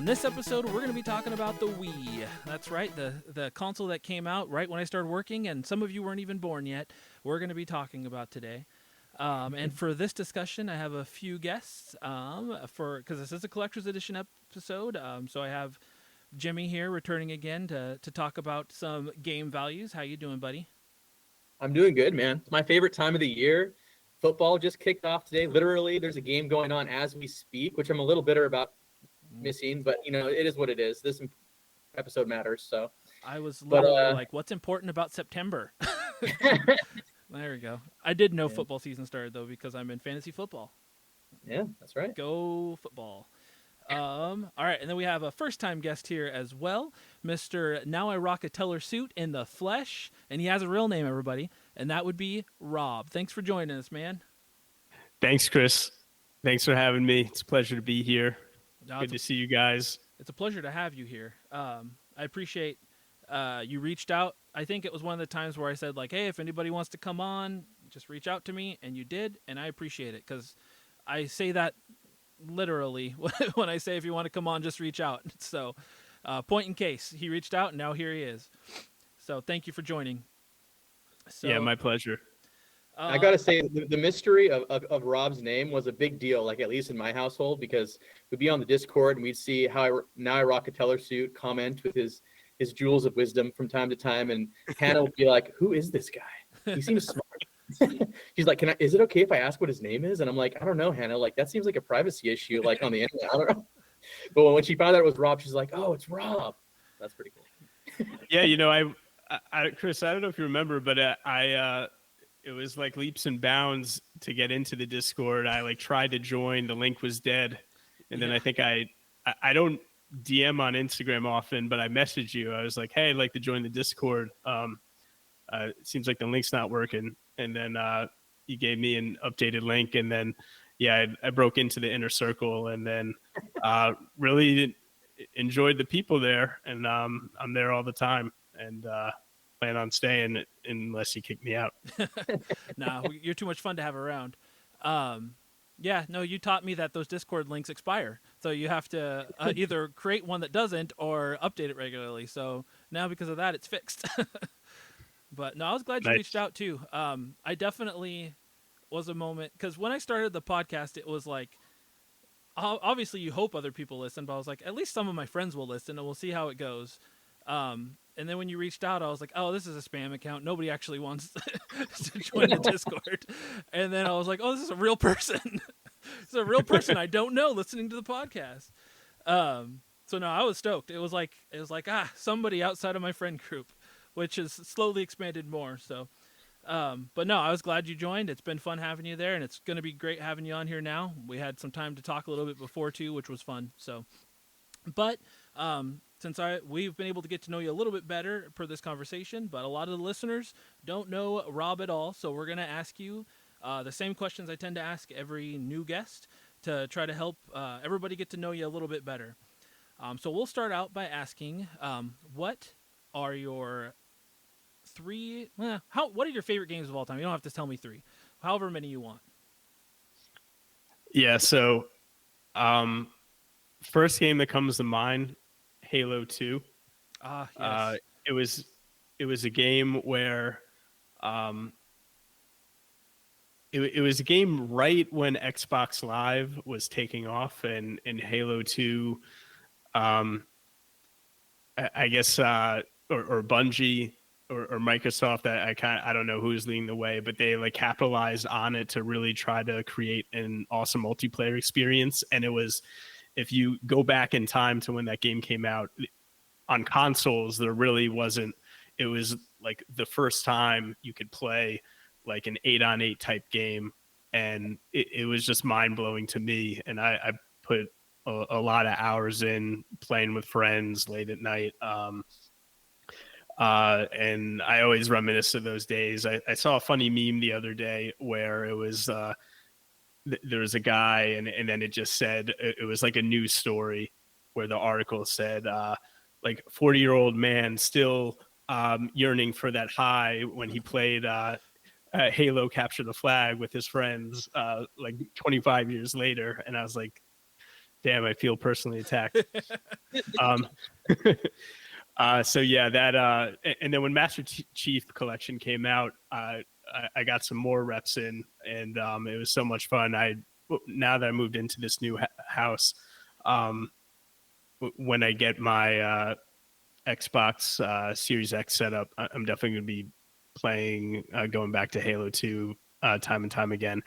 On this episode, we're going to be talking about the Wii. That's right, the console that came out right when I started working, and some of you weren't even born yet. We're going to be talking about today. And for this discussion, I have a few guests. Because this is a collector's edition episode, so I have Jimmy here returning again to talk about some game values. How you doing, buddy? I'm doing good, man. It's my favorite time of the year. Football just kicked off today. Literally, there's a game going on as we speak, which I'm a little bitter about missing, but it is what it is. This episode matters. So I was literally like, what's important about September? There we go. I did know football season started though because I'm in fantasy football. Yeah, that's right. Go football. All right, and then we have a first-time guest here as well, Mr. Now I Rock a Teller Suit in the flesh, and he has a real name, everybody, and that would be Rob. Thanks for joining us, man. Thanks, Chris. Thanks for having me. It's a pleasure to be here. Good to see you guys. It's a pleasure to have you here. I appreciate you reached out. I think it was one of the times where I said, like, hey, if anybody wants to come on, just reach out to me, and you did, and I appreciate it, because I say that literally when I say if you want to come on, just reach out. So point in case. He reached out, and now here he is. So thank you for joining. So, yeah, my pleasure. I got to say, the mystery of Rob's name was a big deal, like at least in my household, because we'd be on the Discord and we'd see Now I Rock a Teller Suit comment with his jewels of wisdom from time to time, and Hannah would be like, who is this guy? He seems smart. She's like, is it okay if I ask what his name is? And I'm like, I don't know, Hannah. Like, that seems like a privacy issue, like on the internet. I don't know. But when she found out it was Rob, she's like, oh, it's Rob. That's pretty cool. Yeah, I Chris, I don't know if you remember, but it was like leaps and bounds to get into the Discord. I like tried to join, the link was dead, and then I think I don't DM on Instagram often, but I messaged you. I was like, hey, I'd like to join the Discord. It seems like the link's not working. And then you gave me an updated link. And then, I broke into the inner circle and then really enjoyed the people there. And I'm there all the time and plan on staying unless you kick me out. Nah, you're too much fun to have around. You taught me that those Discord links expire. So you have to either create one that doesn't or update it regularly. So now because of that, it's fixed. But no, I was glad you reached out too. I definitely was a moment, because when I started the podcast, it was like, obviously you hope other people listen, but I was like, at least some of my friends will listen and we'll see how it goes. And then when you reached out, I was like, oh, this is a spam account. Nobody actually wants to join the Discord. And then I was like, oh, this is a real person. It's a real person I don't know listening to the podcast. So no, I was stoked. It was like, somebody outside of my friend group, which has slowly expanded more. So, but no, I was glad you joined. It's been fun having you there, and it's going to be great having you on here now. We had some time to talk a little bit before too, which was fun. So, but since we've been able to get to know you a little bit better for this conversation, but a lot of the listeners don't know Rob at all. So we're going to ask you the same questions I tend to ask every new guest to try to help everybody get to know you a little bit better. So we'll start out by asking, what are your what are your favorite games of all time? You don't have to tell me three, however many you want. Yeah. So, first game that comes to mind, Halo 2. Yes. It was a game where, it was a game right when Xbox Live was taking off, and Halo 2, I guess, or Bungie or Microsoft, I don't know who's leading the way, but they like capitalized on it to really try to create an awesome multiplayer experience. And it was, if you go back in time to when that game came out on consoles, there really wasn't, it was like the first time you could play like an 8-on-8 type game. And it was just mind blowing to me. And I put a lot of hours in playing with friends late at night. And I always reminisce of those days. I saw a funny meme the other day where it was there was a guy, and then it just said, it was like a news story where the article said, like 40-year-old man still yearning for that high when he played Halo Capture the Flag with his friends like 25 years later. And I was like, Damn, I feel personally attacked. Um, so yeah, that and then when Master Chief Collection came out, I got some more reps in, and it was so much fun. Now that I moved into this new house, um, when I get my Xbox Series X set up, I'm definitely going to be playing, going back to Halo 2 time and time again.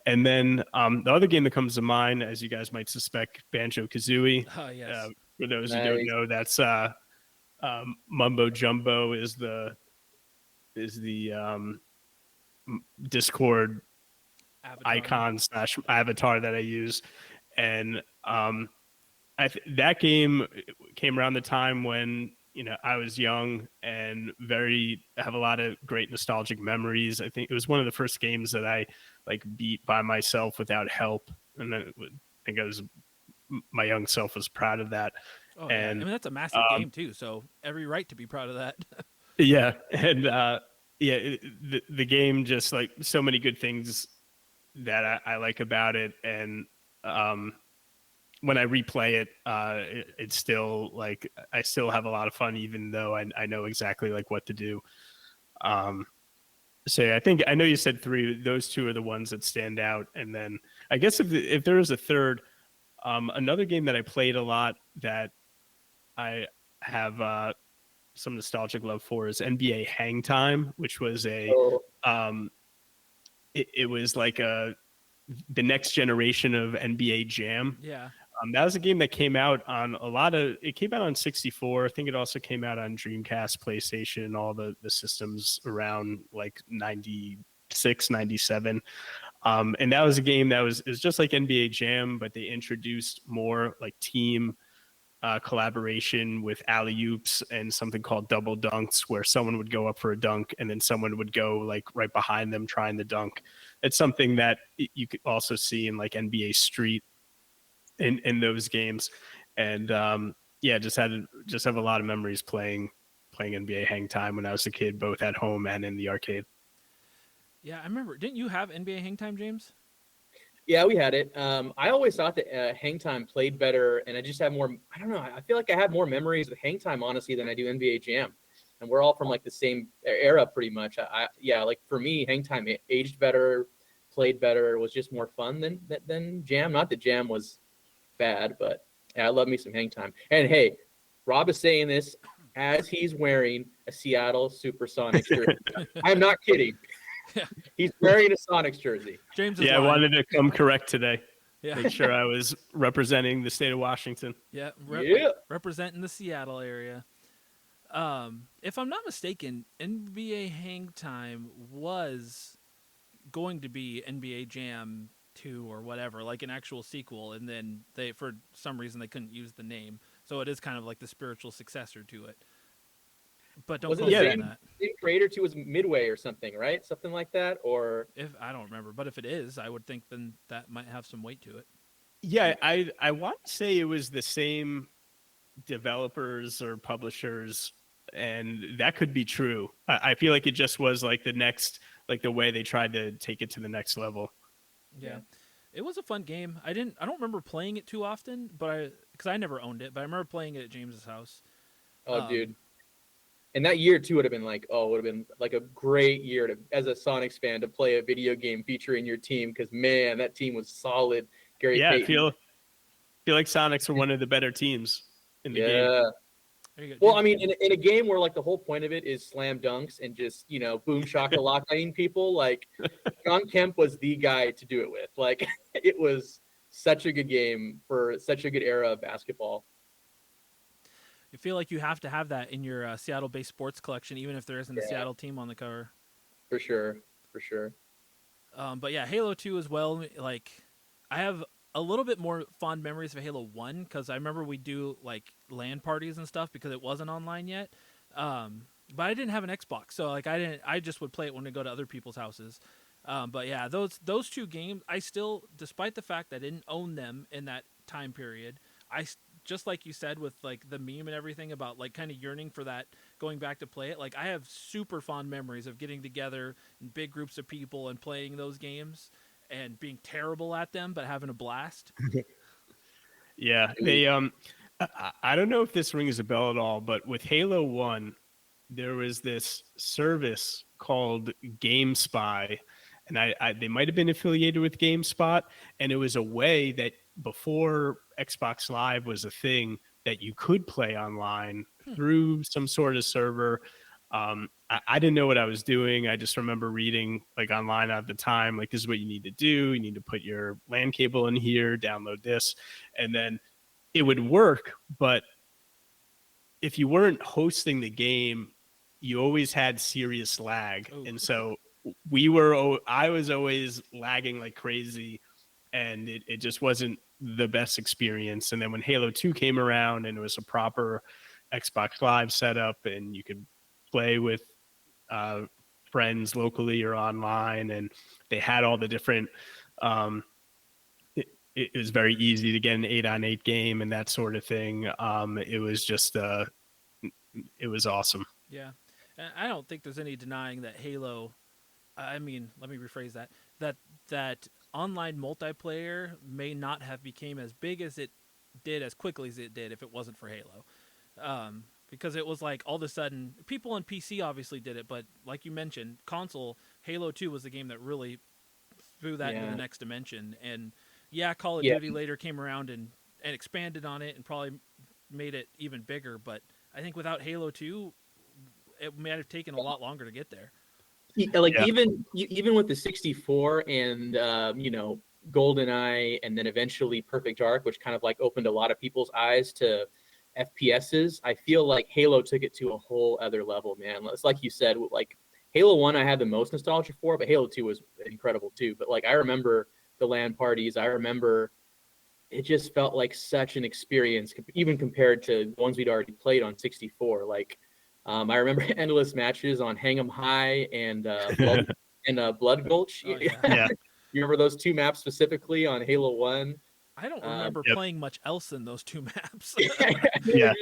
And then the other game that comes to mind, as you guys might suspect, Banjo Kazooie. Oh yes. For those who don't Nice. know, that's Mumbo Jumbo is the Discord Avatar. icon / avatar that I use, and that game came around the time when I was young and have a lot of great nostalgic memories. I think it was one of the first games that I like beat by myself without help, and I think my young self was proud of that. Oh yeah. I And mean that's a massive game too, so every right to be proud of that. yeah, and the game just like so many good things that I like about it, and um, when I replay it, it's still like I still have a lot of fun, even though I know exactly like what to do. Um, so yeah, I know you said three; those two are the ones that stand out, and then I guess if there is a third, another game that I played a lot that I have some nostalgic love for is NBA Hang Time, which was Oh, um, it was like the next generation of NBA Jam. Yeah. That was a game that came out on it came out on 64. I think it also came out on Dreamcast, PlayStation, all the systems around like 96, 97. And that was a game that was just like NBA Jam, but they introduced more like team collaboration with alley oops and something called double dunks, where someone would go up for a dunk and then someone would go like right behind them trying the dunk. It's something that you could also see in like NBA Street in those games, and yeah, just have a lot of memories playing NBA Hang Time when I was a kid, both at home and in the arcade. Yeah, I remember. Didn't you have NBA Hang Time, James? yeah, we had it. I always thought that Hang Time played better, and I just have more. I don't know. I feel like I have more memories of Hang Time, honestly, than I do NBA Jam. And we're all from like the same era, pretty much. Yeah, like for me, Hang Time aged better, played better, was just more fun than Jam. Not that Jam was bad, but yeah, I love me some Hang Time. And hey, Rob is saying this as he's wearing a Seattle Supersonics jersey. I'm not kidding. Yeah. He's wearing a Sonics jersey. James is Yeah, I lying. wanted to come correct today. Yeah. Make sure I was representing the state of Washington. Yeah. Yeah. Representing the Seattle area. If I'm not mistaken, NBA Hang Time was going to be NBA Jam 2 or whatever, like an actual sequel, and then they, for some reason, they couldn't use the name. So it is kind of like the spiritual successor to it. But don't Was it quote the me on same, that. same creator too? Was Midway or something, right? Something like that, or If I don't remember, but if it is, I would think then that might have some weight to it. Yeah, I want to say it was the same developers or publishers, and that could be true. I feel like it just was like the next, like the way they tried to take it to the next level. Yeah. It was a fun game. I don't remember playing it too often, but because I never owned it, but I remember playing it at James's house. oh, dude. And that year too would have been would have been like a great year to, as a Sonics fan, to play a video game featuring your team, because man, that team was solid. Gary Yeah, I Payton. feel like Sonics are one of the better teams in the game. Yeah. There you go. Well, James. I mean, in a game where like the whole point of it is slam dunks and just boom shakalaka people, like John Kemp was the guy to do it with. Like it was such a good game for such a good era of basketball. You feel like you have to have that in your Seattle-based sports collection, even if there isn't a Yeah. Seattle team on the cover. For sure. For sure. But yeah, Halo 2 as well. Like, I have a little bit more fond memories of Halo 1 because I remember we do like LAN parties and stuff because it wasn't online yet. But I didn't have an Xbox, so like I just would play it when I go to other people's houses. But yeah, those two games, I still, despite the fact I didn't own them in that time period, just like you said with like the meme and everything about like kind of yearning for that, going back to play it. Like I have super fond memories of getting together in big groups of people and playing those games and being terrible at them but having a blast. Yeah, they I don't know if this rings a bell at all, but with Halo 1, there was this service called GameSpy, and I they might have been affiliated with GameSpot, and it was a way that before Xbox Live was a thing that you could play online through some sort of server. I didn't know what I was doing. I just remember reading like online at the time, like this is what you need to do. You need to put your LAN cable in here, download this, and then it would work. But if you weren't hosting the game, you always had serious lag. Ooh. And so I was always lagging like crazy, and it just wasn't the best experience. And then when Halo 2 came around and it was a proper Xbox Live setup and you could play with uh, friends locally or online, and they had all the different it was very easy to get an 8-on-8 game and that sort of thing. It was just it was awesome. Yeah, and I don't think there's any denying that Halo. I mean, let me rephrase that. That online multiplayer may not have became as big as it did as quickly as it did if it wasn't for Halo. Because it was like all of a sudden people on PC obviously did it, but like you mentioned, console Halo 2 was the game that really threw that into the next dimension. And yeah, Call of Duty later came around and expanded on it and probably made it even bigger. But I think without Halo 2, it might have taken a lot longer to get there. Like even with the 64 and GoldenEye, and then eventually Perfect Dark, which kind of like opened a lot of people's eyes to FPSs, I feel like Halo took it to a whole other level, man. It's like you said, like Halo 1 I had the most nostalgia for, but Halo 2 was incredible too. But like I remember the LAN parties, I remember it just felt like such an experience, even compared to the ones we'd already played on 64. Like I remember endless matches on Hang 'em High and Blood Gulch. Oh, yeah. Yeah. You remember those two maps specifically on Halo 1? I don't remember Yep. playing much else in those two maps. Yeah.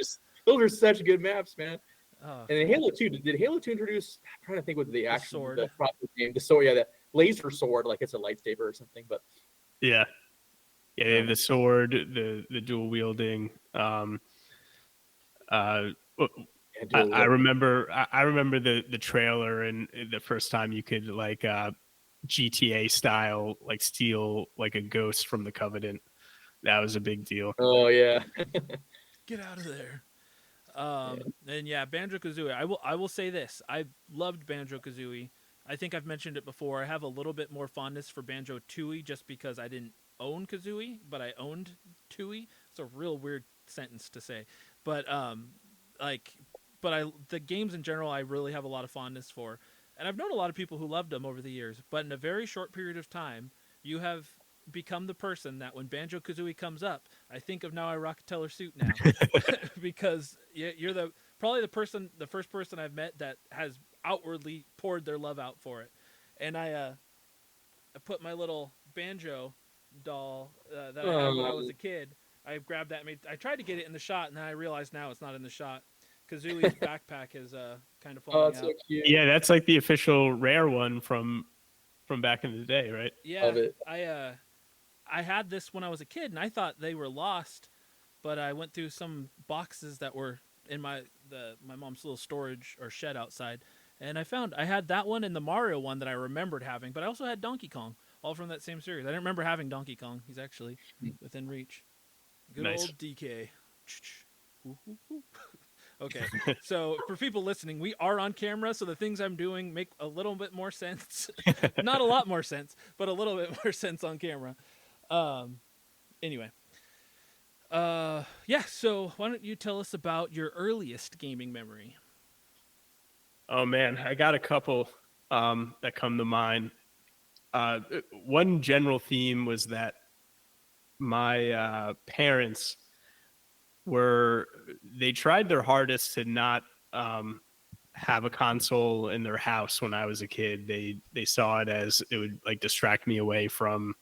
Those are such good maps, man. Oh, And then Halo 2, did Halo 2 introduce, I'm trying to think what the actual sword. the proper name, the sword, yeah, the laser sword, like it's a lightsaber or something, but Yeah. Yeah, the sword, the dual wielding. I remember the trailer and the first time you could like GTA style like steal like a ghost from the Covenant. That was a big deal. Oh yeah. Get out of there. And yeah, Banjo Kazooie. I will say this: I loved Banjo Kazooie. I think I've mentioned it before. I have a little bit more fondness for Banjo Tooie just because I didn't own Kazooie, but I owned Tooie. It's a real weird sentence to say, but the games in general I really have a lot of fondness for, and I've known a lot of people who loved them over the years. But in a very short period of time, you have become the person that when Banjo Kazooie comes up, I think of Now I Rock a Teller Suit now, because you're probably the first person I've met that has outwardly poured their love out for it. And I put my little banjo doll that I had when I was a kid. I grabbed that. I tried to get it in the shot, and then I realized now it's not in the shot. Kazooie's backpack is kind of falling that's out. so cute. Yeah, that's like the official rare one from back in the day, right? Yeah, Love it. I had this when I was a kid, and I thought they were lost, but I went through some boxes that were in my mom's little storage or shed outside, and I had that one and the Mario one that I remembered having, but I also had Donkey Kong, all from that same series. I didn't remember having Donkey Kong. He's actually within reach. Good Nice. old DK. Okay, so for people listening, we are on camera, so the things I'm doing make a little bit more sense. Not a lot more sense, but a little bit more sense on camera. Anyway. Yeah, so why don't you tell us about your earliest gaming memory? Oh man, I got a couple that come to mind. One general theme was that my parents they tried their hardest to not have a console in their house when I was a kid. They saw it as it would like distract me away from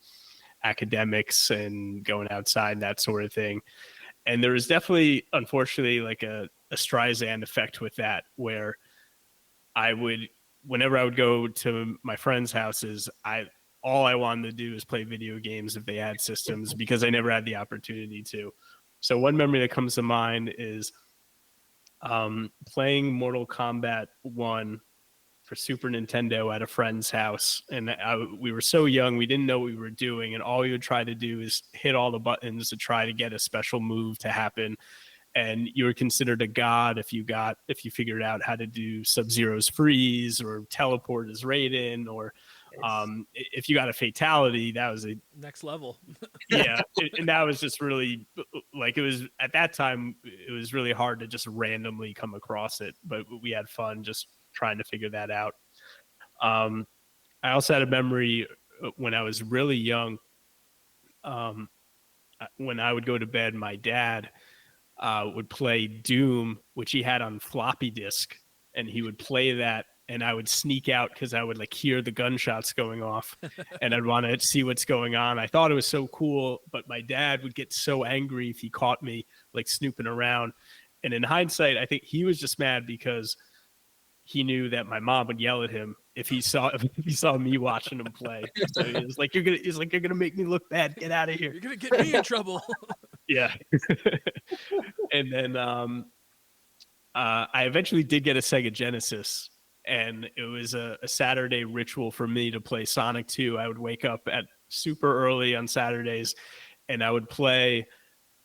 academics and going outside, that sort of thing. And there was definitely, unfortunately, like a Streisand effect with that, where whenever I would go to my friends' houses, all I wanted to do is play video games if they had systems, because I never had the opportunity to. So one memory that comes to mind is playing Mortal Kombat 1 for Super Nintendo at a friend's house. And we were so young, we didn't know what we were doing. And all we would try to do is hit all the buttons to try to get a special move to happen. And you were considered a god if you figured out how to do Sub-Zero's freeze or teleport as Raiden, or if you got a fatality, that was a next level. yeah. And that was just really, like, it was at that time, it was really hard to just randomly come across it, but we had fun just trying to figure that out. I also had a memory when I was really young. When I would go to bed, my dad would play Doom, which he had on floppy disk, and he would play that, and I would sneak out because I would like hear the gunshots going off, and I'd want to see what's going on. I thought it was so cool, but my dad would get so angry if he caught me like snooping around. And in hindsight, I think he was just mad because he knew that my mom would yell at him if he saw me watching him play. So he was like, you're gonna make me look bad. Get out of here. You're gonna get me in trouble. Yeah. And then I eventually did get a Sega Genesis, and it was a Saturday ritual for me to play Sonic 2. I would wake up at super early on Saturdays, and I would play,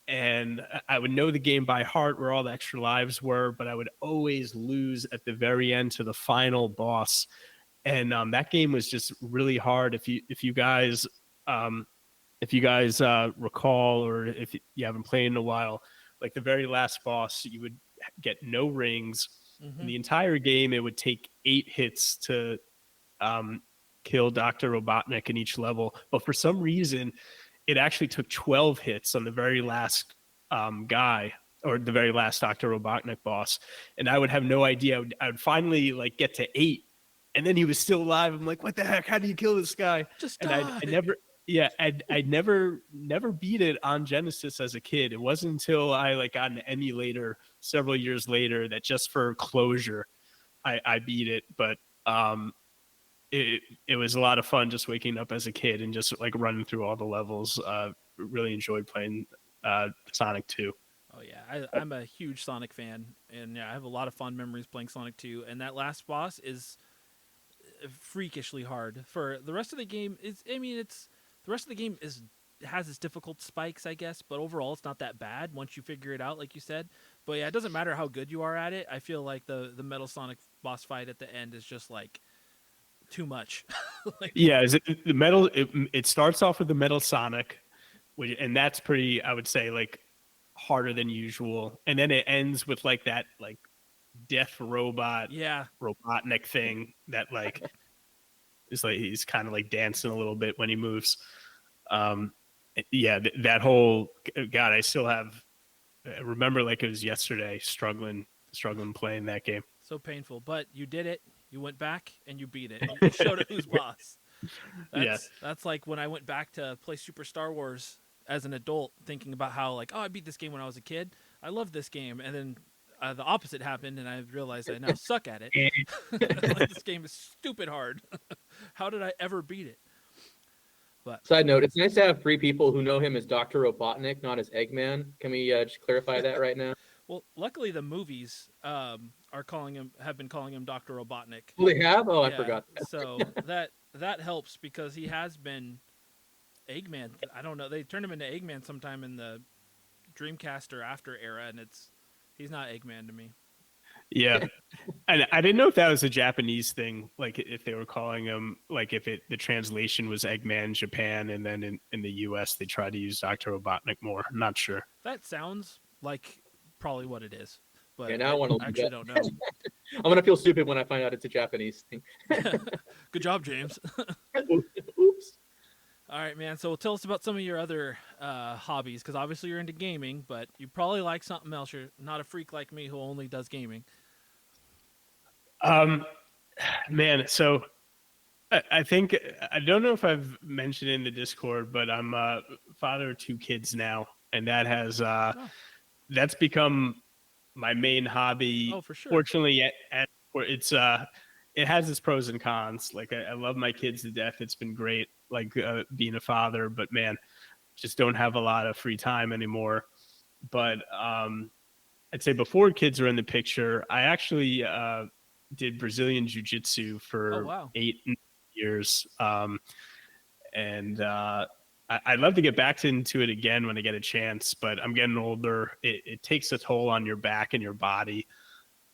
and I would know the game by heart where all the extra lives were, but I would always lose at the very end to the final boss. And that game was just really hard. If you guys recall, or if you haven't played in a while, like the very last boss, you would get no rings. Mm-hmm. In the entire game, it would take 8 hits to kill Dr. Robotnik in each level. But for some reason, it actually took 12 hits on the very last guy, or the very last Dr. Robotnik boss. And I would have no idea. I would finally like get to 8, and then he was still alive. I'm like, what the heck? How do you kill this guy? Just and die. I never beat it on Genesis as a kid. It wasn't until I like got an emulator several years later that just for closure, I beat it. But it was a lot of fun just waking up as a kid and just like running through all the levels. Really enjoyed playing Sonic 2. Oh yeah, I'm a huge Sonic fan, and yeah, I have a lot of fond memories playing Sonic 2. And that last boss is freakishly hard. For the rest of the game, the rest of the game has its difficult spikes, I guess, but overall it's not that bad once you figure it out, like you said. But yeah, it doesn't matter how good you are at it. I feel like the Metal Sonic boss fight at the end is just like too much. Like, yeah, is it the metal? It starts off with the Metal Sonic, and that's pretty, I would say, like harder than usual, and then it ends with like that like death robot, yeah, Robotnik thing that like is like he's kind of like dancing a little bit when he moves. Yeah, that whole God, I still have. I remember like it was yesterday, struggling playing that game. so painful, but you did it. You went back and you beat it. You showed it who's boss. That's like when I went back to play Super Star Wars as an adult, thinking about how like, oh, I beat this game when I was a kid. I love this game, and then the opposite happened, and I realized I now suck at it. Like, this game is stupid hard. How did I ever beat it? But Side note, it's nice to have 3 people who know him as Dr. Robotnik, not as Eggman. Can we just clarify that right now? well, luckily the movies have been calling him Dr. Robotnik. Oh, they have? Oh, I Yeah, forgot. so that helps because he has been Eggman. I don't know. They turned him into Eggman sometime in the Dreamcast or after era, and he's not Eggman to me. Yeah, and I didn't know if that was a Japanese thing, like if they were calling him, like if the translation was Eggman in Japan, and then in the US they tried to use Dr. Robotnik more. I'm not sure. That sounds like probably what it is, but Yeah, now I wanna look actually it don't up. know. I'm going to feel stupid when I find out it's a Japanese thing. Good job, James. Oops. All right, man. So tell us about some of your other hobbies, because obviously you're into gaming, but you probably like something else. You're not a freak like me who only does gaming. Man, so I think, I don't know if I've mentioned in the Discord, but I'm a father of 2 kids now, and that has that's become my main hobby. Oh, for sure. Fortunately, it has its pros and cons. Like I love my kids to death. It's been great. like being a father, but man, just don't have a lot of free time anymore. But I'd say before kids were in the picture, I actually did Brazilian Jiu-Jitsu Oh for wow. 8 years. And I'd love to get back into it again when I get a chance, but I'm getting older. It takes a toll on your back and your body.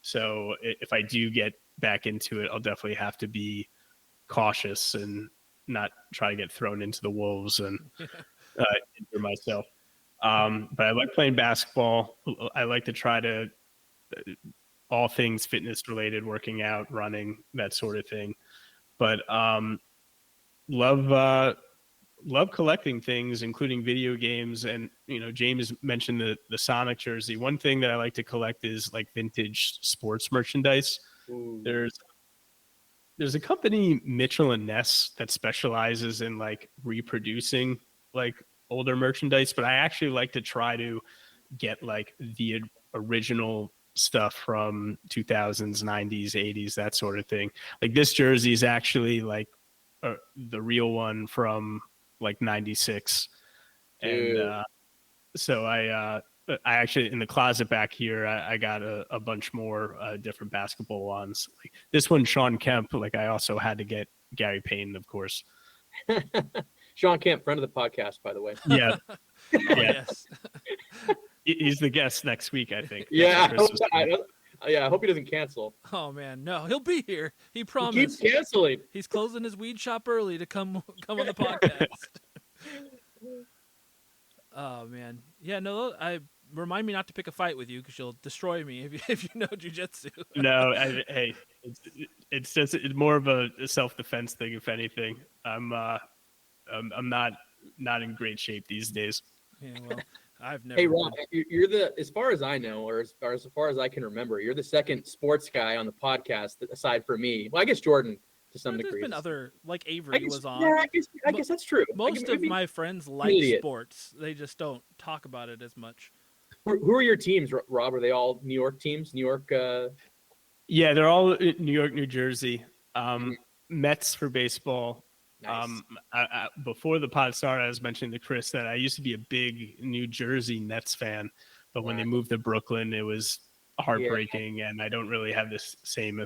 So if I do get back into it, I'll definitely have to be cautious and not try to get thrown into the wolves and injure myself. But I like playing basketball. I like to try to all things fitness related, working out, running, that sort of thing. But love love collecting things, including video games. And James mentioned the Sonic jersey. One thing that I like to collect is like vintage sports merchandise. Ooh, There's a company, Mitchell and Ness, that specializes in like reproducing like older merchandise, but I actually like to try to get like the original stuff from 2000s, 90s, 80s, that sort of thing. Like this jersey is actually like the real one from like 96. And dude. so I actually, in the closet back here, I got a bunch more different basketball ones. Like this one, Sean Kemp. Like I also had to get Gary Payton, of course. Sean Kemp, friend of the podcast, by the way. Yeah, Oh yeah. yes. He's the guest next week, I think. Yeah, I Christmas. hope he doesn't cancel. Oh man, no, he'll be here. He He keeps promised. canceling. He's closing his weed shop early to come on the podcast. Oh man, yeah. No, I remind me not to pick a fight with you because you'll destroy me if you know jujitsu. No, hey, it's just it's more of a self-defense thing, if anything. I'm not in great shape these days. Yeah, well, I've never Hey, Rob, been. you're the, as far as I know, or as far as I can remember, you're the second sports guy on the podcast aside from me. Well, I guess Jordan to some There's degree. been other, like I Avery guess, was on. yeah, I guess that's true. Most of Maybe my friends I'm an like idiot. sports. They just don't talk about it as much. Who are your teams, Rob? Are they all New York teams? New York. Yeah, they're all in New York, New Jersey. Mhm. Mets for baseball. Nice. Before the pod started, I was mentioning to Chris that I used to be a big New Jersey Nets fan, but when they Wow. moved to Brooklyn, it was Yeah. heartbreaking, and I don't really have this same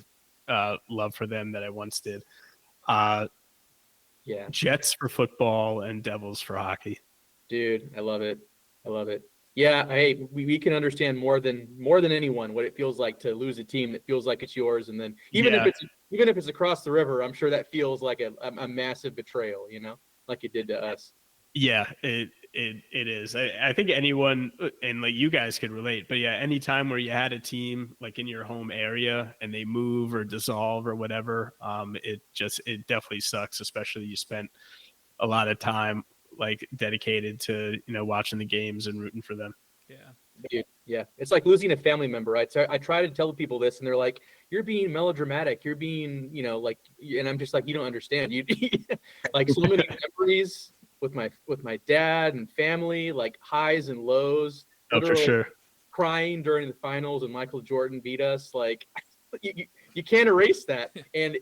love for them that I once did. Yeah, Jets for football and Devils for hockey. dude, I love it. I love it. Yeah, hey, we can understand more than anyone what it feels like to lose a team that feels like it's yours, and then even Yeah, if it's across the river, I'm sure that feels like a massive betrayal, like it did to us. yeah, it is. I think anyone and like you guys could relate, but yeah, any time where you had a team like in your home area and they move or dissolve or whatever, it definitely sucks. Especially you spent a lot of time like dedicated to watching the games and rooting for them. Yeah. Dude, yeah, it's like losing a family member, right? So I try to tell people this, and they're like, "You're being melodramatic. You're being, like," and I'm just like, "You don't understand. You like so many memories with my dad and family, like highs and lows. Oh, for Literal sure. crying during the finals when Michael Jordan beat us. Like, you can't erase that, and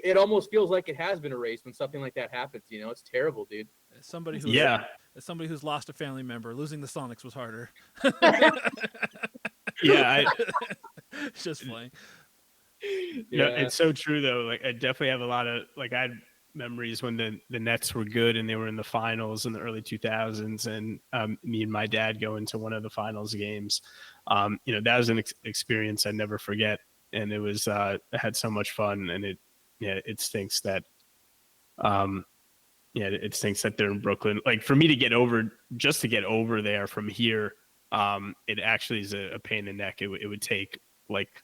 it almost feels like it has been erased when something like that happens. It's terrible, dude. As somebody Yeah, who's lost a family member, losing the Sonics was harder. yeah. It's just funny. No, Yeah, it's so true though. Like I definitely have a lot of like I had memories when the Nets were good and they were in the finals in the early 2000s, and me and my dad going to one of the finals games. That was an experience I never forget, and it was I had so much fun, and it stinks that it stinks that they're in Brooklyn. Like for me to get over there from here, it actually is a pain in the neck. It would take like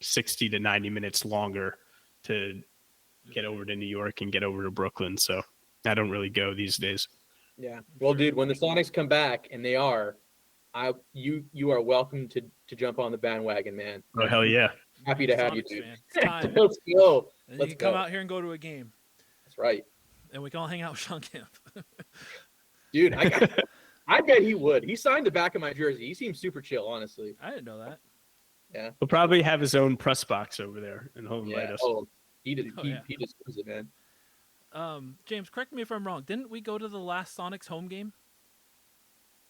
60 to 90 minutes longer to get over to New York and get over to Brooklyn. So I don't really go these days. yeah. Well, dude, when the Sonics come back, and they are, you are welcome to jump on the bandwagon, man. Oh, hell yeah. Happy to have you, Sonics dude. fan. It's time. Let's go. And Let's you can come go. out here and go to a game, That's right, and we can all hang out with Sean Kemp. dude. I bet he would. He signed the back of my jersey. He seems super chill, honestly. I didn't know that. Yeah. He'll probably have his own press box over there and he'll invite Yeah. us. Oh, he Oh, yeah. deserves it, man. James, correct me if I'm wrong. Didn't we go to the last Sonic's home game?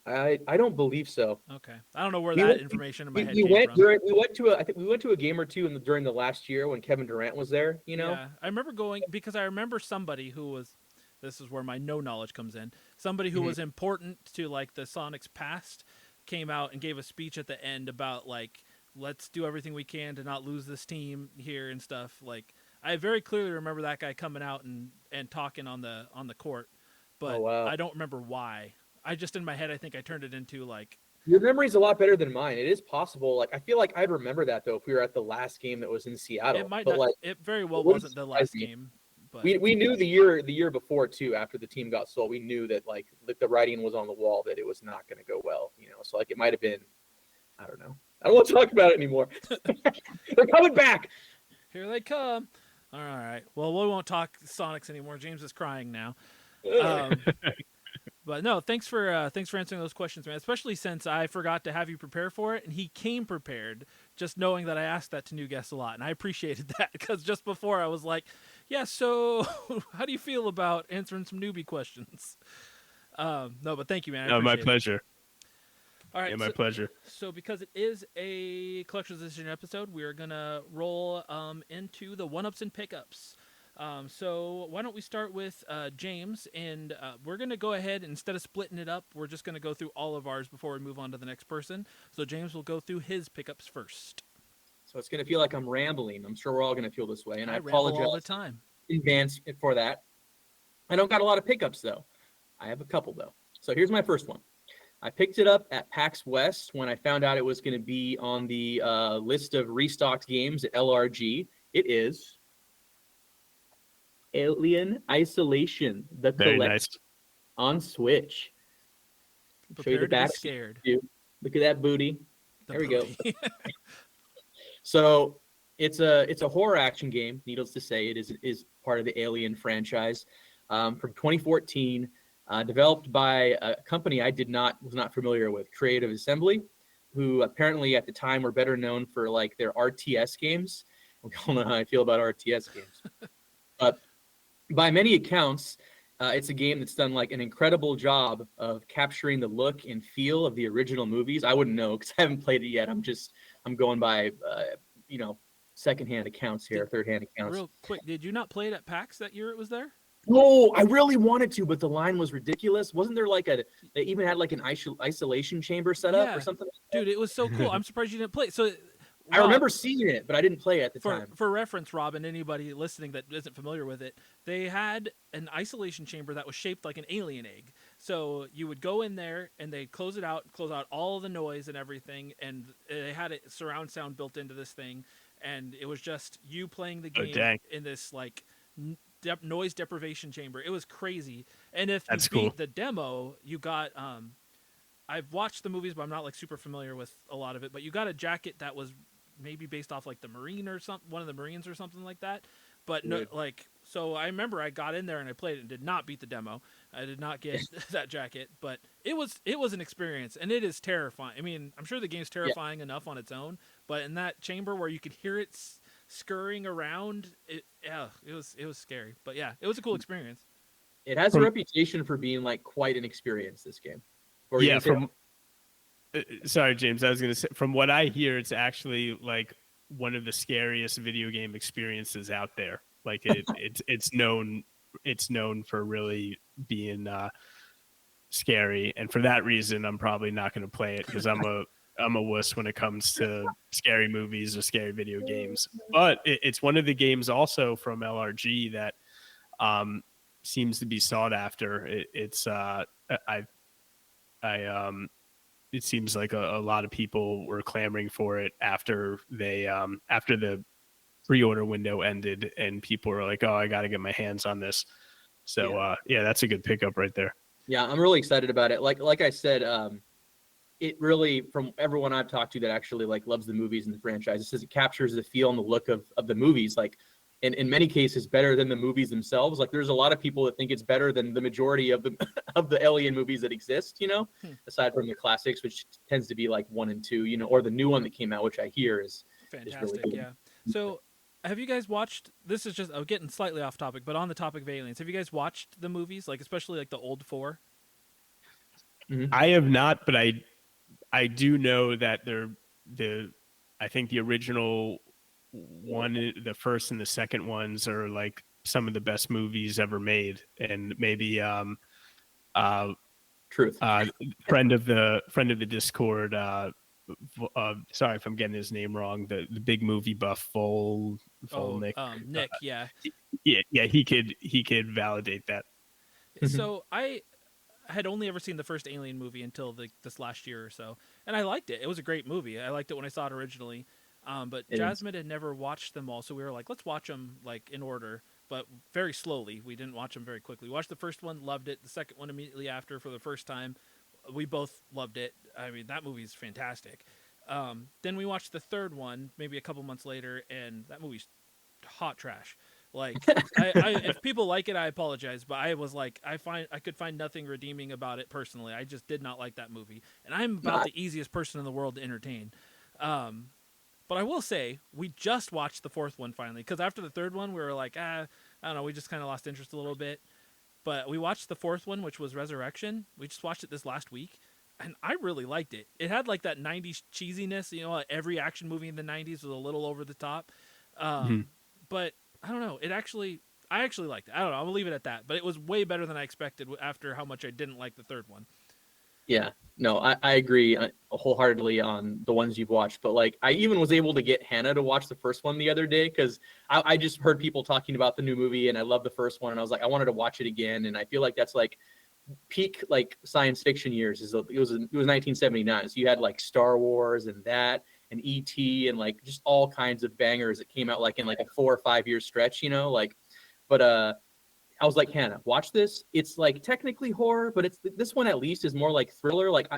I don't believe so. Okay, I don't know where We that went, information in my we, head we came went from. during we went to a I think we went to a game or two during the last year when Kevin Durant was there. Yeah, I remember going because I remember somebody who was. This is where my no knowledge comes in. Somebody who Mhm. was important to like the Sonics past came out and gave a speech at the end about like let's do everything we can to not lose this team here and stuff. Like I very clearly remember that guy coming out and talking on the court, Oh but wow, I don't remember why. I just in my head I think I turned it into like your memory's a lot better than mine. It is possible. Like I feel like I'd remember that though if we were at the last game that was in it Seattle. might But not. like It very it well wouldn't wasn't the surprise last me. game, but We knew the year before too. After the team got sold, we knew that like the writing was on the wall that it was not going to go well. So like it might have been. I don't know. I don't want to talk about it anymore. They're coming back. here they come. All right. Well, we won't talk Sonics anymore. James is crying now. Ugh. Um, but no, thanks for answering those questions, man. Especially since I forgot to have you prepare for it, and he came prepared, just knowing that I asked that to new guests a lot, and I appreciated that because just before I was like, "Yeah, so how do you feel about answering some newbie questions?" No, but thank you, man. I No, my appreciate it. pleasure. All right, Yeah, my pleasure. so because it is a collector's edition episode, we are gonna roll into the one-ups and pickups. So why don't we start with James, and we're gonna go ahead instead of splitting it up, we're just gonna go through all of ours before we move on to the next person. So James will go through his pickups first. So it's going to feel like I'm rambling. I'm sure we're all going to feel this way, and I I ramble apologize all the time. in advance for that. I don't got a lot of pickups though. I have a couple though. So here's my first one. I picked it up at PAX West when I found out it was going to be on the list of restocked games at LRG. It is Alien Isolation, the Very collection nice. on Switch. Show you the Prepare to be back. scared. Look at that booty. The There we go. booty. So it's a horror action game. Needless to say, it is part of the Alien franchise from 2014, developed by a company I was not familiar with, Creative Assembly, who apparently at the time were better known for like their RTS games. We all know how I feel about RTS games, but by many accounts, it's a game that's done like an incredible job of capturing the look and feel of the original movies. I wouldn't know because I haven't played it yet. I'm going by secondhand accounts here, thirdhand accounts. Real quick, did you not play it at PAX that year it was there? No, I really wanted to, but the line was ridiculous. Wasn't there like they even had like an isolation chamber set up or something? Dude, it was so cool. I'm surprised you didn't play it. So I remember seeing it, but I didn't play it at the time. For reference, Rob, and anybody listening that isn't familiar with it, they had an isolation chamber that was shaped like an alien egg. So you would go in there and they'd close out all the noise and everything, and they had a surround sound built into this thing, and it was just you playing the game in this like noise deprivation chamber. It was crazy. And if you beat the demo, you got I've watched the movies, but I'm not like super familiar with a lot of it. But you got a jacket that was maybe based off like the Marine or something, one of the Marines or something like that. But no, like, so I remember I got in there and I played it and did not beat the demo. I did not get that jacket, but it was an experience, and it is terrifying. I mean, I'm sure the game's terrifying enough on its own, but in that chamber where you could hear it scurrying around, it was scary. But yeah, it was a cool experience. It has a reputation for being like quite an experience, this game. Sorry, James. I was going to say, from what I hear, it's actually like one of the scariest video game experiences out there. Like it's known for really being scary, and for that reason, I'm probably not going to play it because I'm a wuss when it comes to scary movies or scary video games. But it's one of the games also from LRG that seems to be sought after. It seems like a lot of people were clamoring for it after the pre-order window ended, and people were like, "Oh, I got to get my hands on this." So that's a good pickup right there. Yeah, I'm really excited about it. Like I said, it really, from everyone I've talked to that actually like loves the movies and the franchise, it says it captures the feel and the look of the movies. Like in many cases, better than the movies themselves. Like there's a lot of people that think it's better than the majority of the of the Alien movies that exist. Aside from the classics, which tends to be like 1 and 2. Or the new one that came out, which I hear is fantastic. Is really good. Yeah. So have you guys watched? This is just getting slightly off topic, but on the topic of aliens, have you guys watched the movies, like especially like the old four? Mhm. I have not, but I do know that the I think the original one, the first and the second ones are like some of the best movies ever made, and maybe uh Truth. uh friend of the Discord sorry if I'm getting his name wrong, the big movie buff Oh, Volnick. Nick, yeah. Yeah, he could validate that. So I had only ever seen the first Alien movie until this last year or so, and I liked it. It was a great movie. I liked it when I saw it originally, but It is. Jasmine had never watched them all, so we were like, let's watch them like in order, but very slowly. We didn't watch them very quickly. We watched the first one, loved it. The second one immediately after for the first time, we both loved it. I mean, that movie's fantastic. Then we watched the third one maybe a couple months later, and that movie's hot trash. Like if people like it, I apologize, but I was like, I could find nothing redeeming about it personally. I just did not like that movie, and I'm about Not. the easiest person in the world to entertain. Um, but I will say, we just watched the fourth one finally, because after the third one, we were like, I don't know, we just kind of lost interest a little bit. But we watched the fourth one, which was Resurrection. We just watched it this last week, and I really liked it. It had like that '90s cheesiness. You know, like every action movie in the '90s was a little over the top. Mhm. But I don't know. I actually liked it. I don't know. I'll leave it at that. But it was way better than I expected after how much I didn't like the third one. Yeah, no, I agree wholeheartedly on the ones you've watched. But like, I even was able to get Hannah to watch the first one the other day because I just heard people talking about the new movie and I love the first one and I was like, I wanted to watch it again. And I feel like that's like peak like science fiction years. It was 1979, so you had like Star Wars and that and ET and like just all kinds of bangers that came out like in like a 4 or 5 year stretch, you know, like. But I was like, Hannah, watch this. It's like technically horror, but it's this one at least is more like thriller. Like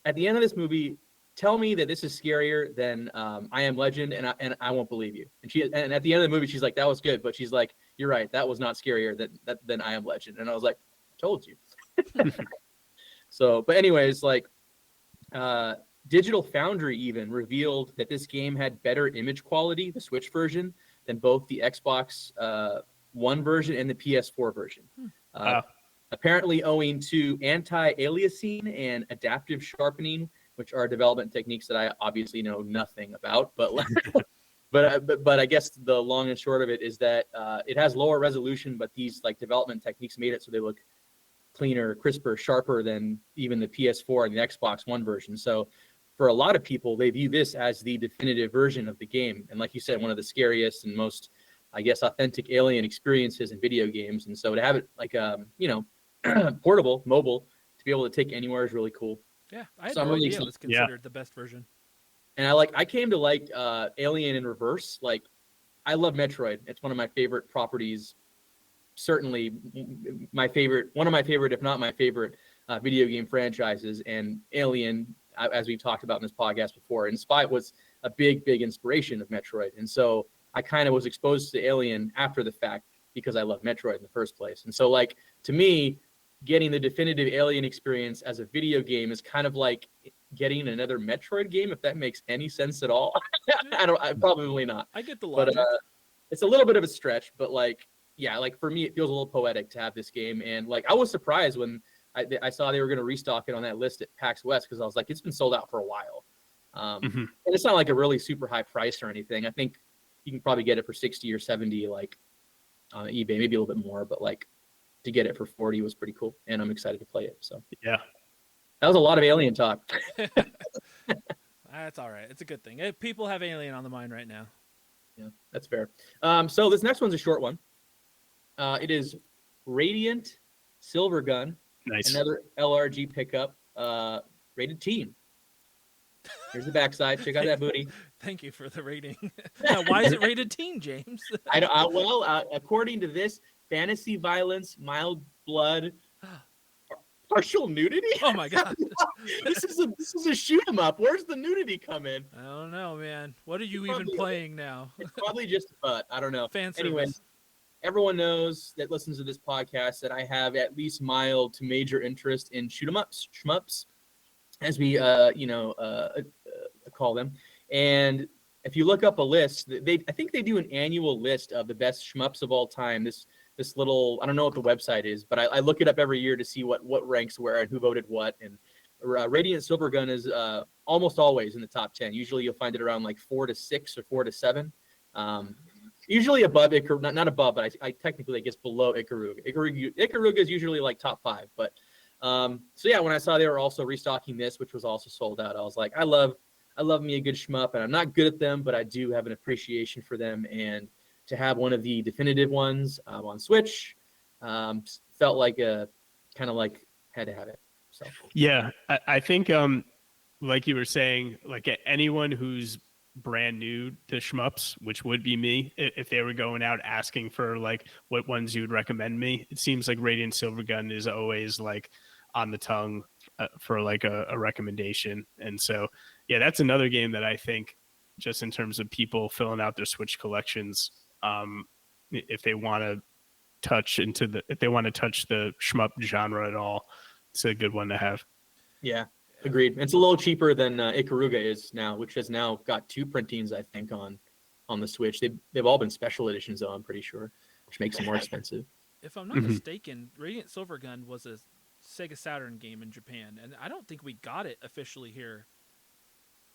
at the end of this movie, tell me that this is scarier than I Am Legend, and I won't believe you. And at the end of the movie, she's like, that was good, but she's like, you're right, that was not scarier than I Am Legend. And I was like, I told you. So, but anyways, like Digital Foundry even revealed that this game had better image quality, the Switch version, than both the Xbox One version and the PS4 version. Uh, Wow. Apparently, owing to anti-aliasing and adaptive sharpening, which are development techniques that I obviously know nothing about, but but I guess the long and short of it is that it has lower resolution, but these like development techniques made it so they look cleaner, crisper, sharper than even the PS4 and the Xbox One version. So for a lot of people, they view this as the definitive version of the game. And like you said, one of the scariest and most, I guess, authentic alien experiences in video games. And so to have it like, portable, mobile, to be able to take anywhere is really cool. Yeah, I had So I'm no really idea it excited. was Yeah. considered the best version. And I came to like Alien in reverse. Like I love Metroid. It's one of my favorite properties. Certainly one of my favorite, if not my favorite, video game franchises. And Alien, as we've talked about in this podcast before, and Spy was a big inspiration of Metroid. And so I kind of was exposed to Alien after the fact because I love Metroid in the first place. And so, like, to me, getting the definitive Alien experience as a video game is kind of like getting another Metroid game, if that makes any sense at all. I probably not. I get the But logic. it's a little bit of a stretch, but like, yeah, like for me, it feels a little poetic to have this game. And like, I was surprised when I saw they were going to restock it on that list at PAX West because I was like, it's been sold out for a while. Mhm. And it's not like a really super high price or anything. I think you can probably get it for 60 or 70, like on eBay, maybe a little bit more, but like to get it for 40 was pretty cool. And I'm excited to play it. So Yeah. that was a lot of Alien talk. That's all right. It's a good thing. People have Alien on the mind right now. Yeah, that's fair. So this next one's a short one. It is Radiant Silver Gun, Nice. another LRG pickup, rated teen. Here's the backside. Check out that booty. Thank you for the rating. Now, why is it rated teen, James? According to this, fantasy violence, mild blood, partial nudity. Oh my god. This is a shoot 'em up. Where's the nudity come in? I don't know, man. What are you Probably- even playing now? It's probably just a butt. I don't know. Fan Anyway, service. everyone knows that listens to this podcast that I have at least mild to major interest in shoot 'em ups, shmups, as we call them. And if you look up a list, I think they do an annual list of the best shmups of all time. This little, I don't know what the website is, but I look it up every year to see what ranks where and who voted what. And Radiant Silvergun is almost always in the top 10. Usually you'll find it around like 4 to 6 or 4 to 7. Usually above Ikaruga, not above, but I technically, I guess, below Ikaruga. Ikaruga is usually like top 5. But so yeah, when I saw they were also restocking this, which was also sold out, I was like, I love me a good shmup, and I'm not good at them, but I do have an appreciation for them. And to have one of the definitive ones on Switch felt like a kind of like had to have it. So Yeah, I think like you were saying, like anyone who's brand new to shmups, which would be me, if they were going out asking for like what ones you would recommend me, it seems like Radiant Silvergun is always like on the tongue for like a recommendation. And so yeah, that's another game that I think, just in terms of people filling out their Switch collections, if they want to if they want to touch the shmup genre at all, it's a good one to have. yeah, agreed. It's a little cheaper than Ikaruga is now, which has now got 2 printings, I think, on the Switch. They've all been special editions, though, I'm pretty sure, which makes them more expensive. If I'm not mistaken, Radiant Silvergun was a Sega Saturn game in Japan, and I don't think we got it officially here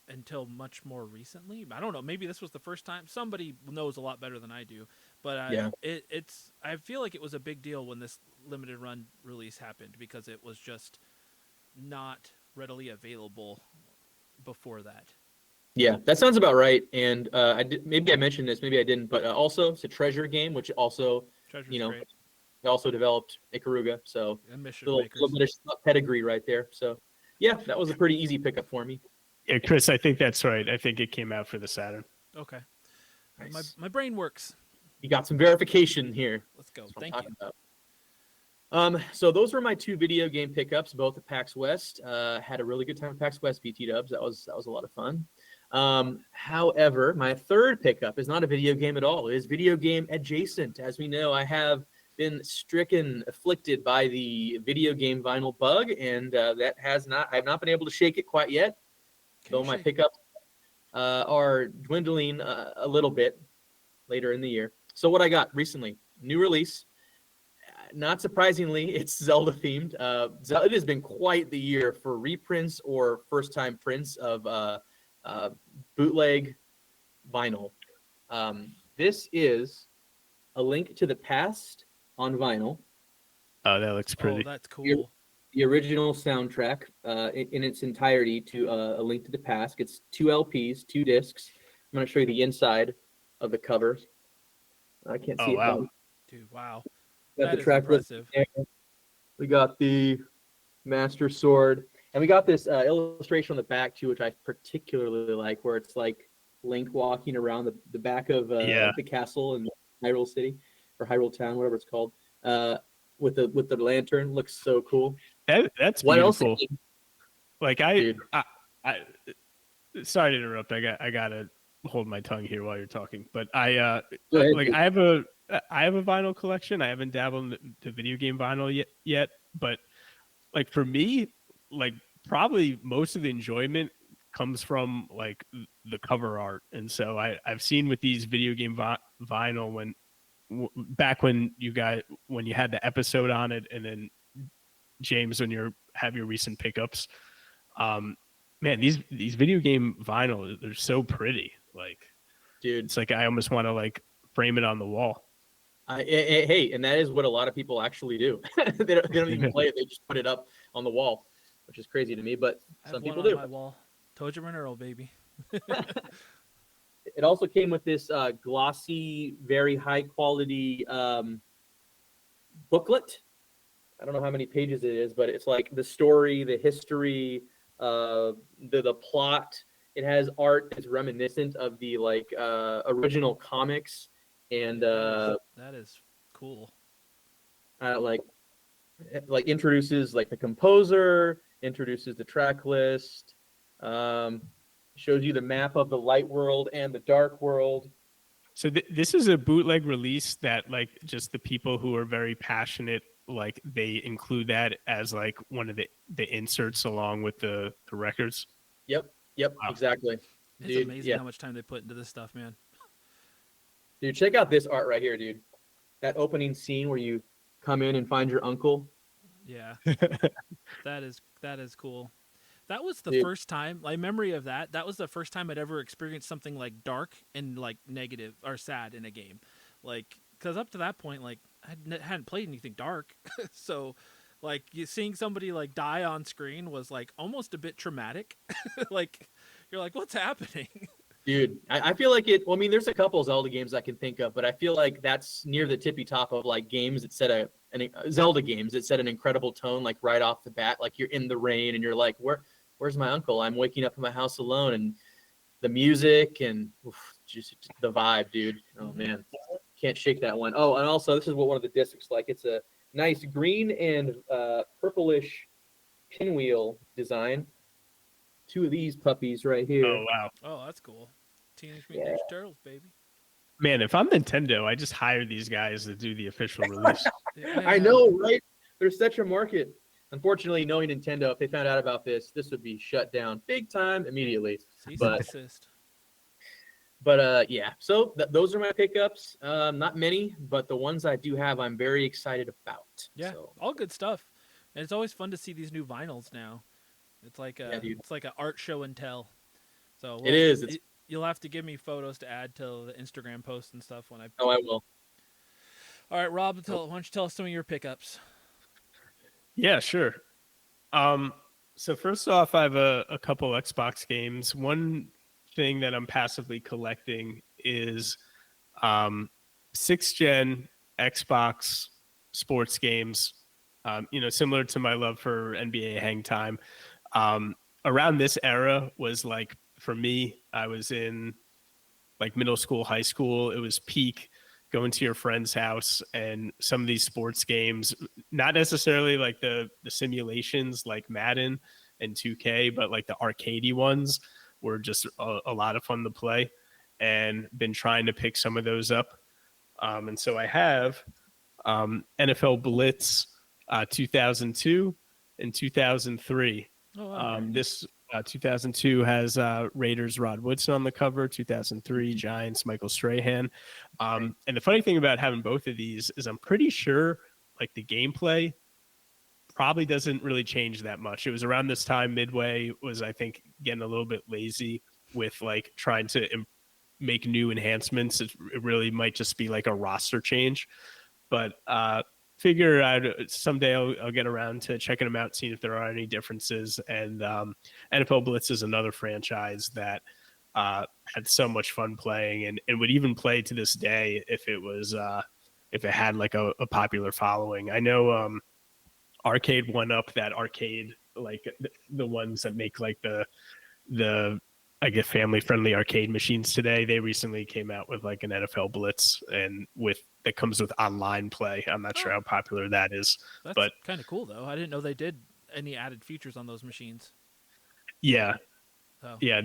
until much more recently. I don't know. Maybe this was the first time. Somebody knows a lot better than I do, but Yeah. it's. I feel like it was a big deal when this limited run release happened because it was just not readily available before that. Yeah, that sounds about right. And maybe I mentioned this, maybe I didn't, but also it's a Treasure game, which also, Treasure's you know, great. they also developed Ikaruga, so And a Mission little bit of pedigree right there. So yeah, that was a pretty easy pickup for me. Yeah, Chris, I think that's right. I think it came out for the Saturn. Okay. Nice. My brain works. You got some verification here. Let's go. That's what I'm Thank talking you. about. So those were my 2 video game pickups, both at PAX West. Had a really good time at PAX West, BT Dubs. That was a lot of fun. However, my third pickup is not a video game at all. It is video game adjacent. As we know, I have been afflicted by the video game vinyl bug, and I've not been able to shake it quite yet. Though my pickups are dwindling a little bit later in the year. So what I got recently, new release. Not surprisingly, it's Zelda themed. It has been quite the year for reprints or first-time prints of bootleg vinyl. This is A Link to the Past on vinyl. Oh, that looks pretty. Oh, that's cool. The original soundtrack in its entirety to A Link to the Past. It's 2 LPs, 2 discs. I'm going to show you the inside of the cover. I can't see it. Wow. Dude, wow. Got That the is track list impressive. there. We got the Master Sword, and we got this illustration on the back too, which I particularly like, where it's like Link walking around the back of the castle in Hyrule City or Hyrule Town, whatever it's called, with the lantern. Looks so cool. That's What beautiful. else? Like Dude. I sorry to interrupt. I gotta hold my tongue here while you're talking, but I have a vinyl collection. I haven't dabbled in the video game vinyl yet, but like for me, like probably most of the enjoyment comes from like the cover art. And so I've seen with these video game vinyl back when you had the episode on it, and then James, when you have your recent pickups, man, these video game vinyl, they're so pretty. Like, Dude, it's like I almost want to like frame it on the wall. Hey, and that is what a lot of people actually do. They don't even play it; they just put it up on the wall, which is crazy to me. But some people do. My wall. Tojiman Earl, baby. It also came with this glossy, very high quality booklet. I don't know how many pages it is, but it's like the story, the history, the plot. It has art that's reminiscent of the original comics, and that is cool. like introduces like the composer, introduces the track list, shows you the map of the light world and the dark world. So this is a bootleg release that like just the people who are very passionate, like they include that as like one of the inserts along with the records. Yep, Wow. exactly. It's Dude, amazing yeah. how much time they put into this stuff, man. Dude, check out this art right here, dude. That opening scene where you come in and find your uncle. Yeah, that is cool. That was the Dude, first time, my memory of that. That was the first time I'd ever experienced something like dark and like negative or sad in a game, like because up to that point, like hadn't played anything dark, so like you seeing somebody like die on screen was like almost a bit traumatic. Like you're like, what's happening? dude, I feel like it. Well, I mean, there's a couple Zelda games I can think of, but I feel like that's near the tippy top of like games that set Zelda games that set an incredible tone, like right off the bat. Like you're in the rain and you're like, where's my uncle? I'm waking up in my house alone, and the music and just the vibe, dude. Oh Mhm. man, can't shake that one. Oh, and also this is what one of the discs looks like. It's a nice green and purplish pinwheel design. Two of these puppies right Oh here. wow, Oh, that's cool. Teenage Mutant Yeah. Ninja Turtles, baby. man! If I'm Nintendo, I just hire these guys to do the official release. I Yeah. know, right? There's such a market. Unfortunately, knowing Nintendo, if they found out about this would be shut down big time immediately. Cease and But desist. yeah. So those are my pickups. Not many, but the ones I do have, I'm very excited about. Yeah, So all good stuff. And it's always fun to see these new vinyls now. yeah, dude, It's like an art show and tell. So it is. you'll have to give me photos to add to the Instagram post and stuff when I. Oh, I will. All right, Rob, why don't you tell us some of your pickups? Yeah, sure. Um, so first off, I have a couple Xbox games. One thing that I'm passively collecting is sixth gen Xbox sports games. Similar to my love for NBA Hang Time. Around this era was like for me, I was in like middle school, high school. It was peak going to your friend's house and some of these sports games, not necessarily like the simulations like Madden and 2K, but like the arcadey ones were just a lot of fun to play, and been trying to pick some of those up. And so I have NFL Blitz 2002 and 2003. Oh, wow. This 2002 has Raiders Rod Woodson on the cover. 2003 Giants Michael Strahan. And the funny thing about having both of these is I'm pretty sure like the gameplay probably doesn't really change that much. It was around this time Midway was, I think, getting a little bit lazy with like trying to make new enhancements. It really might just be like a roster change, but figure out someday I'll get around to checking them out, seeing if there are any differences. And NFL Blitz is another franchise that had so much fun playing, and would even play to this day if it was if it had like a popular following. I know Arcade One Up, that arcade, like the ones that make like the I guess family friendly arcade machines today. They recently came out with like an NFL Blitz, and with that comes with online play. I'm not sure Oh, how popular that is, that's but kind of cool though. I didn't know they did any added features on those machines. yeah, So, yeah.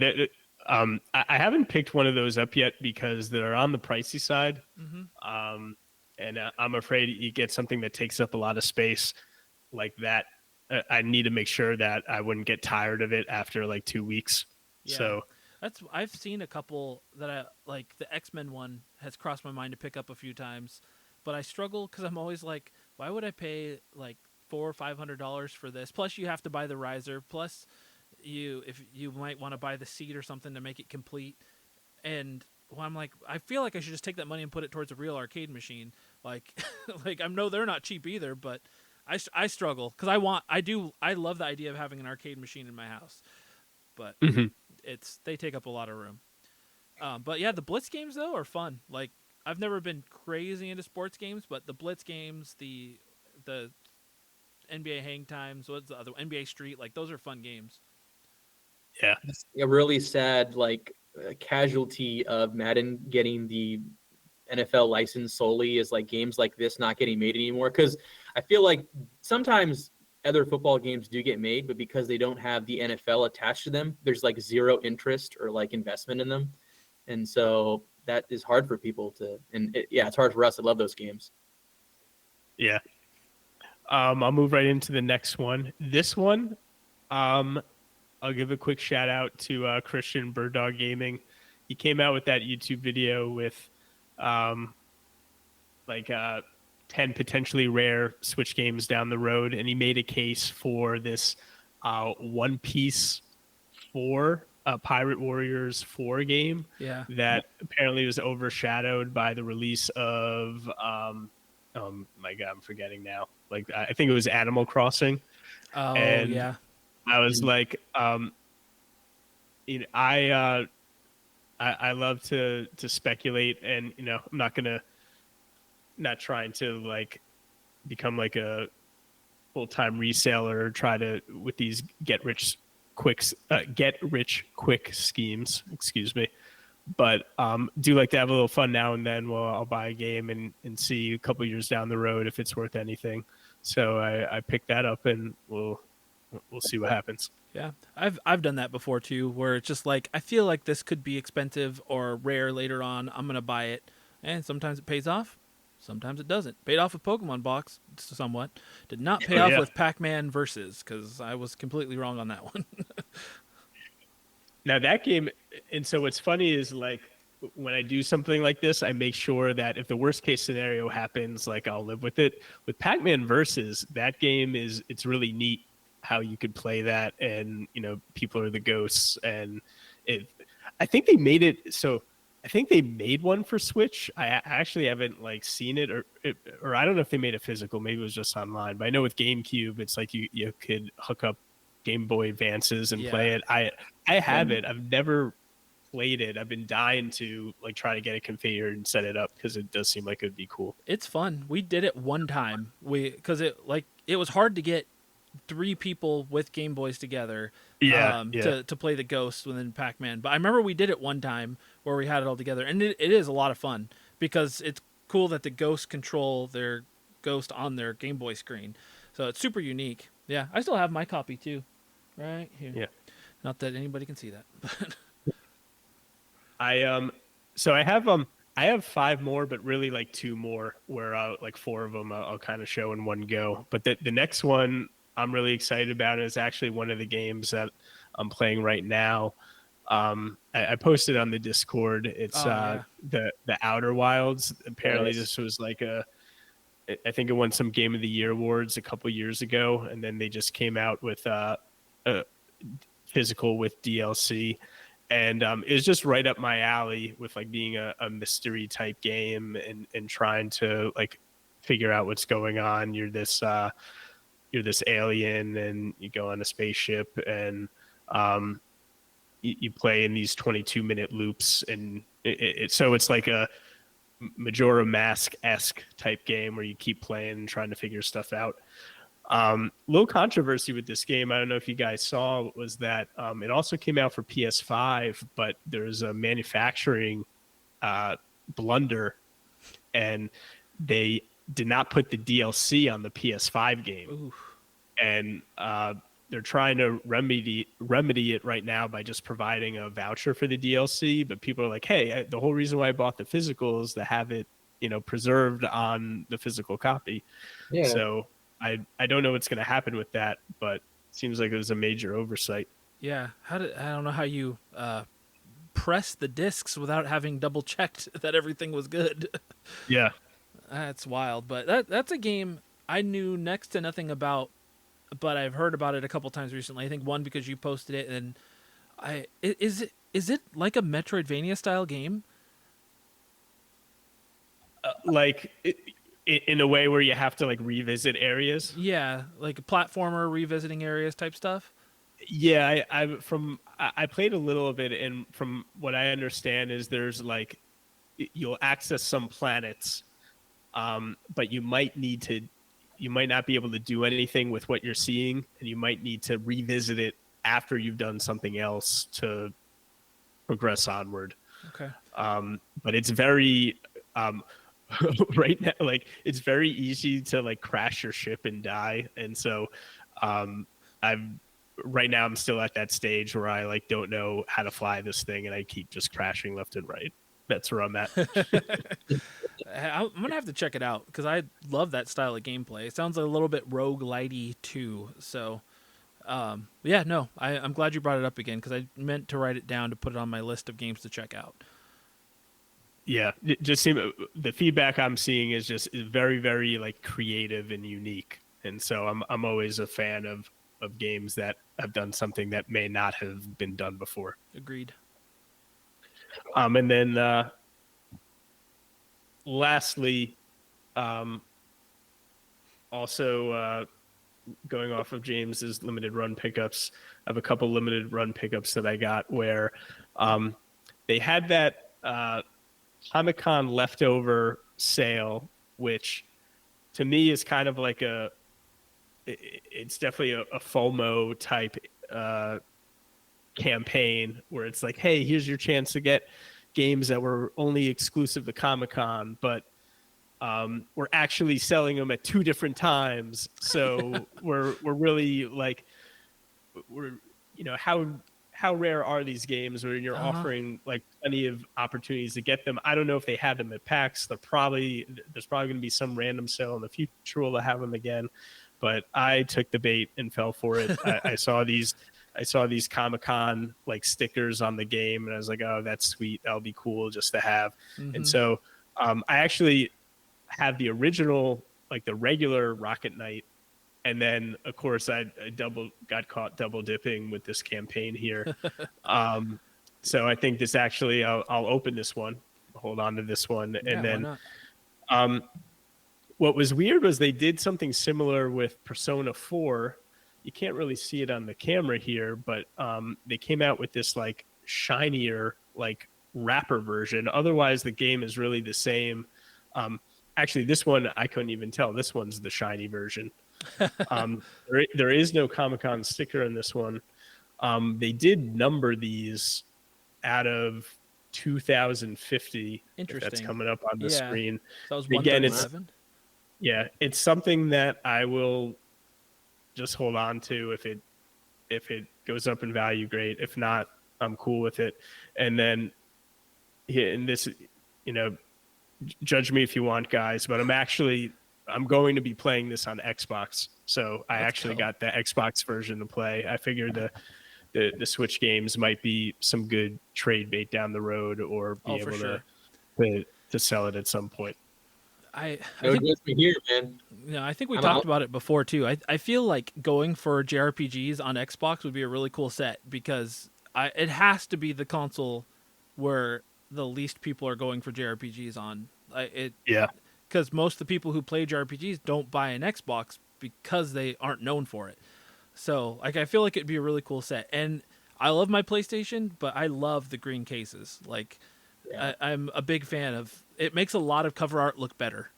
I haven't picked one of those up yet because they're on the pricey side, hmm and I'm afraid you get something that takes up a lot of space like that. I need to make sure that I wouldn't get tired of it after like 2 weeks. yeah, So I've seen a couple that I like. The X-Men one has crossed my mind to pick up a few times, but I struggle because I'm always like, why would I pay like $400 or $500 for this? Plus, you have to buy the riser. Plus, if you might want to buy the seat or something to make it complete. And well, I'm like, I feel like I should just take that money and put it towards a real arcade machine. Like, like I know they're not cheap either, but I struggle because I love the idea of having an arcade machine in my house, but mhm. they take up a lot of room. But yeah, the Blitz games though are fun. Like I've never been crazy into sports games, but the Blitz games, the NBA Hang Times, what's the other NBA Street, like those are fun games. Yeah. A really sad like casualty of Madden getting the NFL license solely is like games like this not getting made anymore. Because I feel like sometimes other football games do get made, but because they don't have the NFL attached to them, there's like zero interest or like investment in them, and so that is hard for people to. And yeah, it's hard for us to love those games. Yeah. I'll move right into the next one. This one, um, I'll give a quick shout out to Christian Bird Dog Gaming. He came out with that YouTube video with um, like 10 potentially rare Switch games down the road, and he made a case for this One Piece 4, Pirate Warriors 4 game Yeah. that apparently was overshadowed by the release of, oh my God, I'm forgetting now. Like, I think it was Animal Crossing. Oh And yeah. I was like, you know, I love to speculate, and I'm not trying to like become like a full-time reseller or try to with these get rich quick schemes, excuse me, but do like to have a little fun now and then. Well, I'll buy a game and see a couple years down the road if it's worth anything. So I picked that up, and we'll see what happens. Yeah, I've done that before too, where it's just like I feel like this could be expensive or rare later on. I'm gonna buy it, and sometimes it pays off, sometimes it doesn't. Paid off with Pokemon Box somewhat. Did not pay Oh, off yeah. with Pac-Man Versus because I was completely wrong on that one. Now that game, and so what's funny is like when I do something like this, I make sure that if the worst case scenario happens, like I'll live with it. With Pac-Man Versus, that game it's really neat how you could play that, and people are the ghosts, and it. I think they made it so. I think they made one for Switch. I actually haven't like seen it, or I don't know if they made a physical. Maybe it was just online. But I know with GameCube, it's like you could hook up Game Boy Advances and play Yeah. it. I have it. I've never played it. I've been dying to like try to get it configured and set it up because it does seem like it would be cool. It's fun. We did it one time. Because it was hard to get three people with Game Boys together Yeah. to play the Ghost within Pac-Man. But I remember we did it one time where we had it all together, and it is a lot of fun because it's cool that the Ghosts control their Ghost on their Game Boy screen. So it's super unique. Yeah, I still have my copy too, right here. Yeah. Not that anybody can see that. But So I have five more, but really like two more where like four of them I'll kind of show in one go. But the next one I'm really excited about is actually one of the games that I'm playing right now. I posted on the Discord. It's the Outer Wilds. Apparently Nice. this was like I think it won some Game of the Year awards a couple years ago, and then they just came out with a physical with DLC, and it was just right up my alley with like being a mystery type game and trying to like figure out what's going on. You're this alien, and you go on a spaceship, and you play in these 22-minute loops, and so it's like a Majora Mask-esque type game where you keep playing and trying to figure stuff out. Little controversy with this game, I don't know if you guys saw, was that it also came out for PS5, but there's a manufacturing blunder, and they did not put the DLC on the PS5 game. ooh, And they're trying to remedy it right now by just providing a voucher for the DLC. But people are like, hey, the whole reason why I bought the physical is to have it, preserved on the physical copy. Yeah. So I don't know what's going to happen with that, but it seems like it was a major oversight. yeah. I don't know how you press the discs without having double checked that everything was good. Yeah. That's wild, but that's a game I knew next to nothing about, but I've heard about it a couple times recently. I think one because you posted it, and is it like a Metroidvania style game? Like in a way where you have to like revisit areas. Yeah, like a platformer revisiting areas type stuff. Yeah, I played a little of it, and from what I understand is there's like you'll access some planets, but you might not be able to do anything with what you're seeing, and you might need to revisit it after you've done something else to progress onward. Okay. But it's very right now, like it's very easy to like crash your ship and die, and so I'm right now I'm still at that stage where I like don't know how to fly this thing, and I keep just crashing left and right. That's where I'm at. I'm gonna have to check it out because I love that style of gameplay. It sounds a little bit roguelite-y too. So Yeah, no, I'm glad you brought it up again because I meant to write it down to put it on my list of games to check out. Yeah, it just seem the feedback I'm seeing is just very, very like creative and unique, and so I'm always a fan of games that have done something that may not have been done before. Agreed. And then lastly, um, also going off of James's limited run pickups, I have a couple limited run pickups that I got where um, they had that Comic Con leftover sale, which to me is kind of like it's definitely a FOMO type uh, campaign where it's like, hey, here's your chance to get games that were only exclusive to Comic Con, but we're actually selling them at two different times. So we're really like we're how rare are these games where you're Uh huh. offering like plenty of opportunities to get them. I don't know if they had them at PAX. There's probably going to be some random sale in the future we'll have them again, but I took the bait and fell for it. I saw these Comic-Con like stickers on the game and I was like, oh, that's sweet, that'll be cool just to have. And Mm-hmm. so I actually had the original, like the regular Rocket Knight, and then of course I got caught double dipping with this campaign here. um, so I think this actually I'll open this one, hold on to this one, Yeah, and why then not? um, what was weird was they did something similar with Persona 4. You can't really see it on the camera here, but they came out with this like shinier like wrapper version. Otherwise, the game is really the same. Um, Actually, this one I couldn't even tell. This one's the shiny version. There is no Comic Con sticker in this one. They did number these out of 2050, if that's Interesting. coming up on the Yeah. screen. So that was Again, it's 137. yeah, it's something that I will just hold on to. If it goes up in value, great. If not, I'm cool with it. And then yeah, and this, you know, judge me if you want, guys, but I'm going to be playing this on Xbox. So I Let's actually go. got the Xbox version to play. I figured the Switch games might be some good trade bait down the road, or Oh, be for able sure. to sell it at some point. I No think judgment here, man. I think we I'm talked out. about it before too. I feel like going for JRPGs on Xbox would be a really cool set because it has to be the console where the least people are going for JRPGs on. It Yeah. because most of the people who play JRPGs don't buy an Xbox because they aren't known for it. So like I feel like it'd be a really cool set. And I love my PlayStation, but I love the green cases. Like Yeah. I'm a big fan of it. Makes a lot of cover art look better.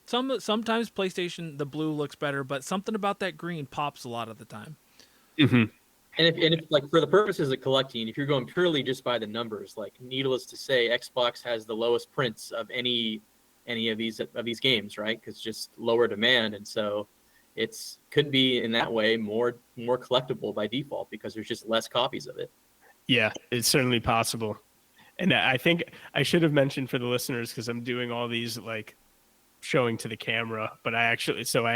Sometimes PlayStation the blue looks better, but something about that green pops a lot of the time. Hmm. And if like for the purposes of collecting, if you're going purely just by the numbers, like needless to say, Xbox has the lowest prints of any of these games, right? Because just lower demand, and so it's could be in that way more collectible by default because there's just less copies of it. Yeah, it's certainly possible. And I think I should have mentioned for the listeners, because I'm doing all these like showing to the camera, but I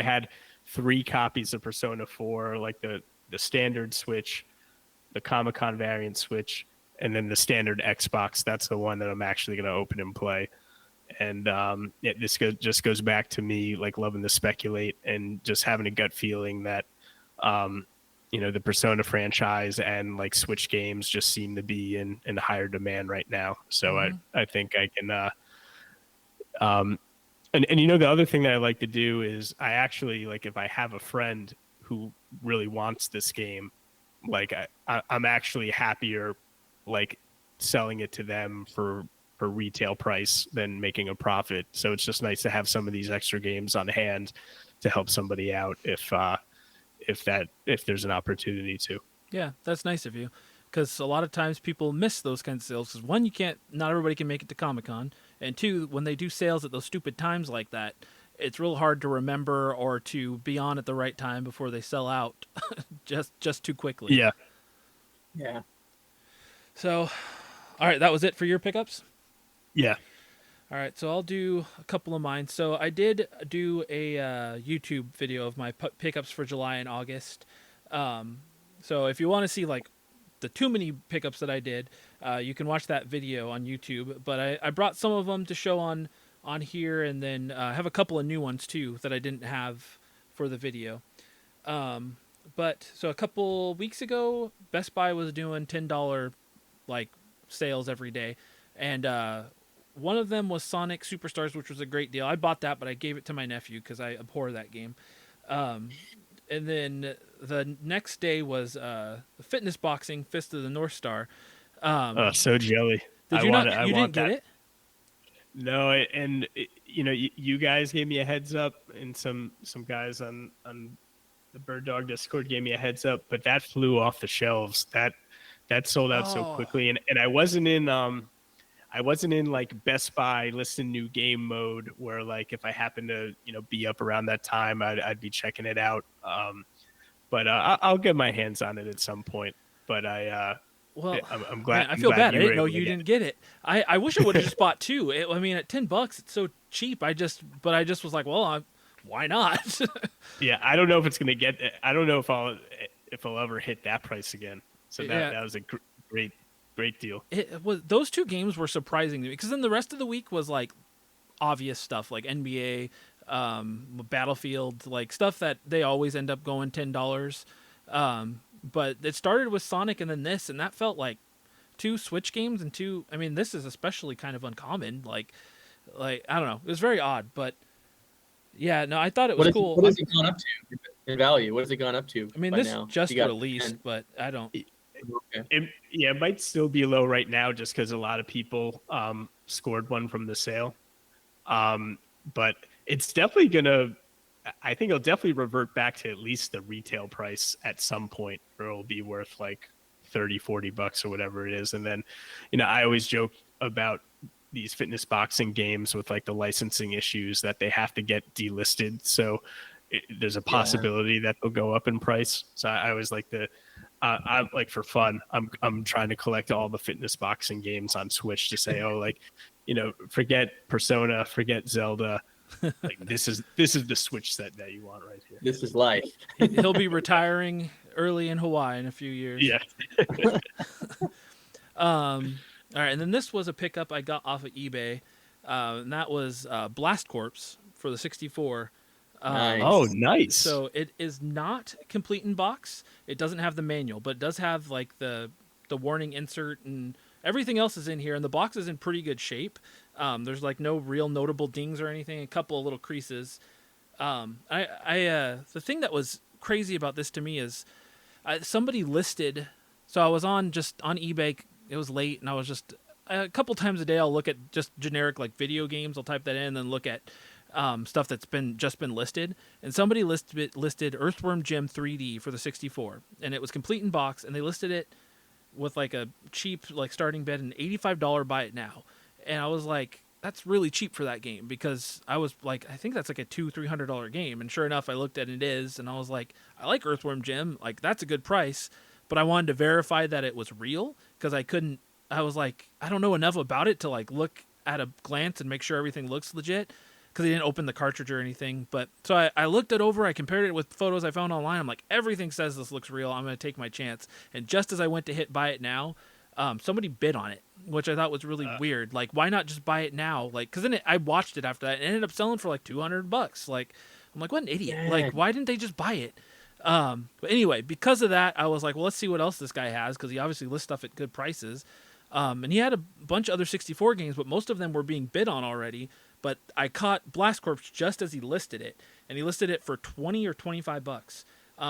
had three copies of Persona 4, like the standard Switch, the Comic Con variant Switch, and then the standard Xbox. That's the one that I'm actually going to open and play. And just goes back to me like loving to speculate and just having a gut feeling that um, the Persona franchise and like Switch games just seem to be in higher demand right now. So I Mm-hmm. I think I can um, and the other thing that I like to do is I actually like if I have a friend who really wants this game, like I'm actually happier like selling it to them for retail price than making a profit. So it's just nice to have some of these extra games on hand to help somebody out if there's an opportunity to. Yeah, that's nice of you. Because a lot of times people miss those kinds of sales. Because one, you can't, not everybody can make it to Comic Con, and two, when they do sales at those stupid times like that, it's real hard to remember or to be on at the right time before they sell out, just too quickly. Yeah. Yeah. So, all right, that was it for your pickups. Yeah. All right, so I'll do a couple of mine. So I did do a YouTube video of my pickups for July and August. So if you want to see like the too many pickups that I did, you can watch that video on YouTube. But I brought some of them to show on here, and then have a couple of new ones too that I didn't have for the video. But so a couple weeks ago, Best Buy was doing $10 like sales every day, and one of them was Sonic Superstars, which was a great deal. I bought that, but I gave it to my nephew because I abhor that game. Um, and then the next day was fitness boxing, Fist of the North Star. Oh, so jelly. Did I you want not? it. I You didn't want get that. it? No, you guys gave me a heads up, and some guys on the Bird Dog Discord gave me a heads up, but that flew off the shelves. That sold out so Oh, quickly, and I wasn't in like Best Buy listen new game mode where like if I happen to be up around that time, I'd be checking it out. But I'll get my hands on it at some point. But well, I'm man, glad I I'm feel glad bad. I you were didn't know able to you get didn't get it. I wish I would have just bought two. I mean, at $10, it's so cheap. But I just was like, well, why not? Yeah, I don't know if it's gonna get. I don't know if I'll ever hit that price again. So Yeah, that was a great deal. it was. Those two games were surprising to me because then the rest of the week was like obvious stuff like NBA, Battlefield, like stuff that they always end up going $10. But it started with Sonic and then this, and that felt like two Switch games and two. I mean, this is especially kind of uncommon. Like I don't know, it was very odd, but yeah, no, I thought it was cool. What has it gone up to in value? What has it gone up to I mean, by this now? just You got released, 10. but I don't. Okay. It might still be low right now just because a lot of people scored one from the sale. But it's definitely gonna. I think it'll definitely revert back to at least the retail price at some point, or it'll be worth like 30-40 bucks or whatever it is. And then, I always joke about these fitness boxing games with like the licensing issues that they have to get delisted. So there's a Yeah. possibility that they'll go up in price. So I always like to, I'm like for fun, I'm trying to collect all the fitness boxing games on Switch to say, oh, like, forget Persona, forget Zelda. Like this is the Switch set that you want right here. This is life. He'll be retiring early in Hawaii in a few years. Yeah. All right, and then this was a pickup I got off of eBay, and that was Blast Corps for the 64. Nice. Oh, nice. So it is not complete in box. It doesn't have the manual, but it does have like the warning insert and everything else is in here, and the box is in pretty good shape. There's like no real notable dings or anything. A couple of little creases. The thing that was crazy about this to me is somebody listed. So I was on eBay. It was late, and I was just a couple times a day. I'll look at just generic like video games. I'll type that in, and then look at stuff that's been listed. And somebody listed Earthworm Jim 3D for the 64, and it was complete in box. And they listed it with like a cheap like starting bid and $85 buy it now. And I was like, that's really cheap for that game because I was like, I think that's like a $200-300 game. And sure enough, I looked at it is, and I was like, I like Earthworm Jim, like that's a good price. But I wanted to verify that it was real because I was like, I don't know enough about it to like look at a glance and make sure everything looks legit because I didn't open the cartridge or anything. But so I looked it over, I compared it with photos I found online. I'm like, everything says this looks real. I'm going to take my chance. And just as I went to hit buy it now, somebody bid on it, which I thought was really weird. Like, why not just buy it now? Like, because then I watched it after that and it ended up selling for like $200. Like, I'm like, what an idiot. Dang. Like, why didn't they just buy it? But anyway, because of that, I was like, well, let's see what else this guy has because he obviously lists stuff at good prices. And he had a bunch of other 64 games, but most of them were being bid on already. But I caught Blast Corps just as he listed it, and he listed it for 20 or 25 bucks,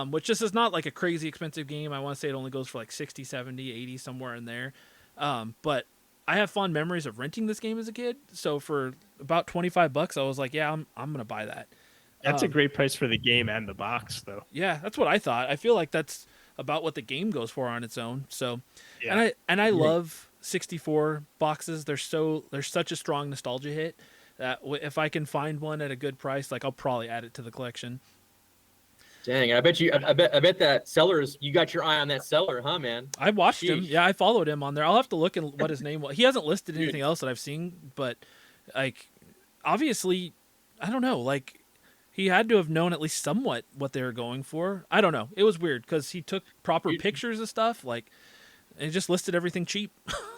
which just is not like a crazy expensive game. I want to say it only goes for like 60, 70, 80, somewhere in there. But I have fond memories of renting this game as a kid. So for about 25 bucks, I was like, yeah, I'm going to buy that. That's a great price for the game and the box, though. Yeah, that's what I thought. I feel like that's about what the game goes for on its own. So, Yeah. and I love 64 boxes. They're such a strong nostalgia hit that if I can find one at a good price, like I'll probably add it to the collection. Dang, I bet that seller's, you got your eye on that seller, huh, man? I watched him. Sheesh. Yeah, I followed him on there. I'll have to look at what his name was. He hasn't listed anything else that I've seen, but like obviously, I don't know. Like he had to have known at least somewhat what they were going for. I don't know. It was weird because he took proper Dude, pictures of stuff, like, and he just listed everything cheap.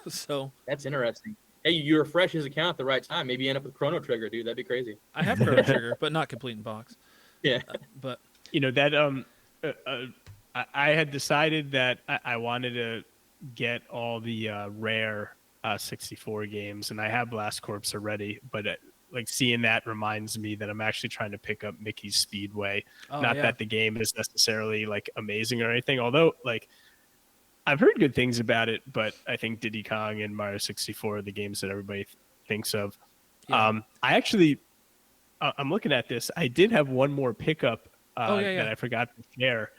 So that's interesting. Hey, you refresh his account at the right time. Maybe you end up with Chrono Trigger, dude. That'd be crazy. I have Chrono Trigger, but not complete in box. Yeah. But That I had decided that I wanted to get all the rare 64 games, and I have Blast Corps already, but like seeing that reminds me that I'm actually trying to pick up Mickey's Speedway. oh Not yeah, that the game is necessarily like amazing or anything, although like I've heard good things about it, but I think Diddy Kong and Mario 64 are the games that everybody thinks of. yeah. I actually, I'm looking at this. I did have one more pickup Oh, yeah. that I forgot to share.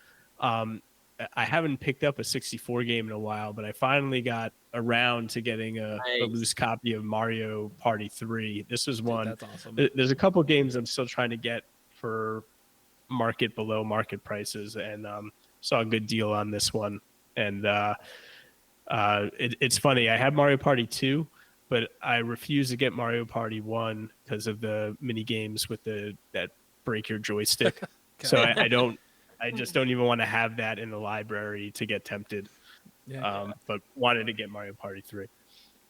I haven't picked up a 64 game in a while, but I finally got around to getting a Nice. loose copy of Mario Party 3. This was one. That's awesome. There's a couple games I'm still trying to get for below market prices, and saw a good deal on this one. And it's funny. I have Mario Party 2, but I refuse to get Mario Party 1 because of the mini games with that break your joystick. So I just don't even want to have that in the library to get tempted. Yeah, But wanted to get Mario Party 3.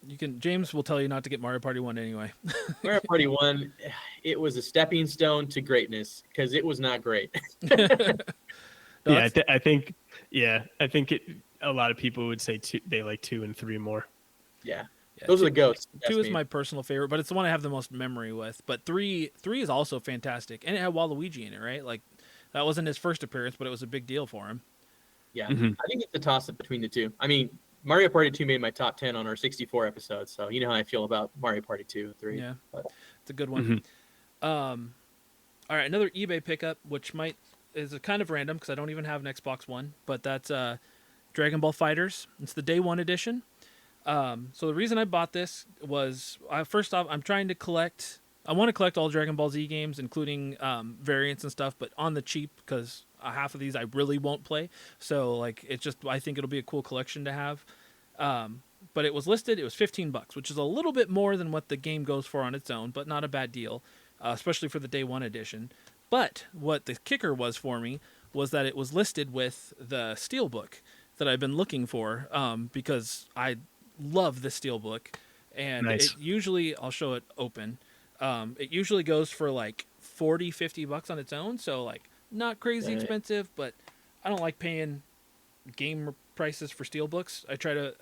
you can. James will tell you not to get Mario Party 1 anyway. Mario Party 1, it was a stepping stone to greatness because it was not great. No, Yeah, I think a lot of people would say they like 2 and 3 more. Yeah. Yeah, Those are the goats. 2 That's is me. my personal favorite, but it's the one I have the most memory with. But three is also fantastic, and it had Waluigi in it, right? Like that wasn't his first appearance, but it was a big deal for him. Yeah. Mhm. I think it's a toss up between the two. I mean, Mario Party 2 made my top 10 on our 64 episode, so you know how I feel about Mario Party 2 and 3. Yeah, But it's a good one. All right, another eBay pickup, which is a kind of random because I don't even have an Xbox One, but that's Dragon Ball Fighters. It's the Day One edition. So the reason I bought this was first off, I'm trying to collect. I want to collect all Dragon Ball Z games, including variants and stuff, but on the cheap because half of these I really won't play. So like, I think it'll be a cool collection to have. But it was listed. It was $15, which is a little bit more than what the game goes for on its own, but not a bad deal, especially for the Day One edition. But what the kicker was for me was that it was listed with the Steelbook that I've been looking for, because I love the Steelbook, and Nice. it usually, I'll show it open. It usually goes for like $40-$50 on its own, so like not crazy Right. expensive, but I don't like paying game prices for Steelbooks.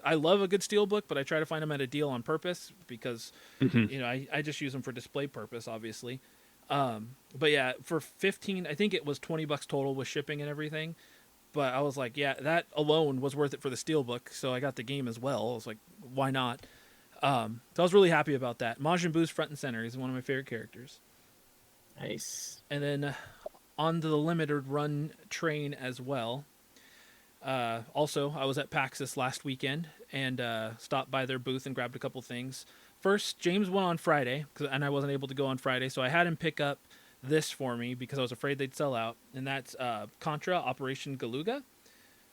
I love a good Steelbook, but I try to find them at a deal on purpose because I just use them for display purpose, obviously. But yeah, for 15, I think it was $20 total with shipping and everything. But I was like, yeah, that alone was worth it for the Steelbook, so I got the game as well. I was like, why not? So I was really happy about that. Majin Buu's front and center. He's one of my favorite characters. Nice. And then on the limited run train as well. Also, I was at PAX this last weekend and stopped by their booth and grabbed a couple things. First, James went on Friday, and I wasn't able to go on Friday, so I had him pick up this for me because I was afraid they'd sell out, and that's Contra Operation Galuga,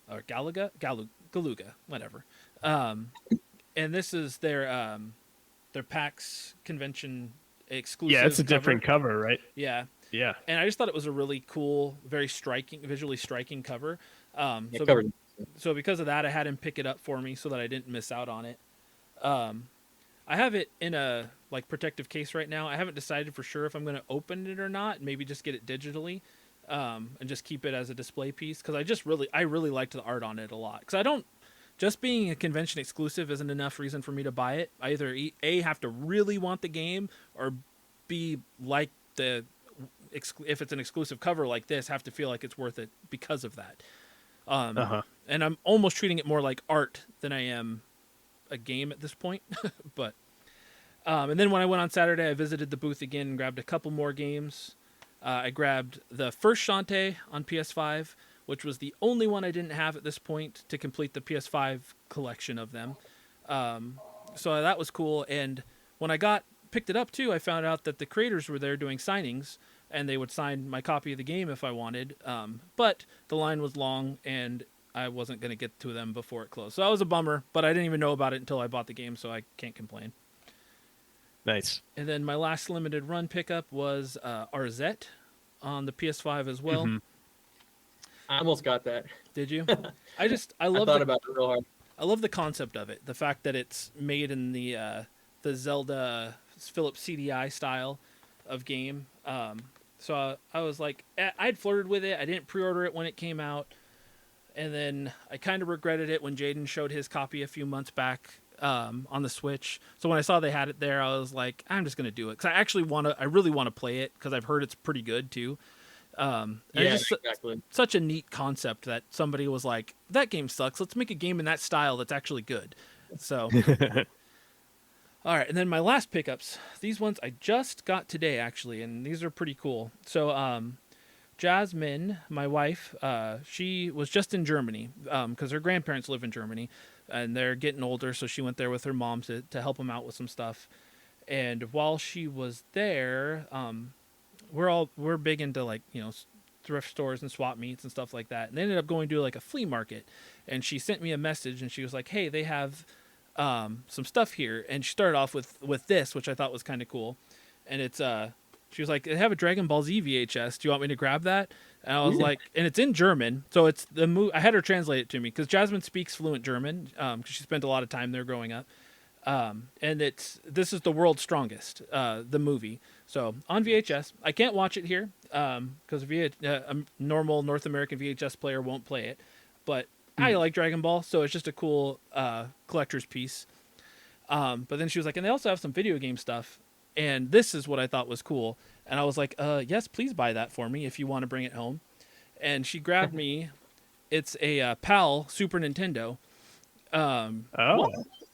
or Galuga, whatever. And this is their PAX convention exclusive. Yeah, it's a different cover, right? Yeah, Yeah. and I just thought it was a really cool, very visually striking cover. Yeah, covered. So because of that, I had him pick it up for me so that I didn't miss out on it. I have it in a protective case right now. I haven't decided for sure if I'm going to open it or not. Maybe just get it digitally, and just keep it as a display piece because I really liked the art on it a lot. Because just being a convention exclusive isn't enough reason for me to buy it. I either A, have to really want the game, or B, like if it's an exclusive cover like this, have to feel like it's worth it because of that. And I'm almost treating it more like art than I am a game at this point. But and then when I went on Saturday, I visited the booth again and grabbed a couple more games. I grabbed the first Shantae on PS5, which was the only one I didn't have at this point to complete the PS5 collection of them. So that was cool. And when I picked it up too, I found out that the creators were there doing signings, and they would sign my copy of the game if I wanted. But the line was long, and I wasn't going to get to them before it closed. So that was a bummer, but I didn't even know about it until I bought the game, so I can't complain. Nice. And then my last limited run pickup was Arzette, on the PS5 as well. Mhm. I almost got that. Did you? I I love thought about it real hard. I love the concept of it. The fact that it's made in the Zelda Philips CDI style of game. So I was like, I'd flirted with it. I didn't pre-order it when it came out, and then I kind of regretted it when Jaden showed his copy a few months back on the Switch. So when I saw they had it there, I was like, I'm just gonna do it because I really want to play it because I've heard it's pretty good too. And Yeah, it's just exactly. such a neat concept that somebody was like, that game sucks. Let's make a game in that style that's actually good. So, all right. And then my last pickups, these ones I just got today, actually, and these are pretty cool. So, Jasmine, my wife, she was just in Germany because her grandparents live in Germany and they're getting older. So she went there with her mom to help them out with some stuff. And while she was there, we're big into like thrift stores and swap meets and stuff like that, and they ended up going to like a flea market, and she sent me a message and she was like, hey, they have some stuff here, and she started off with this, which I thought was kind of cool, and it's she was like, they have a Dragon Ball Z VHS, do you want me to grab that? And I was like, and it's in German, so it's I had her translate it to me because Jasmine speaks fluent German because she spent a lot of time there growing up. And this is the world's strongest, the movie. So on VHS, I can't watch it here because a normal North American VHS player won't play it. But I like Dragon Ball, so it's just a cool collector's piece. But then she was like, and they also have some video game stuff, and this is what I thought was cool. And I was like, yes, please buy that for me if you want to bring it home. And she grabbed me. It's a PAL Super Nintendo. Oh,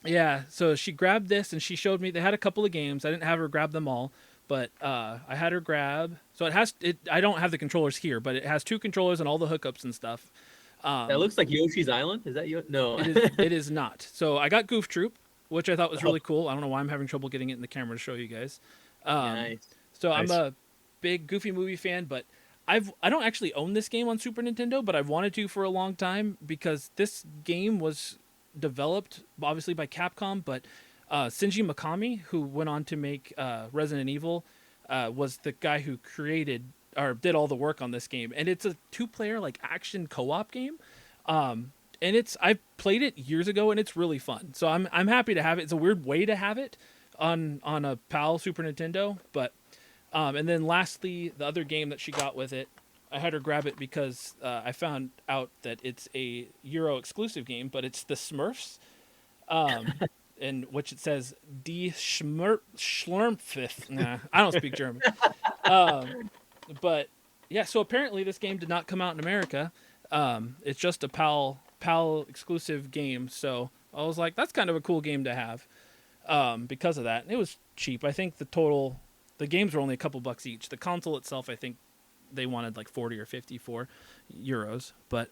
Yeah, so she grabbed this and she showed me they had a couple of games. I didn't have her grab them all, but I had her grab. So I don't have the controllers here, but it has two controllers and all the hookups and stuff. That looks like Yoshi's Island. Is that you? No. It is not. So I got Goof Troop, which I thought was really cool. I don't know why I'm having trouble getting it in the camera to show you guys. Nice. So Nice. I'm a big Goofy movie fan, but I don't actually own this game on Super Nintendo, but I've wanted to for a long time because this game was developed obviously by Capcom, but Shinji Mikami, who went on to make Resident Evil, was the guy who created or did all the work on this game, and it's a two-player like action co-op game. And I played it years ago, and it's really fun. So I'm happy to have it. It's a weird way to have it on a PAL Super Nintendo, but and then lastly, the other game that she got with it, I had her grab it because I found out that it's a Euro exclusive game, but it's the Smurfs, in which it says Die Schlurmpfiff. Nah, I don't speak German. But yeah, so apparently this game did not come out in America. It's just a PAL exclusive game. So I was like, that's kind of a cool game to have because of that. And it was cheap. I think the games were only a couple bucks each. The console itself, I think they wanted like 40 or 54 euros, but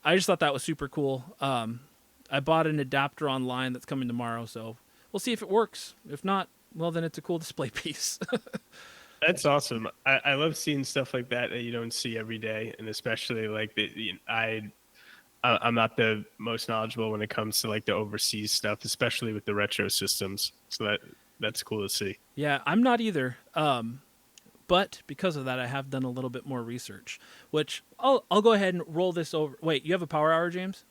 I just thought that was super cool. I bought an adapter online that's coming tomorrow, so we'll see if it works. If not, well, then it's a cool display piece. that's awesome. I love seeing stuff like that you don't see every day, and especially like I'm not the most knowledgeable when it comes to like the overseas stuff, especially with the retro systems. So that's cool to see. Yeah, I'm not either. But because of that, I have done a little bit more research, which I'll go ahead and roll this over. Wait, you have a power hour, James?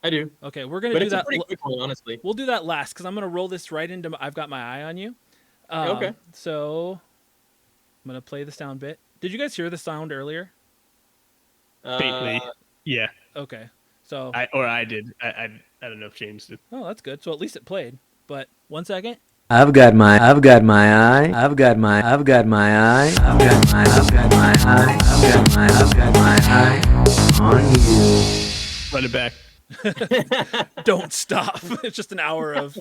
I do, Okay, we're gonna but do it's a that. pretty quick one, honestly. We'll do that last because I'm gonna roll this right into. I've got my eye on you. Okay. So I'm gonna play the sound bit. Did you guys hear the sound earlier? Faintly, yeah. Okay, so I did. I don't know if James did. oh, that's good. So at least it played. But 1 second. I've got my eye. I've got my eye. I've got my eye. I've got my eye. I've got my eye on you. Run it back. Don't stop. It's just an hour of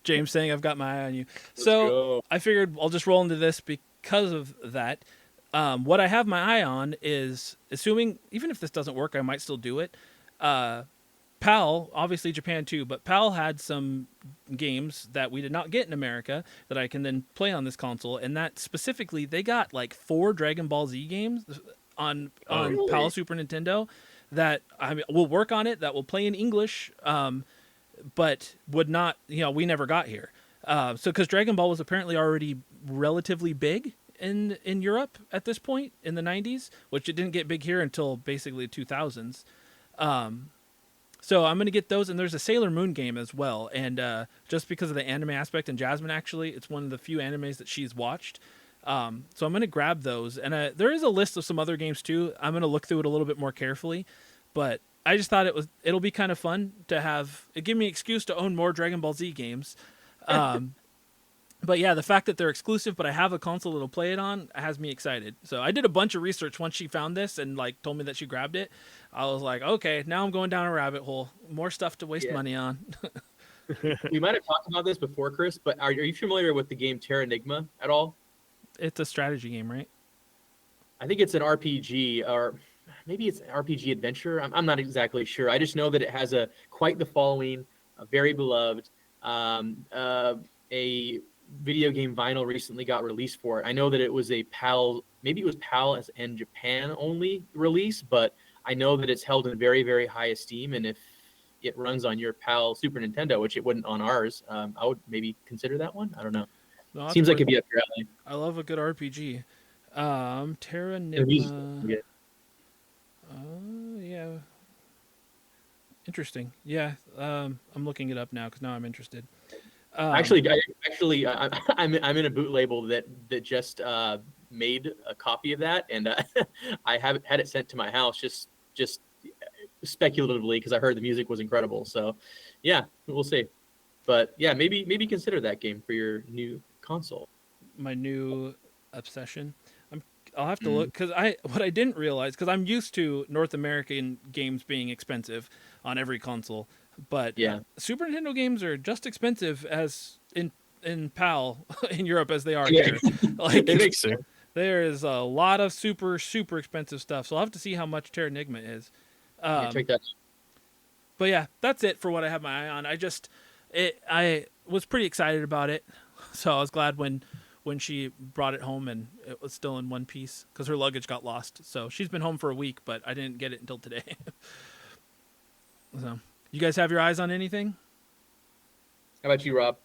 James saying I've got my eye on you. Let's So go. I figured I'll just roll into this because of that. What I have my eye on is, assuming even if this doesn't work, I might still do it. PAL, obviously Japan too, but PAL had some games that we did not get in America that I can then play on this console, and that specifically they got like 4 Dragon Ball Z games on really? PAL Super Nintendo that will work on it, that will play in English, but would not, we never got here. So because Dragon Ball was apparently already relatively big in Europe at this point in the 90s, which it didn't get big here until basically 2000s. So I'm gonna get those, and there's a Sailor Moon game as well. And just because of the anime aspect, and Jasmine actually, it's one of the few animes that she's watched. So I'm gonna grab those, and there is a list of some other games too. I'm gonna look through it a little bit more carefully, but I just thought it'll be kind of fun to have it give me an excuse to own more Dragon Ball Z games. But yeah, the fact that they're exclusive, but I have a console that'll play it on, has me excited. So I did a bunch of research once she found this and like told me that she grabbed it. I was like, okay, now I'm going down a rabbit hole. More stuff to waste money on. We might have talked about this before, Chris, but are you familiar with the game Terranigma at all? It's a strategy game, right? I think it's an RPG, or maybe it's an RPG adventure. I'm not exactly sure. I just know that it has quite the following, very beloved. A video game vinyl recently got released for it. I know that it was a PAL, maybe it was PAL and Japan only release, but I know that it's held in very, very high esteem. And if it runs on your PAL Super Nintendo, which it wouldn't on ours, I would maybe consider that one. I don't know. No, Seems like it'd be up your alley. I love a good RPG. Terra The music's Nigma. good. Yeah. Interesting. Yeah. I'm looking it up now because now I'm interested. Actually, I'm in a boot label that just made a copy of that, and I haven't had it sent to my house just speculatively because I heard the music was incredible. So, yeah, we'll see. But yeah, maybe consider that game for your new console. My new obsession. I'll have to look because what I didn't realize, because I'm used to North American games being expensive on every console, but Yeah. Super Nintendo games are just expensive as in PAL in Europe as they are Yeah. here. Like It makes sense. there is a lot of super expensive stuff, so I'll have to see how much Terranigma is. Yeah, check that. But yeah, that's it for what I have my eye on. I was pretty excited about it, so I was glad when she brought it home and it was still in one piece because her luggage got lost. So she's been home for a week, but I didn't get it until today. So, you guys have your eyes on anything? How about you, Rob?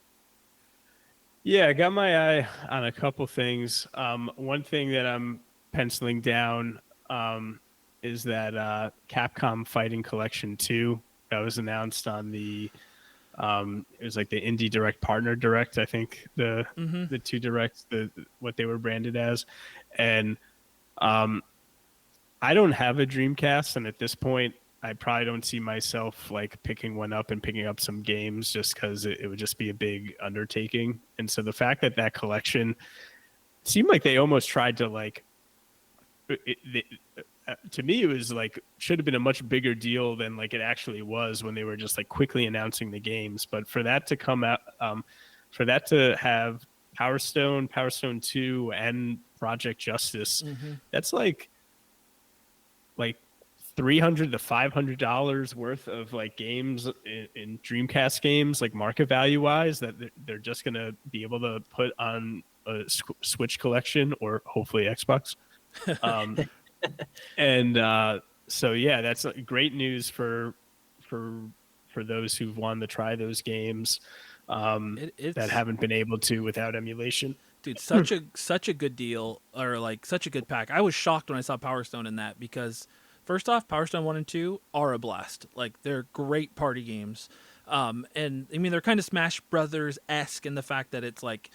Yeah, I got my eye on a couple things. One thing that I'm penciling down is that Capcom Fighting Collection 2 that was announced on the it was like the Indie Direct Partner Direct, I think the two directs, what they were branded as. And I don't have a Dreamcast, and at this point I probably don't see myself like picking one up and picking up some games just because it would just be a big undertaking. And so the fact that collection seemed like they almost tried to like to me, it was like should have been a much bigger deal than like it actually was when they were just like quickly announcing the games. But for that to come out, for that to have Power Stone 2, and Project Justice, that's like $300 to $500 worth of like games in Dreamcast games, like market value wise, that they're just gonna be able to put on a Switch collection or hopefully Xbox. And so yeah, that's great news for those who've wanted to try those games that haven't been able to without emulation. Dude, such a good deal, or like such a good pack. I was shocked when I saw Power Stone in that because first off, Power Stone 1 and 2 are a blast. Like they're great party games. And I mean they're kind of Smash Brothers-esque in the fact that it's like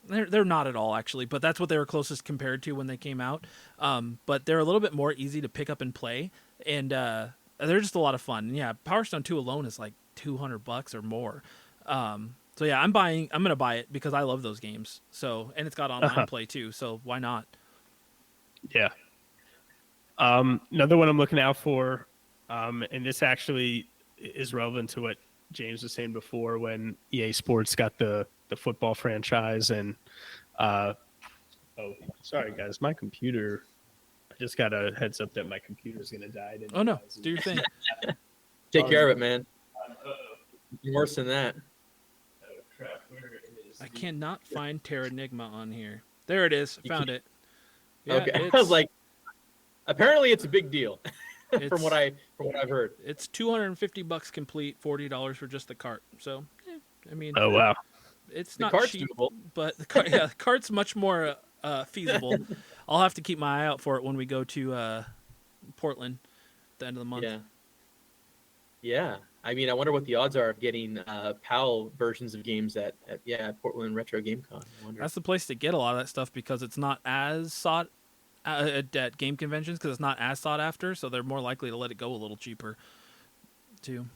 they're not at all actually, but that's what they were closest compared to when they came out. But they're a little bit more easy to pick up and play, and they're just a lot of fun. And yeah, Power Stone 2 alone is like $200 or more. So yeah, I'm gonna buy it because I love those games. So, and it's got online play too, so why not? Yeah. Another one I'm looking out for, and this actually is relevant to what James was saying before when EA Sports got the football franchise. And oh, sorry guys, my computer, I just got a heads up that my computer is gonna die. Oh no, do your thing. Take care of it, man. Worse than that. Oh crap, where is I cannot find Terranigma on here. There it is. Found it. Yeah, okay. I was like, apparently it's a big deal from what I've heard. It's $250 complete, $40 for just the cart. So, I mean, oh wow, it's The not cart's cheap, doable. but the cart's much more feasible. I'll have to keep my eye out for it when we go to Portland at the end of the month. Yeah. Yeah. I mean, I wonder what the odds are of getting PAL versions of games at Portland Retro Game Con. I wonder. That's the place to get a lot of that stuff because it's not as sought at game conventions because it's not as sought after, so they're more likely to let it go a little cheaper too.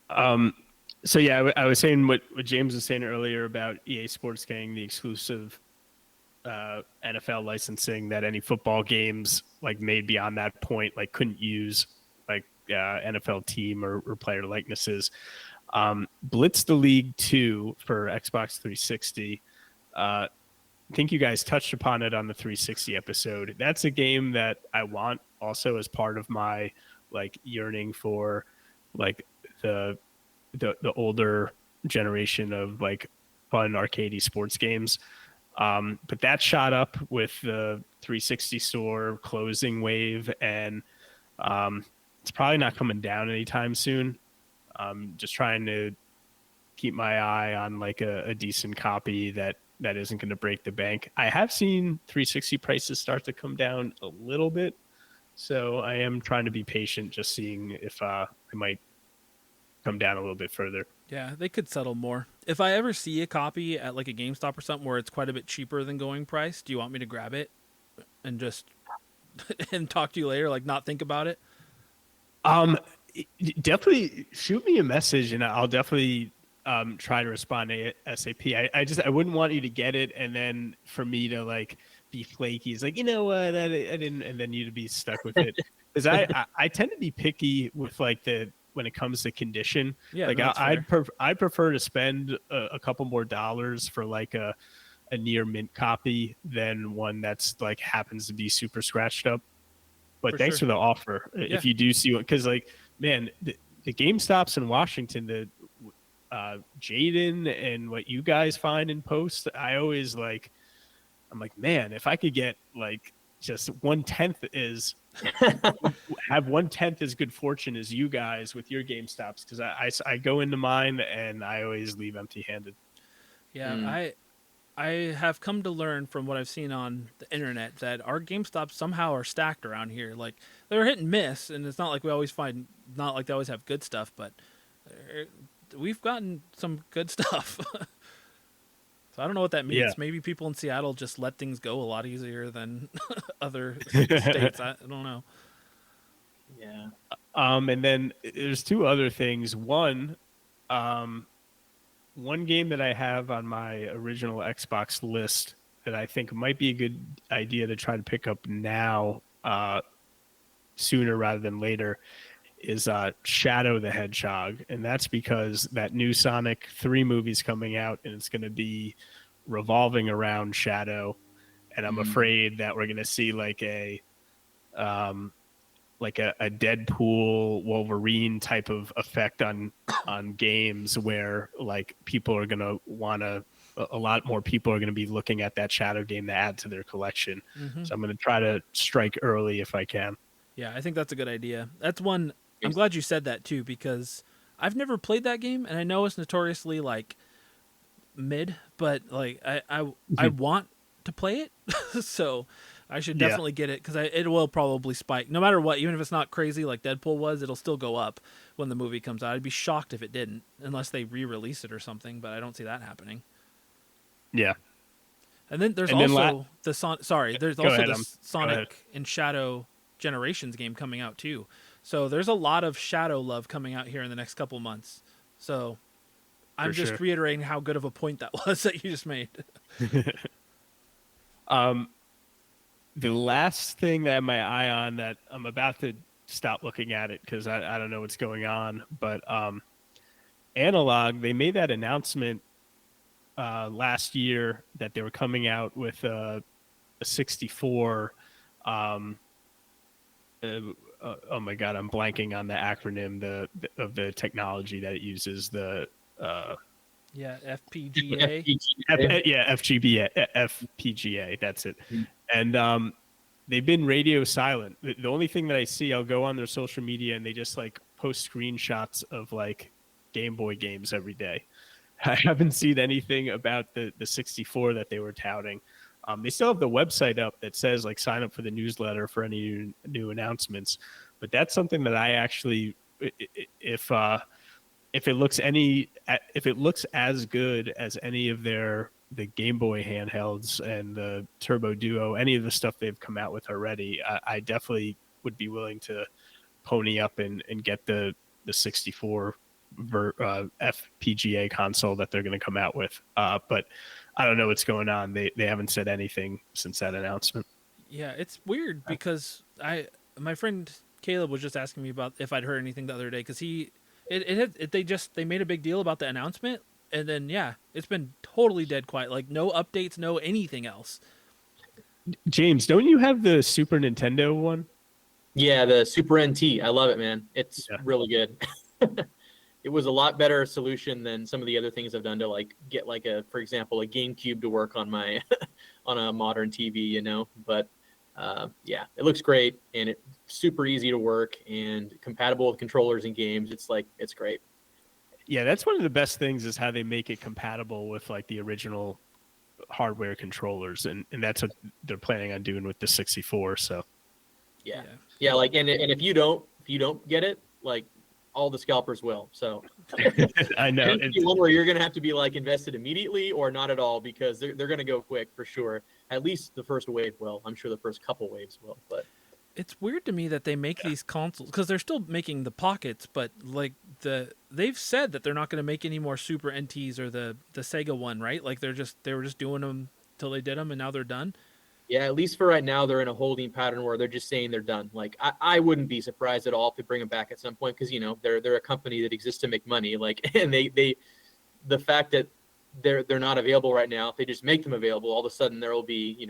So yeah, I was saying what James was saying earlier about EA Sports getting the exclusive NFL licensing that any football games like made beyond that point like couldn't use like NFL team or player likenesses. Blitz the League 2 for Xbox 360. I think you guys touched upon it on the 360 episode. That's a game that I want also as part of my like yearning for like the older generation of like fun arcadey sports games. But that shot up with the 360 store closing wave, and it's probably not coming down anytime soon. Just trying to keep my eye on like a decent copy that isn't going to break the bank. I have seen 360 prices start to come down a little bit, so I am trying to be patient, just seeing if I might come down a little bit further. Yeah, they could settle more. If I ever see a copy at like a GameStop or something where it's quite a bit cheaper than going price, do you want me to grab it and just and talk to you later, like not think about it? Definitely shoot me a message and I'll definitely try to respond ASAP. I wouldn't want you to get it and then for me to like be flaky. It's like, you know what, I didn't, and then you to be stuck with it. Because I tend to be picky with like when it comes to condition. Yeah, like no, I'd prefer to spend a couple more dollars for like a near mint copy than one that's like happens to be super scratched up. But For thanks sure. for the offer. Yeah. If you do see one, because like, man, the GameStops in Washington, the Jaden and what you guys find in post, I'm like, man, if I could get like just 1/10 is have 1/10 as good fortune as you guys with your GameStops, because I go into mine and I always leave empty-handed. Yeah, I have come to learn from what I've seen on the internet that our GameStops somehow are stacked around here. Like they're hit and miss, and it's not like we always find, not like they always have good stuff, but we've gotten some good stuff. So I don't know what that means. Yeah. Maybe people in Seattle just let things go a lot easier than other states. I don't know. Yeah. And then there's two other things. One game that I have on my original Xbox list that I think might be a good idea to try to pick up now, sooner rather than later, is Shadow the Hedgehog. And that's because that new Sonic 3 movie's coming out and it's going to be revolving around Shadow. And I'm afraid that we're going to see like a Deadpool Wolverine type of effect on games where like people are going to want to, a lot more people are going to be looking at that Shadow game to add to their collection. So I'm going to try to strike early if I can. Yeah, I think that's a good idea. That's one. I'm glad you said that too, because I've never played that game, and I know it's notoriously like mid, but like I want to play it, so I should definitely get it because it will probably spike no matter what. Even if it's not crazy like Deadpool was, it'll still go up when the movie comes out. I'd be shocked if it didn't, unless they re-release it or something. But I don't see that happening. Yeah. And then there's also the Sonic and Shadow Generations game coming out too. So there's a lot of Shadow love coming out here in the next couple months. So I'm just reiterating how good of a point that was that you just made. The last thing that I have my eye on that I'm about to stop looking at it because I don't know what's going on, but Analog, they made that announcement last year that they were coming out with a 64 oh my god, I'm blanking on the acronym of the technology that it uses. Yeah, FPGA. FPGA. That's it. And they've been radio silent. The only thing that I see, I'll go on their social media and they just like post screenshots of like Game Boy games every day. I haven't seen anything about the 64 that they were touting. They still have the website up that says like sign up for the newsletter for any new announcements, but that's something that I actually, if it looks as good as any of the Game Boy handhelds and the Turbo Duo, any of the stuff they've come out with already, I definitely would be willing to pony up and get the 64 FPGA console that they're going to come out with. But I don't know what's going on. They haven't said anything since that announcement. Yeah, it's weird because my friend Caleb was just asking me about if I'd heard anything the other day because they made a big deal about the announcement, and then it's been totally dead quiet, like no updates, no anything else. James, don't you have the Super Nintendo one? Yeah, the Super NT. I love it, man. It's really good. It was a lot better solution than some of the other things I've done to like get like for example, a GameCube to work on my on a modern TV, you know. But it looks great and it's super easy to work and compatible with controllers and games. It's great. Yeah, that's one of the best things is how they make it compatible with like the original hardware controllers, and that's what they're planning on doing with the 64. So yeah, like and if you don't get it, like all the scalpers will. So I know it's one where you're gonna have to be like invested immediately or not at all because they're gonna go quick for sure. At least the first wave will. I'm sure the first couple waves will. But it's weird to me that they make these consoles because they're still making the pockets, but like they've said that they're not going to make any more Super NTs or the Sega one, right? Like they were just doing them till they did them and now they're done. Yeah, at least for right now, they're in a holding pattern where they're just saying they're done. Like I wouldn't be surprised at all if they bring them back at some point because you know they're a company that exists to make money. Like and they the fact that they're not available right now, if they just make them available, all of a sudden there will be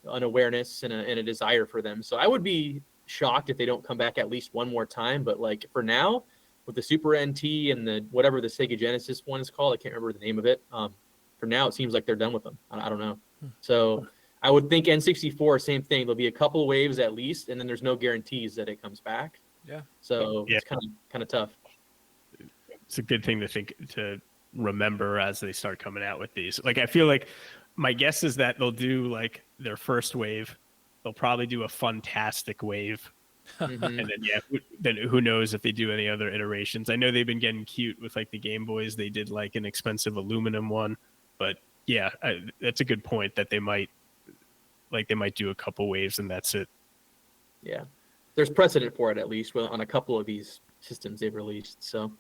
an awareness and a desire for them. So I would be shocked if they don't come back at least one more time. But like for now, with the Super NT and the whatever the Sega Genesis one is called, I can't remember the name of it. For now, it seems like they're done with them. I don't know. So I would think N64, same thing. There'll be a couple waves at least, and then there's no guarantees that it comes back. Yeah. So it's kind of tough. It's a good thing to remember as they start coming out with these. Like I feel like my guess is that they'll do like their first wave. They'll probably do a fantastic wave. Mm-hmm. And then who knows if they do any other iterations. I know they've been getting cute with like the Game Boys. They did like an expensive aluminum one, but that's a good point that they might do a couple waves and that's it. Yeah. There's precedent for it at least on a couple of these systems they've released. So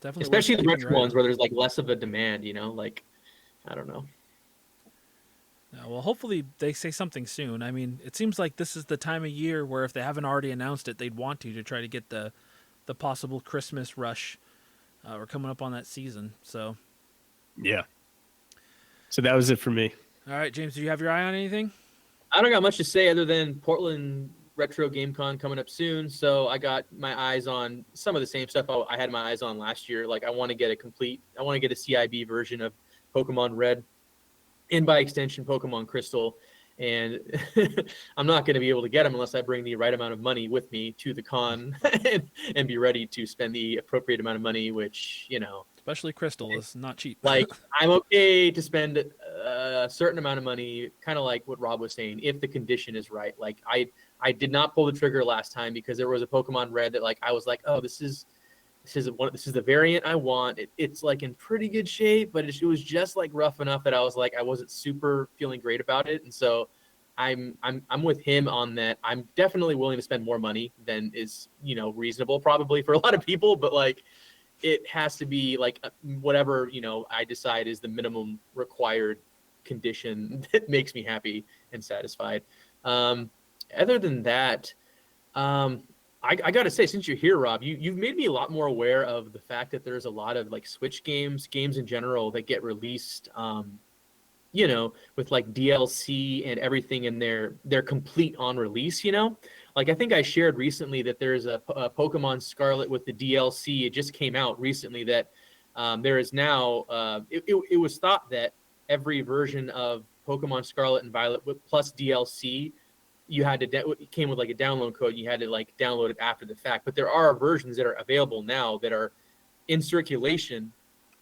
Definitely, especially the retro ones where there's like less of a demand, like I don't know. Well, hopefully they say something soon. I mean, it seems like this is the time of year where if they haven't already announced it, they'd want to try to get the possible Christmas rush. We're coming up on that season, so. Yeah. So that was it for me. All right, James, do you have your eye on anything? I don't got much to say other than Portland Retro Game Con coming up soon. So I got my eyes on some of the same stuff I had my eyes on last year. Like I want to get a CIB version of Pokemon Red and by extension Pokemon Crystal. And I'm not going to be able to get them unless I bring the right amount of money with me to the con and be ready to spend the appropriate amount of money, which, especially Crystal is not cheap. Like I'm okay to spend a certain amount of money, kind of like what Rob was saying, if the condition is right. Like I did not pull the trigger last time because there was a Pokemon Red that like I was like, oh, this is the variant I want. It's like in pretty good shape, but it was just like rough enough that I was like I wasn't super feeling great about it, and so I'm with him on that. I'm definitely willing to spend more money than is reasonable probably for a lot of people, but like it has to be like whatever I decide is the minimum required condition that makes me happy and satisfied. Other than that, I got to say, since you're here, Rob, you've made me a lot more aware of the fact that there's a lot of like Switch games in general that get released, with like DLC and everything in their complete on release, Like I think I shared recently that there's a Pokemon Scarlet with the DLC. It just came out recently that there is now, it was thought that every version of Pokemon Scarlet and Violet plus DLC you had to it came with like a download code. You had to like download it after the fact. But there are versions that are available now that are in circulation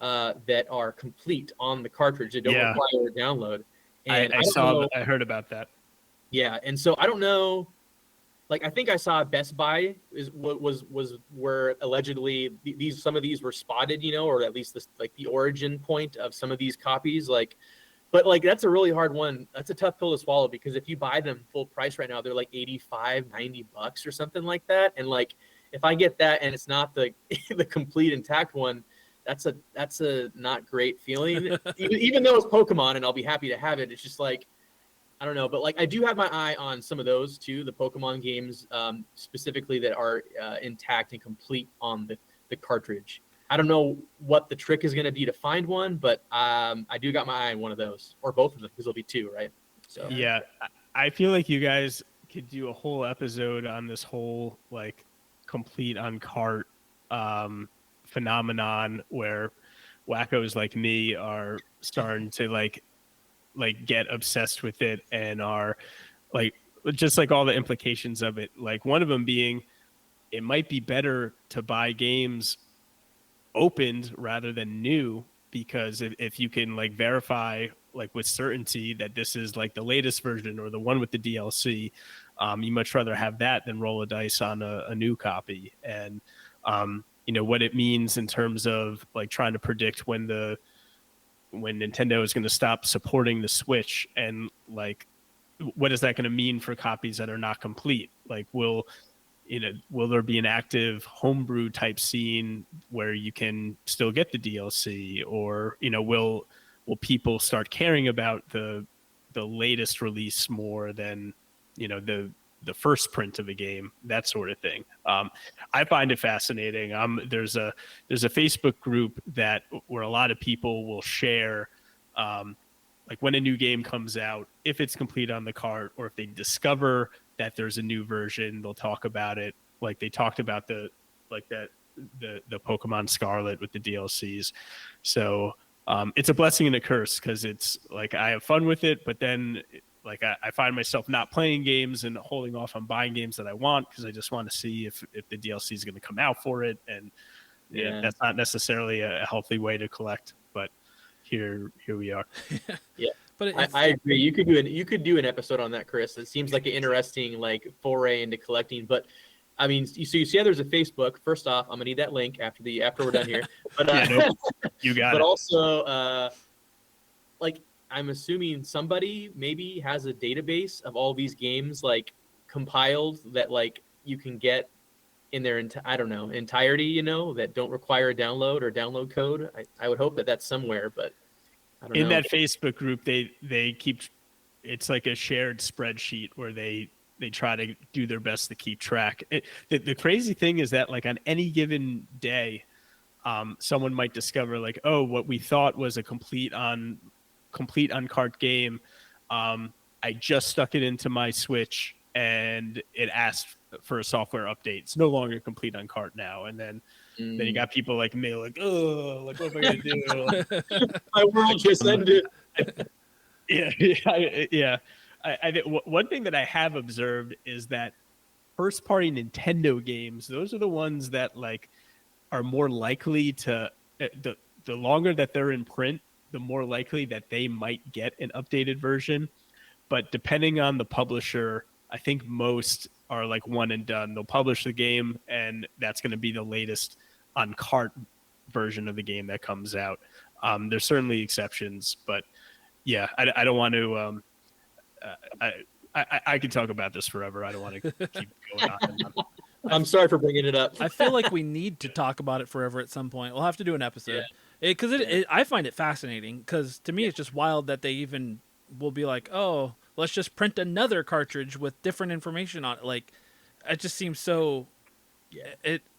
that are complete on the cartridge. They don't Yeah. require a download. And I don't saw. know, I heard about that. yeah, and so I don't know. Like I think I saw Best Buy was where allegedly some of these were spotted, or at least like the origin point of some of these copies. Like, but like that's a really hard one. That's a tough pill to swallow because if you buy them full price right now, they're like $85-$90 or something like that. And like if I get that and it's not the the complete intact one, that's a not great feeling. even though it's Pokemon and I'll be happy to have it, it's just like I don't know, but like I do have my eye on some of those too, the Pokemon games specifically that are intact and complete on the cartridge. I don't know what the trick is going to be to find one, but I do got my eye on one of those or both of them because there'll be two, right? So Yeah, I feel like you guys could do a whole episode on this whole like complete on cart phenomenon where wackos like me are starting to like get obsessed with it and are like just like all the implications of it. Like one of them being it might be better to buy games opened rather than new because if you can like verify like with certainty that this is like the latest version or the one with the DLC, you much rather have that than roll a dice on a new copy. And what it means in terms of like trying to predict when Nintendo is going to stop supporting the Switch and like what is that going to mean for copies that are not complete? Like will there be an active homebrew type scene where you can still get the DLC, or will people start caring about the latest release more than the first print of a game, that sort of thing. I find it fascinating. There's a Facebook group where a lot of people will share like when a new game comes out, if it's complete on the cart, or if they discover that there's a new version, they'll talk about it. Like they talked about the Pokemon Scarlet with the DLCs. So it's a blessing and a curse because it's like I have fun with it, but then like I find myself not playing games and holding off on buying games that I want because I just want to see if the DLC is going to come out for it. And that's not necessarily a healthy way to collect, but here we are. Yeah, But I agree. You could do an episode on that, Chris. It seems like an interesting like foray into collecting. But I mean, you see how there's a Facebook. First off, I'm gonna need that link after we're done here. But you got but it. also, like I'm assuming somebody maybe has a database of all these games like compiled that like you can get in their entirety, that don't require a download or download code. I would hope that that's somewhere, but I don't know. In that Facebook group, they keep it's like a shared spreadsheet where they try to do their best to keep track. The crazy thing is that like on any given day, someone might discover like, oh, what we thought was a complete on cart game, I just stuck it into my Switch and it asked for a software update. It's no longer complete on cart now. And then you got people like me like, oh, like what am I gonna do? My world just ended. Yeah. I think one thing that I have observed is that first party Nintendo games, those are the ones that like are more likely to the longer that they're in print, the more likely that they might get an updated version. But depending on the publisher, I think most are like one and done. They'll publish the game and that's going to be the latest on cart version of the game that comes out. There's certainly exceptions, but yeah, I don't want to I could talk about this forever. I don't want to keep going on and on. I'm sorry for bringing it up. I feel like we need to talk about it forever at some point. We'll have to do an episode because I find it fascinating because to me it's just wild that they even will be like, oh, let's just print another cartridge with different information on it. Like, it just seems so.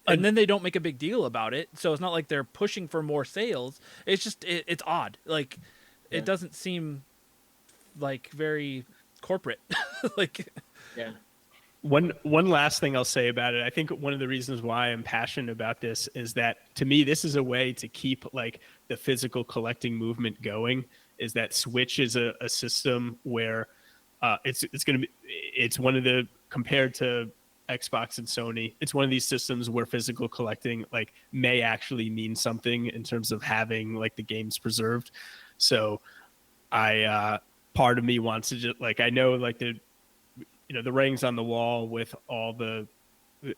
And then they don't make a big deal about it, so it's not like they're pushing for more sales. It's just it's odd. Like, it doesn't seem like very corporate. Like, yeah. One last thing I'll say about it. I think one of the reasons why I'm passionate about this is that to me, this is a way to keep like the physical collecting movement going. Is that Switch is a system where it's one of the compared to Xbox and Sony. It's one of these systems where physical collecting like may actually mean something in terms of having like the games preserved. So I part of me wants to just like I know like the writing's on the wall with all the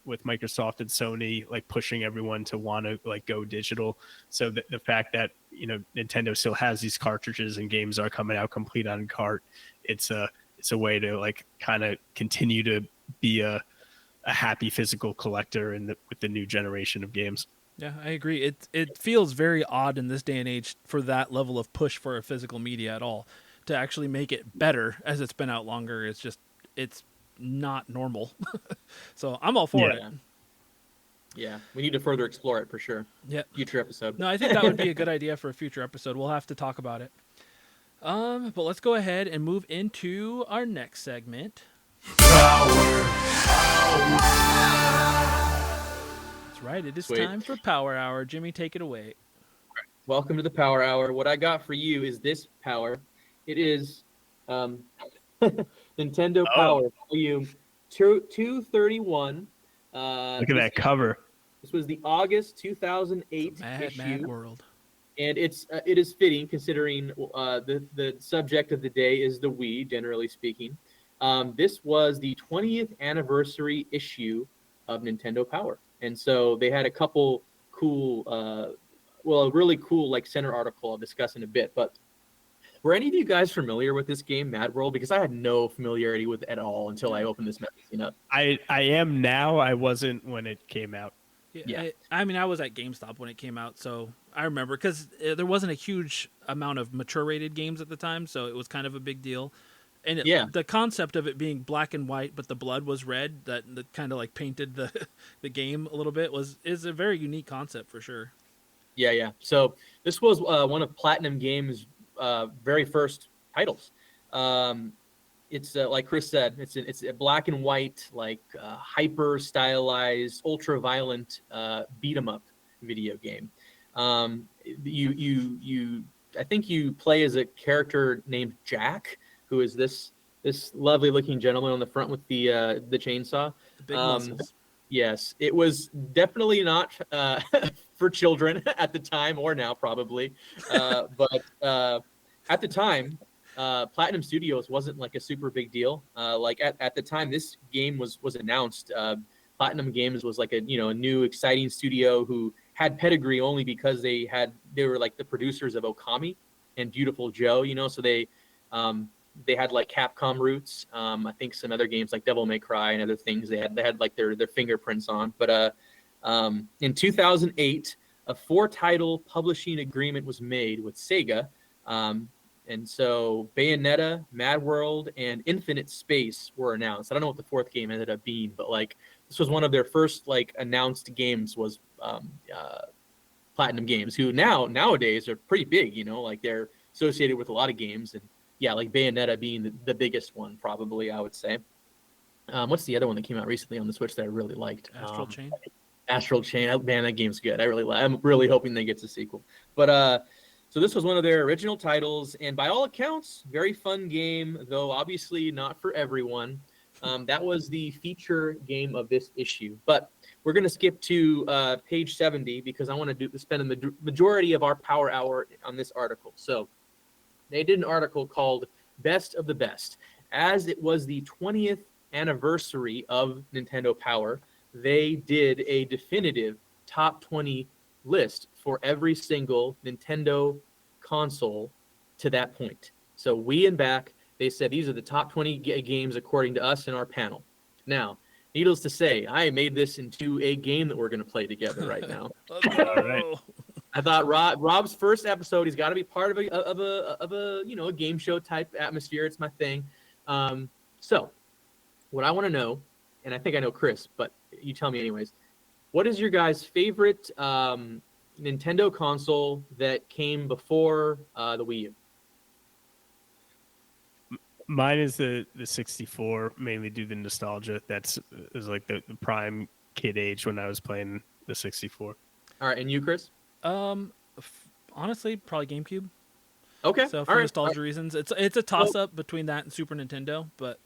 with Microsoft and Sony like pushing everyone to want to like go digital. So the fact that Nintendo still has these cartridges and games are coming out complete on cart, it's a way to like kind of continue to be a happy physical collector with the new generation of games. Yeah, I agree. It feels very odd in this day and age for that level of push for a physical media at all. To actually make it better as it's been out longer, it's not normal. So I'm all for it. Yeah, we need to further explore it for sure. Yeah. Future episode. No, I think that would be a good idea for a future episode. We'll have to talk about it. But let's go ahead and move into our next segment. That's right. It is Sweet. time for Power Hour. Jimmy, take it away. Welcome to the Power Hour. What I got for you is this power. It is Nintendo Power Volume 231. Look at that cover. This was the August 2008 issue. Mad world. And it is fitting considering the subject of the day is the Wii, generally speaking. This was the 20th anniversary issue of Nintendo Power. And so they had a couple cool, a really cool like center article I'll discuss in a bit. But were any of you guys familiar with this game, Mad World? Because I had no familiarity with it at all until I opened this magazine up. I am now. I wasn't when it came out. Yeah. I mean, I was at GameStop when it came out, so I remember because there wasn't a huge amount of mature rated games at the time, so it was kind of a big deal. And the concept of it being black and white, but the blood was red, that kind of like painted the game a little bit, is a very unique concept for sure. Yeah. So this was one of Platinum Games' very first titles. It's like Chris said, it's a black and white, like hyper stylized, ultra violent beat 'em up video game. I think you play as a character named Jack, who is this lovely looking gentleman on the front with the chainsaw. The big muscles. Yes, it was definitely not for children at the time, or now probably, but at the time, Platinum Studios wasn't like a super big deal. Like at the time this game was announced, Platinum Games was like a new exciting studio who had pedigree only because they were like the producers of Okami and Beautiful Joe, so they had like Capcom roots. I think some other games like Devil May Cry and other things they had like their fingerprints on. But in 2008, a 4-title publishing agreement was made with Sega. And so Bayonetta, Mad World, and Infinite Space were announced. I don't know what the 4th game ended up being, but like this was one of their first like announced games was Platinum Games, who nowadays are pretty big, like they're associated with a lot of games. And yeah, like Bayonetta being the biggest one, probably, I would say. What's the other one that came out recently on the Switch that I really liked? Astral Chain. Astral Chain. Man, that game's good. I'm really hoping they get a sequel. But so this was one of their original titles, and by all accounts, very fun game, though obviously not for everyone. That was the feature game of this issue. But we're going to skip to page 70 because I want to spend the majority of our Power Hour on this article. So they did an article called Best of the Best. As it was the 20th anniversary of Nintendo Power, they did a definitive top 20 list for every single Nintendo console to that point. So Wii and back, they said these are the top 20 games according to us in our panel. Now, needless to say, I made this into a game that we're going to play together right now. All right. I thought Rob's first episode, he's got to be part of a game show type atmosphere. It's my thing. So what I want to know, and I think I know Chris, but you tell me anyways, what is your guys' favorite Nintendo console that came before the Wii U? Mine is the 64, mainly due to nostalgia. That's is like the prime kid age when I was playing the 64. All right, and you, Chris? Honestly, probably GameCube. Okay. So for nostalgia reasons, it's a toss up between that and Super Nintendo, but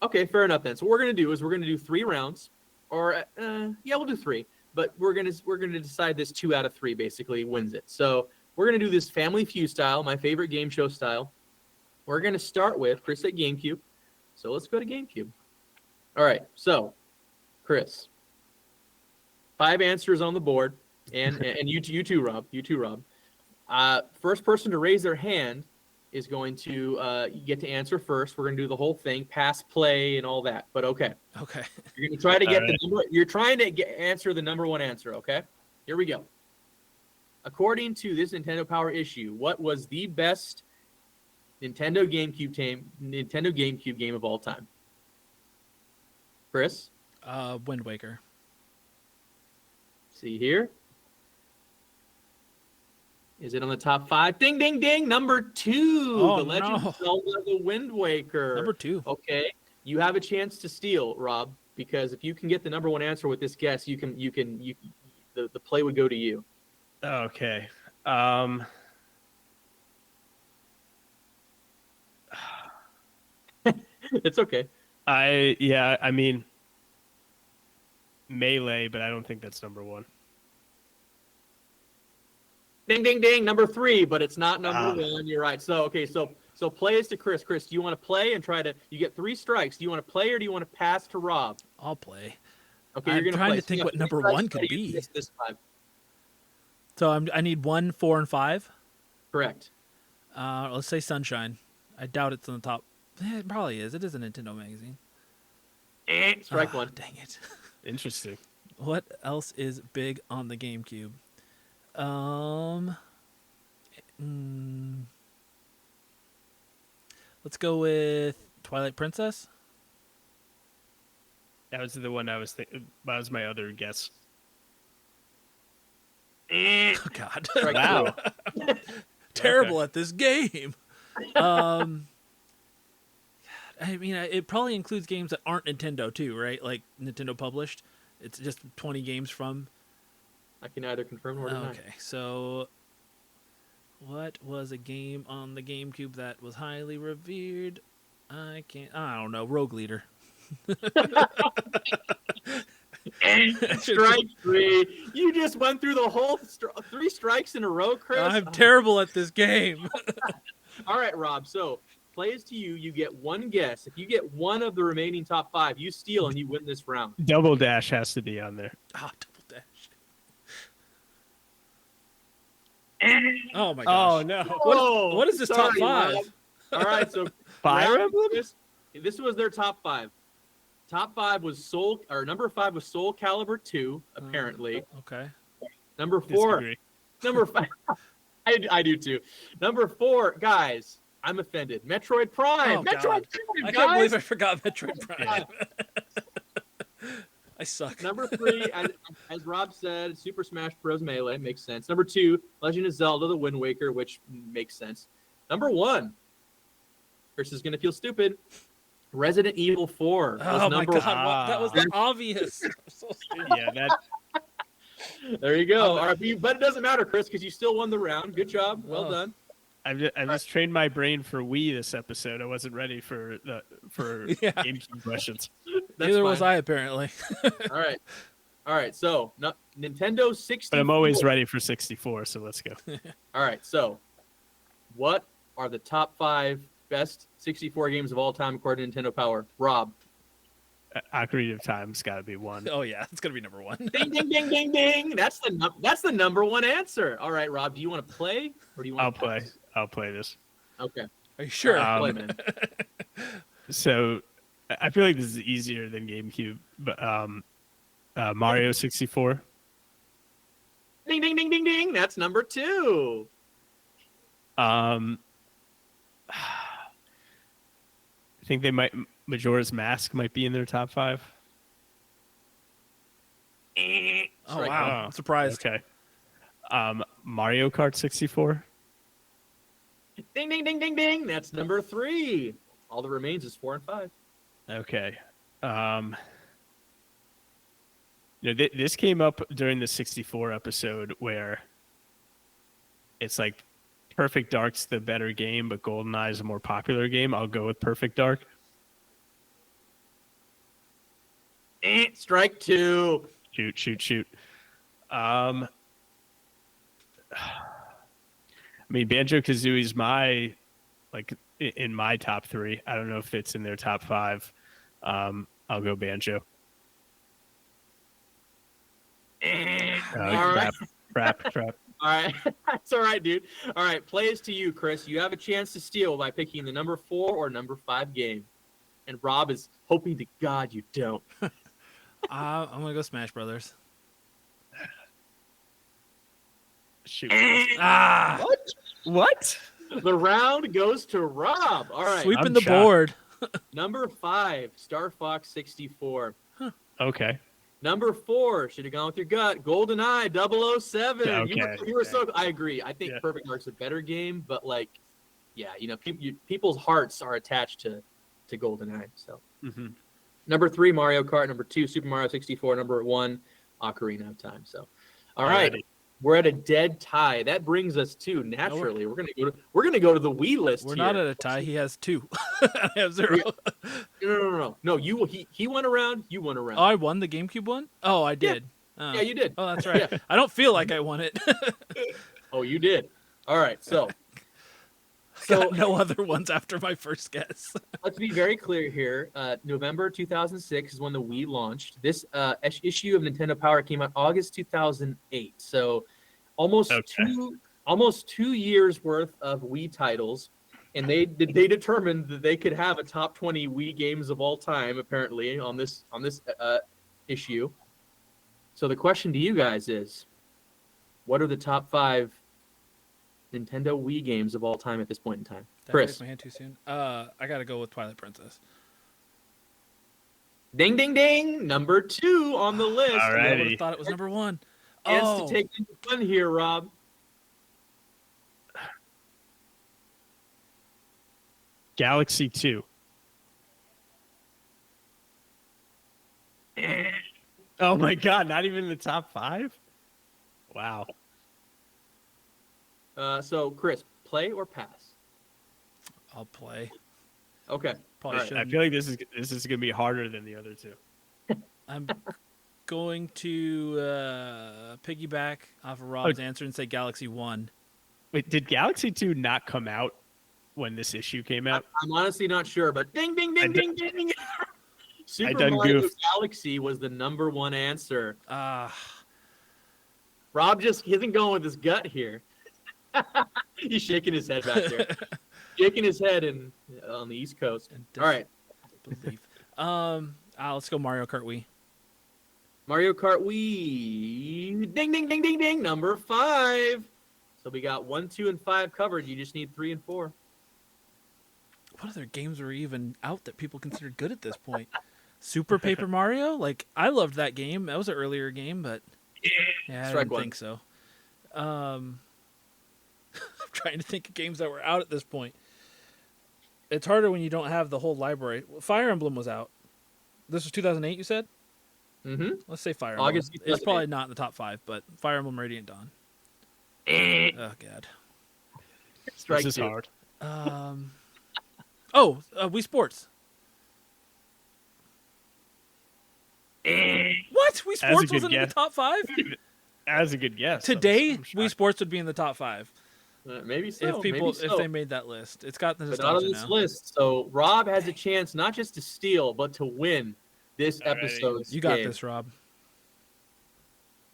okay, fair enough then. So what we're gonna do is we're gonna do 3 rounds. or yeah, we'll do 3. But we're gonna decide this 2 out of 3 basically wins it. So we're gonna do this Family Feud style, my favorite game show style. We're gonna start with Chris at GameCube. So let's go to GameCube. All right, so Chris, 5 answers on the board, and you too, Rob. You too, Rob. First person to raise their hand is going to get to answer first. We're going to do the whole thing, pass, play, and all that. But okay. Okay. You're going to try to get All the right. number. You're trying to answer the number 1 answer. Okay. Here we go. According to this Nintendo Power issue, what was the best Nintendo GameCube game of all time? Chris, Wind Waker. see here. Is it on the top 5? Ding, ding, ding. Number 2. Oh, The Legend no. of Zelda: The Wind Waker. Number 2. Okay. You have a chance to steal, Rob, because if you can get the number 1 answer with this guess, the play would go to you. Okay. It's okay. I mean, Melee, but I don't think that's number 1. Ding, ding, ding. Number 3, but it's not number Ah. 1. You're right. So, okay. So play is to Chris. Chris, do you want to play and try to? You get 3 strikes. Do you want to play or do you want to pass to Rob? I'll play. Okay, I'm you're gonna trying play. to So think you what have 3 number strikes, 1 could buddy. You be. missed this time. So I need 1, 4, and 5. Correct. Let's say Sunshine. I doubt it's in the top. It probably is. It is a Nintendo magazine. Strike Ah, 1. Dang it. Interesting. What else is big on the GameCube? Let's go with Twilight Princess. That was the one I was thinking. That was my other guess. Oh, God. Strike Wow. 2. Terrible at this game. I mean, it probably includes games that aren't Nintendo too, right? Like Nintendo published. It's just 20 games from. I can either confirm or deny. Okay, so what was a game on the GameCube that was highly revered? I don't know. Rogue Leader. Strike 3. You just went through the whole 3 strikes in a row, Chris. I'm terrible at this game. All right, Rob. So plays to you. You get 1 guess. If you get 1 of the remaining top 5, you steal and you win this round. Double Dash has to be on there. Double Dash. Oh my gosh. Oh no. What is this top 5? Rob. All right, so Fire round- Emblem? This was their top 5. Top 5 was number 5 was Soul Calibur 2, apparently. Okay. Number 4. Disagree. Number 5. I do too. Number 4, guys. I'm offended. Metroid Prime. Oh, Metroid God. Prime, I guys. can't believe I forgot Metroid Prime. I suck. Number 3, as Rob said, Super Smash Bros. Melee makes sense. Number 2, Legend of Zelda: The Wind Waker, which makes sense. Number 1, Chris is gonna feel stupid. Resident Evil 4. Was Oh my number God, that was the obvious. I'm so stupid. Yeah, that There you go. All right, but it doesn't matter, Chris, because you still won the round. Good job. Well Oh. done. I've just trained my brain for Wii this episode. I wasn't ready for Yeah. GameCube questions. That's Neither was fine. I, apparently. All right. So Nintendo 64. But I'm always ready for 64, so let's go. All right. So, what are the top 5 best 64 games of all time according to Nintendo Power? Rob. Ocarina of Time's got to be 1. Oh yeah, it's gonna be number 1. Ding, ding, ding, ding, ding. That's the number 1 answer. All right, Rob. Do you want to play or do you want? I'll to play. pass? I'll play this. Okay. Are you sure? Play, man. So I feel like this is easier than GameCube, but Mario 64. Ding, ding, ding, ding, ding. That's number 2. I think Majora's Mask might be in their top 5. Oh Strike wow, one. I'm surprised. Okay. Mario Kart 64. Ding, ding, ding, ding, ding. That's number 3. All that remains is 4 and 5. Okay. This came up during the 64 episode where it's like Perfect Dark's the better game, but GoldenEye is a more popular game. I'll go with Perfect Dark. Strike two. Shoot. I mean, Banjo-Kazooie's my, like, in my top 3. I don't know if it's in their top 5. I'll go Banjo. All right. Crap. All right. That's all right, dude. All right. Plays to you, Chris. You have a chance to steal by picking the number 4 or number 5 game. And Rob is hoping to God you don't. I'm going to go Smash Brothers. Shoot. Ah! What? The round goes to Rob. All right. Sweeping I'm the shocked. board. Number 5, Star Fox 64. Okay. Number 4, should have gone with your gut, GoldenEye 007. Okay. You were so. I agree. I think Yeah. Perfect Dark's a better game, but like, yeah, people's hearts are attached to GoldenEye. So, number 3, Mario Kart. Number 2, Super Mario 64. Number 1, Ocarina of Time. So, all right. Alrighty. We're at a dead tie. That brings us to naturally. We're gonna go to the Wii list. We're here. not at a tie. He has 2. I have 0. No. He went around. You went around. Oh, I won the GameCube one? Oh, I did. Oh. Yeah, you did. Oh, that's right. Yeah. I don't feel like I won it. Oh, you did. All right. So Got no other ones after my first guess. let's be very clear here. November 2006 is when the Wii launched. This issue of Nintendo Power came out August 2008. So almost two years worth of Wii titles, and they determined that they could have a top 20 Wii games of all time apparently on this issue. So the question to you guys is, what are the top 5 Nintendo Wii games of all time at this point in time? Did I Chris. raise my hand too soon? I gotta go with Twilight Princess. Ding, ding, ding. Number 2 on the list. All I right. would have thought it was number 1. Chance Oh, to take the fun here, Rob. Galaxy 2. Oh my God! Not even in the top 5. Wow. So, Chris, play or pass? I'll play. Okay. Probably All right. I shouldn't. feel like this is gonna be harder than the other 2. I'm going to piggyback off of Rob's answer and say Galaxy 1. Wait, did Galaxy 2 not come out when this issue came out? I'm honestly not sure, but ding, ding, ding, ding, ding. Super done Mario goofed. Galaxy was the number 1 answer. Ah, Rob just isn't going with his gut here. He's shaking his head back there. Shaking his head on the East Coast. and All right. believe. Let's go Mario Kart Wii. Mario Kart Wii. Ding, ding, ding, ding, ding. Number 5. So we got 1, 2, and 5 covered. You just need 3 and 4. What other games were even out that people considered good at this point? Super Paper Mario? Like, I loved that game. That was an earlier game, but yeah, I Strike didn't one. think so. I'm trying to think of games that were out at this point. It's harder when you don't have the whole library. Fire Emblem was out. This was 2008, you said? Mm-hmm. Let's say Fire Emblem. August It's 2008. probably not in the top 5, but Fire Emblem Radiant Dawn. Oh, God. Strike This is 2. hard. Wii Sports. What? Wii That's a Sports good wasn't in the guess. top 5? That's a good guess. Today, I'm Wii shocked. Sports would be in the top 5 Maybe so. if people maybe so. if they made that list. It's got the But not on nostalgia this now. list. So Rob has a chance not just to steal, but to win this Alrighty. episode's You got game. this, Rob.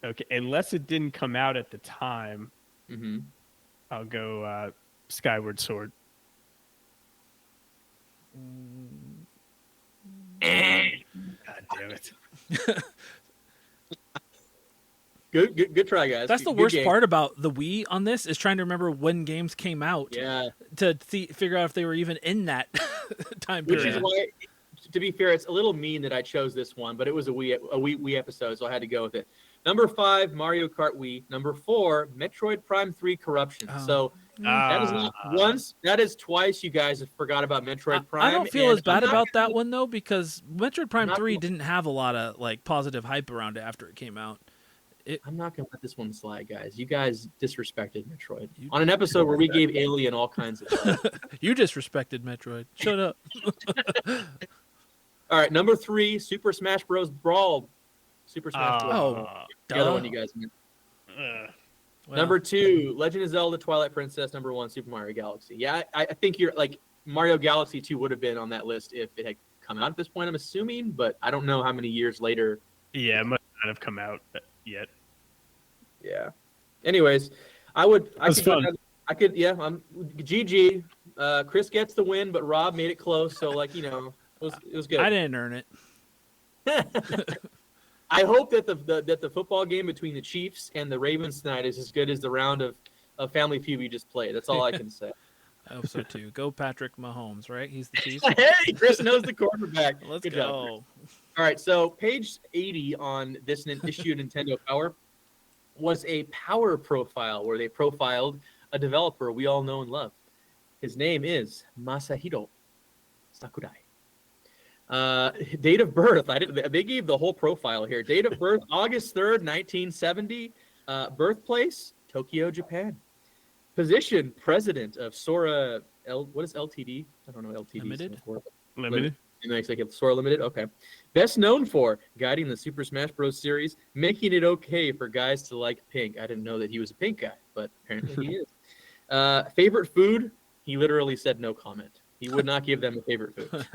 Okay, unless it didn't come out at the time, Mm-hmm. I'll go Skyward Sword. God damn it! Good try, guys. That's the Good worst game. part about the Wii on this is trying to remember when games came out Yeah, to figure out if they were even in that time which period. is why, to be fair, it's a little mean that I chose this one, but it was a Wii episode, so I had to go with it. Number 5, Mario Kart Wii. Number 4, Metroid Prime 3 Corruption. Oh. So that is not once, that is twice you guys have forgot about Metroid Prime. I don't feel and as bad I'm not about gonna- that one though, because Metroid Prime not 3 gonna- didn't have a lot of like positive hype around it after it came out. I'm not gonna let this one slide, guys. You guys disrespected Metroid You- on an episode where we gave Alien all kinds of stuff. You disrespected Metroid. Shut up. All right, number 3, Super Smash Bros. Brawl. Super Smash Bros. Oh, Brawl. The other duh. one you guys meant. Well, Number 2, Legend of Zelda: Twilight Princess. Number 1, Super Mario Galaxy. Yeah, I think you're like Mario Galaxy 2 would have been on that list if it had come out at this point. I'm assuming, but I don't know how many years later. Yeah, it must not have come out yet. Yeah. Anyways, I could fun. yeah. I'm GG. Chris gets the win, but Rob made it close. So like it was good. I didn't earn it. I hope that the football game between the Chiefs and the Ravens tonight is as good as the round of Family Feud we just played. That's all I can say. I hope so too. Go Patrick Mahomes, right? He's the Chiefs. Hey, Chris knows the quarterback. Let's Good go. job, Chris. All right, so page 80 on this issue of Nintendo Power was a power profile where they profiled a developer we all know and love. His name is Masahiro Sakurai. Date of birth. They gave the whole profile here. Date of birth, August 3rd, 1970. Birthplace, Tokyo, Japan. Position, president of Sora. What is LTD? I don't know what LTD Limited? stands for. Limited. It makes like Sora Limited. Okay. Best known for guiding the Super Smash Bros. Series, making it okay for guys to like pink. I didn't know that he was a pink guy, but apparently he is. Favorite food? He literally said no comment. He would not give them a favorite food.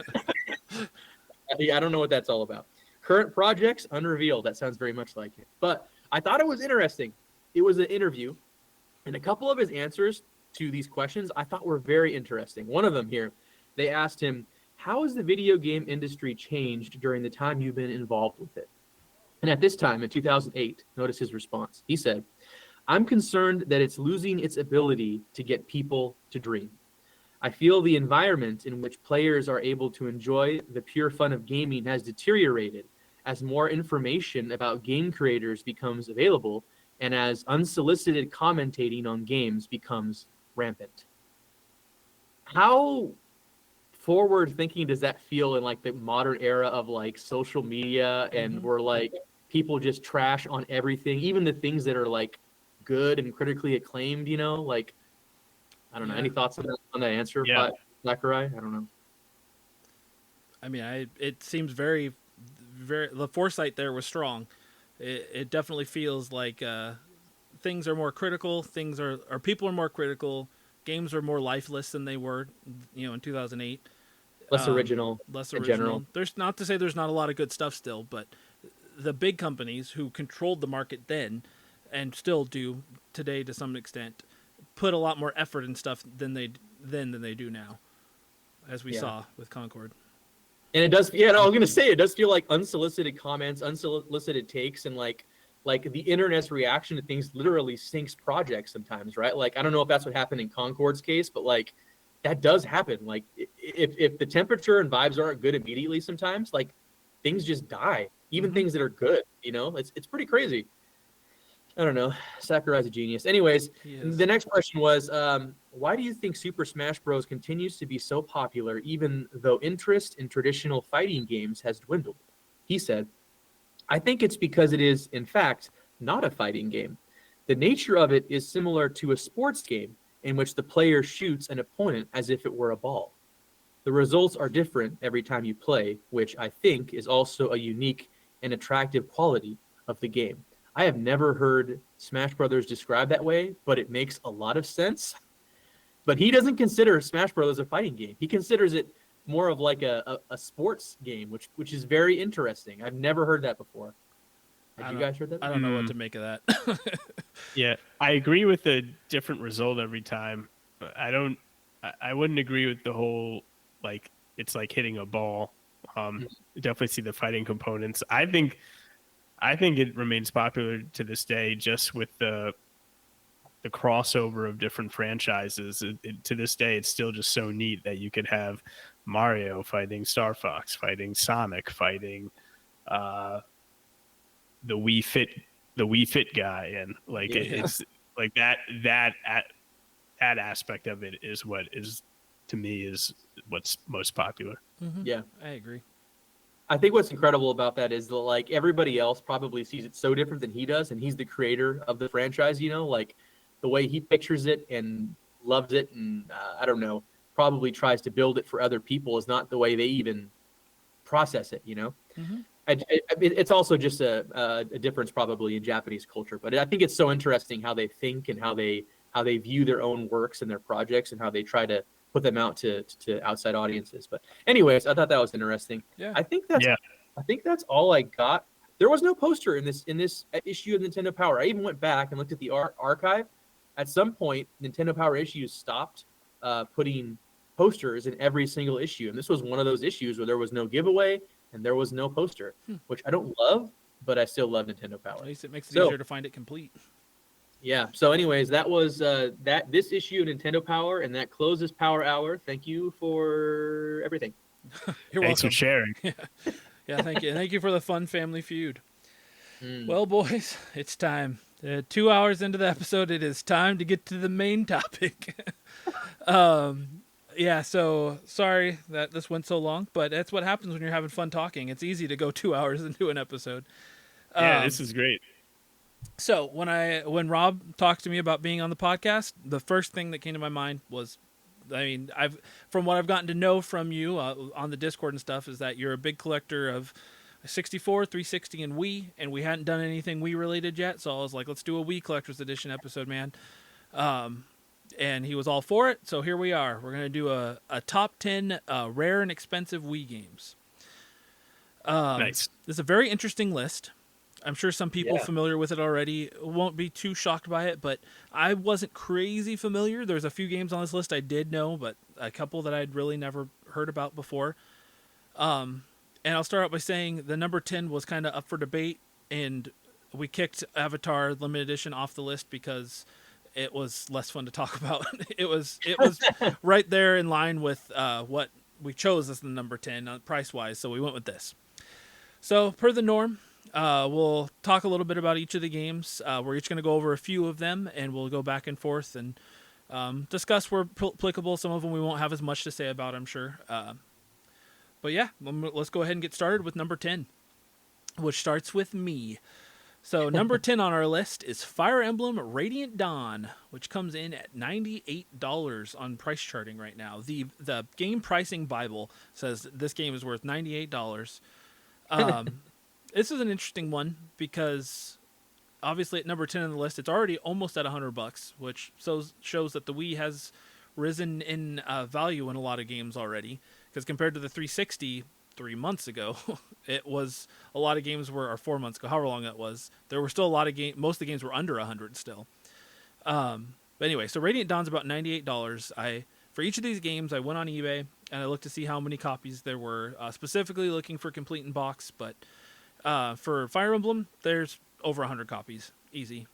I don't know what that's all about. Current projects unrevealed. That sounds very much like it. But I thought it was interesting. It was an interview, and a couple of his answers to these questions I thought were very interesting. One of them here, they asked him, how has the video game industry changed during the time you've been involved with it? And at this time, in 2008, notice his response. He said, I'm concerned that it's losing its ability to get people to dream. I feel the environment in which players are able to enjoy the pure fun of gaming has deteriorated as more information about game creators becomes available and as unsolicited commentating on games becomes rampant. How forward thinking does that feel in like the modern era of like social media and where like people just trash on everything, even the things that are like good and critically acclaimed, like I don't know. Yeah. Any thoughts on that answer, Yeah. Sakurai? I don't know. I mean, it seems very, very. The foresight there was strong. It definitely feels like things are more critical. Things are, or people are more critical. Games are more lifeless than they were, in 2008. Less original. Less in original. general. There's not to say there's not a lot of good stuff still, but the big companies who controlled the market then, and still do today to some extent, put a lot more effort and stuff than they do now, as we saw with Concord. And it does. Yeah, no, I was gonna say it does feel like unsolicited comments, unsolicited takes, and like the internet's reaction to things literally sinks projects sometimes, right? Like I don't know if that's what happened in Concord's case, but like that does happen. Like if the temperature and vibes aren't good immediately, sometimes like things just die. Even things that are good, it's pretty crazy. I don't know. Sakurai's a genius. Anyways, the next question was, why do you think Super Smash Bros. Continues to be so popular even though interest in traditional fighting games has dwindled? He said, I think it's because it is, in fact, not a fighting game. The nature of it is similar to a sports game in which the player shoots an opponent as if it were a ball. The results are different every time you play, which I think is also a unique and attractive quality of the game. I have never heard Smash Brothers described that way, but it makes a lot of sense. But he doesn't consider Smash Brothers a fighting game. He considers it more of like a sports game, which is very interesting. I've never heard that before. Have you guys heard that? I don't know what to make of that. Yeah, I agree with the different result every time. But I wouldn't agree with the whole like it's like hitting a ball. Definitely see the fighting components. I think it remains popular to this day just with the crossover of different franchises. To this day, it's still just so neat that you could have Mario fighting Star Fox, fighting Sonic, fighting the Wii Fit guy, and like it's like that aspect of it is what is to me is what's most popular. Yeah, I agree. I think what's incredible about that is that like everybody else probably sees it so different than he does, and he's the creator of the franchise. Like the way he pictures it and loves it, and I don't know, probably tries to build it for other people is not the way they even process it. Mm-hmm. It's also just a difference probably in Japanese culture, but I think it's so interesting how they think and how they view their own works and their projects and how they try to put them out to outside audiences. But anyways, I thought that was interesting. Yeah. I think that's Yeah. I think that's all I got. There was no poster in this issue of Nintendo Power. I even went back and looked at the archive. At some point, Nintendo Power issues stopped putting posters in every single issue, and this was one of those issues where there was no giveaway and there was no poster, which I don't love, but I still love Nintendo Power. At least it makes it So easier to find it complete. yeah. So, anyways, that was this issue of Nintendo Power, and that closes Power Hour. Thank you for everything. You're Thanks welcome. for sharing. Yeah, thank you. Thank you for the fun family feud. Mm. Well, boys, it's time. 2 hours into the episode, it is time to get to the main topic. Yeah, so sorry that this went so long, but that's what happens when you're having fun talking. It's easy to go 2 hours into an episode. Yeah, this is great. So when Rob talked to me about being on the podcast, the first thing that came to my mind was, I mean, from what I've gotten to know from you on the Discord and stuff, is that you're a big collector of 64, 360, and Wii, and we hadn't done anything Wii related yet, so I was like, let's do a Wii Collector's Edition episode, man. And he was all for it, so here we are. We're gonna do a top 10 rare and expensive Wii games. Nice. This is a very interesting list. I'm sure some people Yeah. familiar with it already won't be too shocked by it, but I wasn't crazy familiar. There's a few games on this list I did know, but a couple that I'd really never heard about before. And I'll start out by saying the number 10 was kind of up for debate, and we kicked Avatar Limited Edition off the list because it was less fun to talk about. It was right there in line with what we chose as the number 10 price-wise, so we went with this. So, per the norm, we'll talk a little bit about each of the games. We're each going to go over a few of them, and we'll go back and forth and discuss where applicable. Some of them we won't have as much to say about, I'm sure. But yeah, let's go ahead and get started with number 10, which starts with me. So number 10 on our list is Fire Emblem Radiant Dawn, which comes in at $98 on price charting right now. The game pricing Bible says this game is worth $98. This is an interesting one because obviously at number 10 on the list, it's already almost at $100, which shows that the Wii has risen in value in a lot of games already. Because compared to the 360 3 months ago, it was a lot of games were, or 4 months ago, however long that was, there were still a lot of games, most of the games were under 100 still. But anyway, so Radiant Dawn's about $98. For each of these games, I went on eBay and I looked to see how many copies there were, specifically looking for complete in box, but for Fire Emblem, there's over 100 copies. Easy.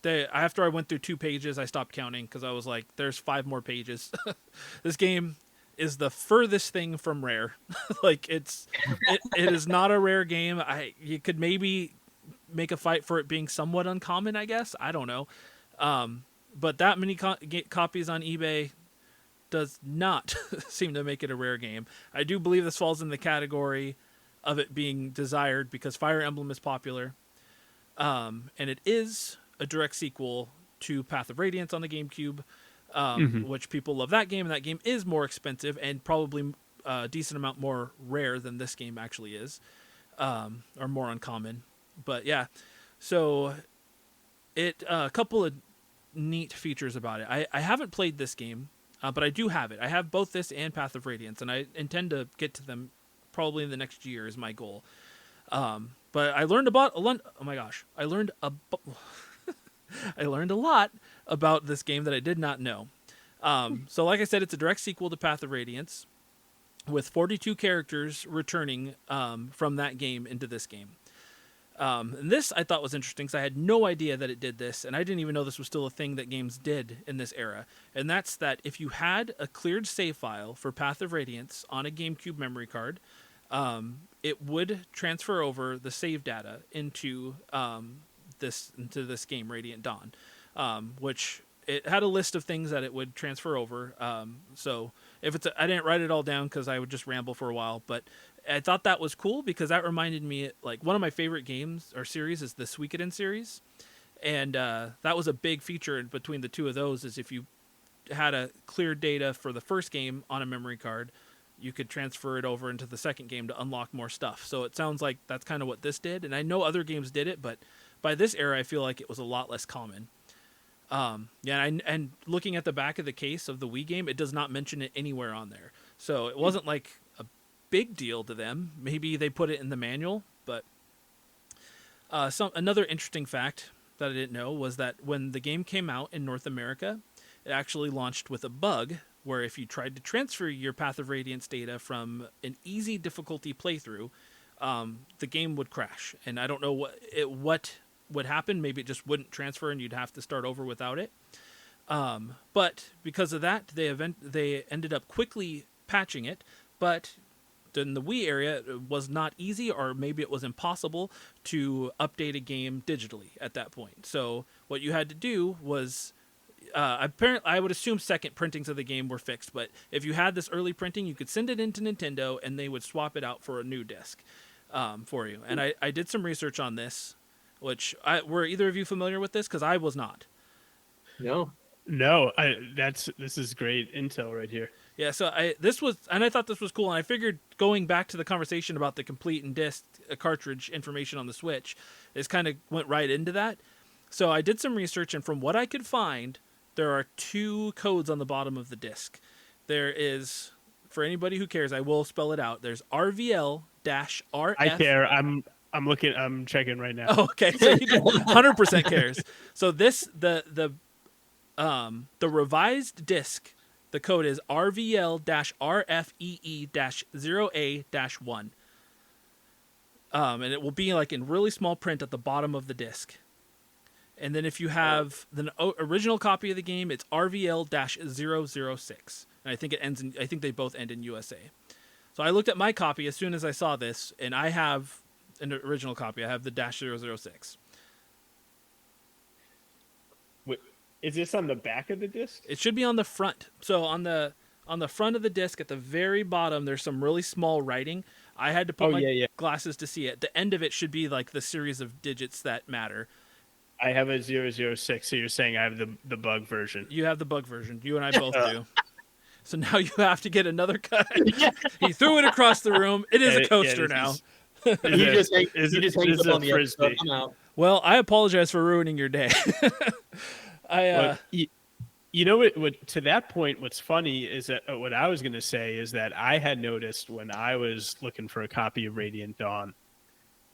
After I went through 2 pages, I stopped counting because I was like, there's 5 more pages. This game is the furthest thing from rare. Like it is not a rare game. You could maybe make a fight for it being somewhat uncommon, I guess. I don't know. But that many copies on eBay does not seem to make it a rare game. I do believe this falls in the category of it being desired because Fire Emblem is popular. And it is a direct sequel to Path of Radiance on the GameCube, which people love that game, and that game is more expensive and probably a decent amount more rare than this game actually is, or more uncommon. But yeah, so a couple of neat features about it. I haven't played this game, but I do have it. I have both this and Path of Radiance, and I intend to get to them probably in the next year is my goal. But I learned oh my gosh, I learned a lot about this game that I did not know. So like I said, it's a direct sequel to Path of Radiance with 42 characters returning from that game into this game. And this I thought was interesting because I had no idea that it did this, and I didn't even know this was still a thing that games did in this era. And that's that if you had a cleared save file for Path of Radiance on a GameCube memory card, it would transfer over the save data into this game, Radiant Dawn, which it had a list of things that it would transfer over. So if I didn't write it all down because I would just ramble for a while, but I thought that was cool because that reminded me, like, one of my favorite games or series is the Suikoden series, and that was a big feature between the two of those. Is if you had a clear data for the first game on a memory card, you could transfer it over into the second game to unlock more stuff. So it sounds like that's kind of what this did. And I know other games did it, but by this era, I feel like it was a lot less common. And looking at the back of the case of the Wii game, it does not mention it anywhere on there. So it wasn't like a big deal to them. Maybe they put it in the manual, but another interesting fact that I didn't know was that when the game came out in North America, it actually launched with a bug where if you tried to transfer your Path of Radiance data from an easy difficulty playthrough, the game would crash. And I don't know what would happen. Maybe it just wouldn't transfer and you'd have to start over without it. But because of that, they ended up quickly patching it. But in the Wii area, it was not easy, or maybe it was impossible to update a game digitally at that point. So what you had to do was, apparently, I would assume second printings of the game were fixed. But if you had this early printing, you could send it into Nintendo, and they would swap it out for a new disc for you. And I did some research on this. Were either of you familiar with this? Because I was not. No. No, this is great intel right here. Yeah, so I thought this was cool, and I figured going back to the conversation about the complete and disc cartridge information on the Switch, this kind of went right into that. So I did some research, and from what I could find, there are 2 codes on the bottom of the disc. There is, for anybody who cares, I will spell it out. There's RVL-RF. I care. I'm checking right now. Oh, okay. So you 100% cares. So the revised disc, the code is RVL-RFEE-0A-1. And it will be like in really small print at the bottom of the disc. And then if you have the original copy of the game, it's RVL-006. And I think I think they both end in USA. So I looked at my copy as soon as I saw this, and I have an original copy. I have the -006. Wait, is this on the back of the disc? It should be on the front. So on the front of the disc at the very bottom, there's some really small writing. I had to put my glasses to see it. The end of it should be like the series of digits that matter. I have a 006, so you're saying I have the bug version. You have the bug version. You and I both do. So now you have to get another cut. He threw it across the room. It is a coaster now. He just hangs up on the frisbee. Well, I apologize for ruining your day. You know what? To that point, what's funny is that what I was going to say is that I had noticed when I was looking for a copy of Radiant Dawn,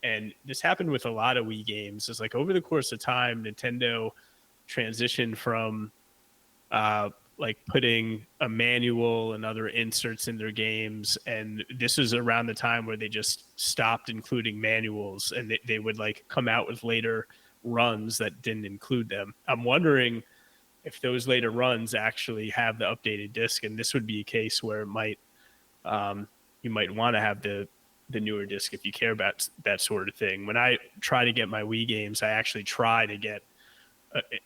and this happened with a lot of Wii games, is like over the course of time, Nintendo transitioned from like putting a manual and other inserts in their games, and this was around the time where they just stopped including manuals, and they would like come out with later runs that didn't include them. I'm wondering if those later runs actually have the updated disc, and this would be a case where it might you might want to have the newer disc if you care about that sort of thing. When I try to get my Wii games, I actually try to get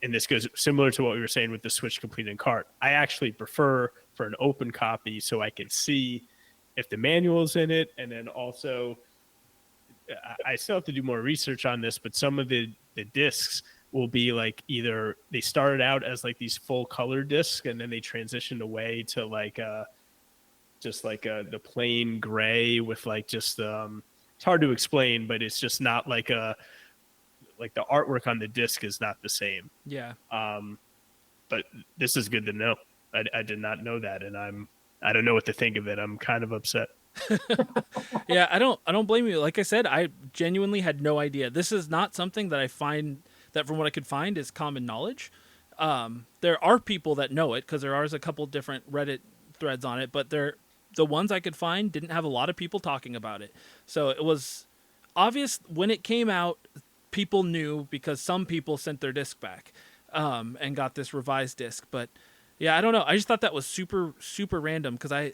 and this goes similar to what we were saying with the Switch Complete in Cart. I actually prefer for an open copy so I can see if the manual's in it, and then also I still have to do more research on this, but some of the discs will be like either they started out as like these full color discs and then they transitioned away to like just like the plain gray with like just it's hard to explain, but it's just not like like the artwork on the disc is not the same. Yeah. But this is good to know. I did not know that, and I don't know what to think of it. I'm kind of upset. Yeah, I don't blame you. Like I said, I genuinely had no idea. This is not something that I find that, from what I could find, is common knowledge. There are people that know it because there are a couple different Reddit threads on it, but the ones I could find didn't have a lot of people talking about it. So it was obvious when it came out, people knew because some people sent their disc back and got this revised disc. But yeah, I don't know. I just thought that was super, super random because I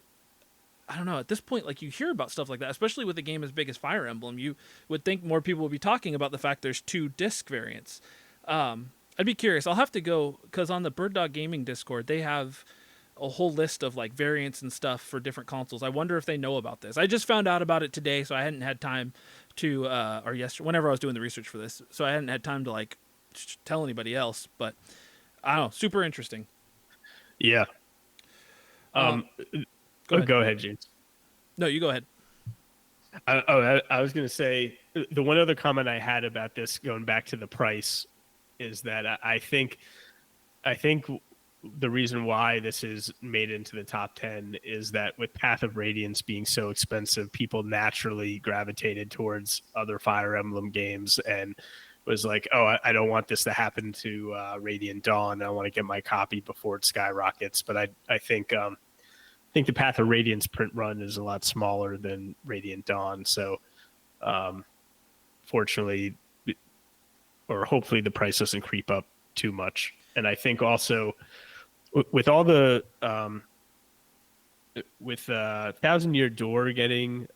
don't know. At this point, like, you hear about stuff like that, especially with a game as big as Fire Emblem. You would think more people would be talking about the fact there's 2 disc variants. I'd be curious. I'll have to go because on the Bird Dog Gaming Discord, they have a whole list of like variants and stuff for different consoles. I wonder if they know about this. I just found out about it today, so I hadn't had time to, or yesterday, whenever I was doing the research for this, so I hadn't had time to like tell anybody else. But I don't know, super interesting. Yeah. Go ahead, James. No, you go ahead. I was going to say the one other comment I had about this, going back to the price, is that I think the reason why this is made into the top 10 is that with Path of Radiance being so expensive, people naturally gravitated towards other Fire Emblem games and was like, oh, I don't want this to happen to Radiant Dawn. I want to get my copy before it skyrockets. But I think the Path of Radiance print run is a lot smaller than Radiant Dawn. So fortunately, or hopefully the price doesn't creep up too much. And I think also with all the with Thousand Year Door getting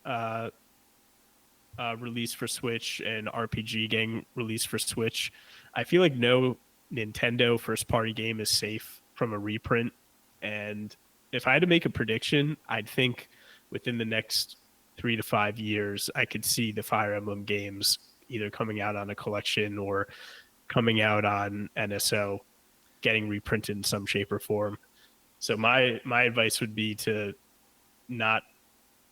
released for Switch and RPG getting released for Switch, I feel like no Nintendo first party game is safe from a reprint. And if I had to make a prediction, I'd think within the next 3 to 5 years, I could see the Fire Emblem games either coming out on a collection or coming out on NSO, getting reprinted in some shape or form. So my advice would be to not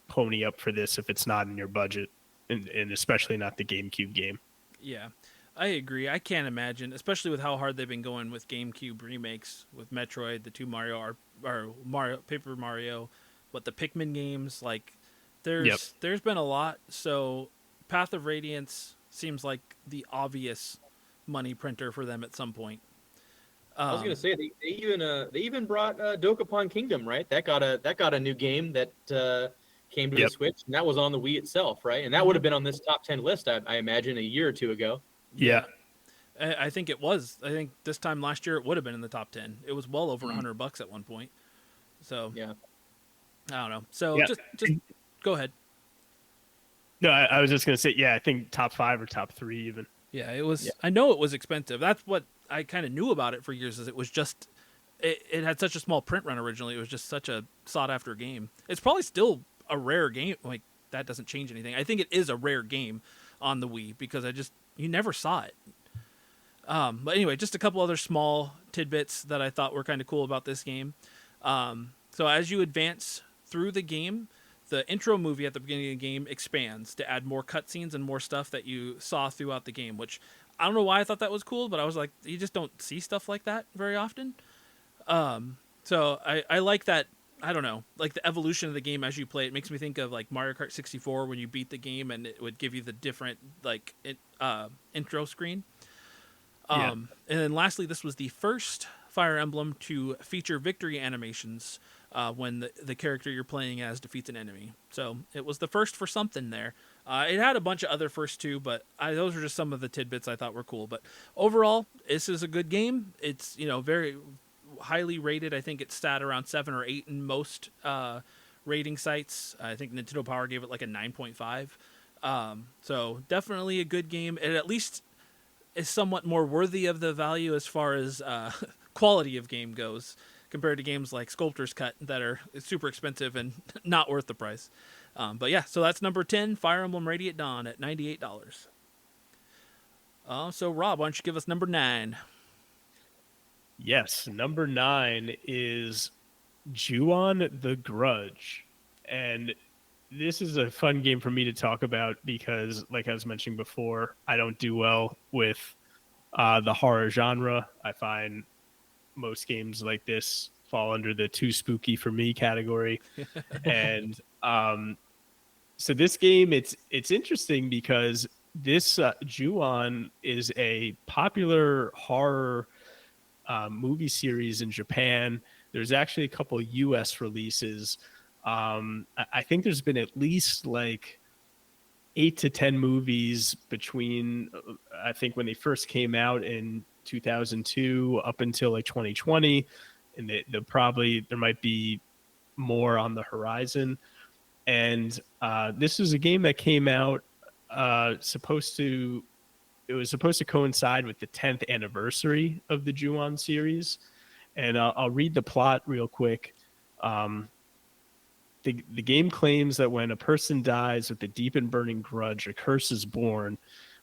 pony up for this if it's not in your budget, and especially not the GameCube game. Yeah, I agree. I can't imagine, especially with how hard they've been going with GameCube remakes with Metroid, the two or Mario, Paper Mario, what the Pikmin games. Like, there's been a lot. So, Path of Radiance seems like the obvious money printer for them at some point. I was gonna say they even brought Dokapon Kingdom, right? That got a new game that came to the Switch, and that was on the Wii itself, right? And that would have been on this top 10 list, I imagine, a year or two ago. Yeah. I think it was. I think this time last year it would have been in the top 10. It was well over $100 at one point. So yeah, I don't know. So just go ahead. No, I was just gonna say, yeah, I think top 5 or top 3 even. Yeah, it was. Yeah. I know it was expensive. That's what I kind of knew about it for years. Is it was just it had such a small print run originally. It was just such a sought after game. It's probably still a rare game. Like, that doesn't change anything. I think it is a rare game on the Wii because you never saw it. But anyway, just a couple other small tidbits that I thought were kind of cool about this game. So as you advance through the game, the intro movie at the beginning of the game expands to add more cutscenes and more stuff that you saw throughout the game, which I don't know why I thought that was cool, but I was like, you just don't see stuff like that very often. So I like that. I don't know, like the evolution of the game as you play. It makes me think of like Mario Kart 64 when you beat the game and it would give you the different intro screen. And then lastly, this was the first Fire Emblem to feature victory animations when the character you're playing as defeats an enemy. So it was the first for something there. It had a bunch of other firsts too, but those were just some of the tidbits I thought were cool. But overall, this is a good game. It's, very highly rated. I think it's sat around 7 or 8 in most rating sites. I think Nintendo Power gave it like a 9.5. So definitely a good game. It at least is somewhat more worthy of the value as far as quality of game goes compared to games like Sculptor's Cut that are super expensive and not worth the price. But yeah, so that's number 10, Fire Emblem Radiant Dawn at $98. So Rob, why don't you give us number 9? Yes, number 9 is Ju-on the Grudge. And this is a fun game for me to talk about because, like I was mentioning before, I don't do well with the horror genre. I find most games like this fall under the too spooky for me category. And so this game, it's interesting because this Ju-on is a popular horror movie series in Japan. There's actually a couple US releases. I think there's been at least like 8 to 10 movies between I think when they first came out in 2002 up until like 2020, and there might be more on the horizon. And this is a game that came out it was supposed to coincide with the 10th anniversary of the Ju-on series. And I'll read the plot real quick. The game claims that when a person dies with a deep and burning grudge, a curse is born.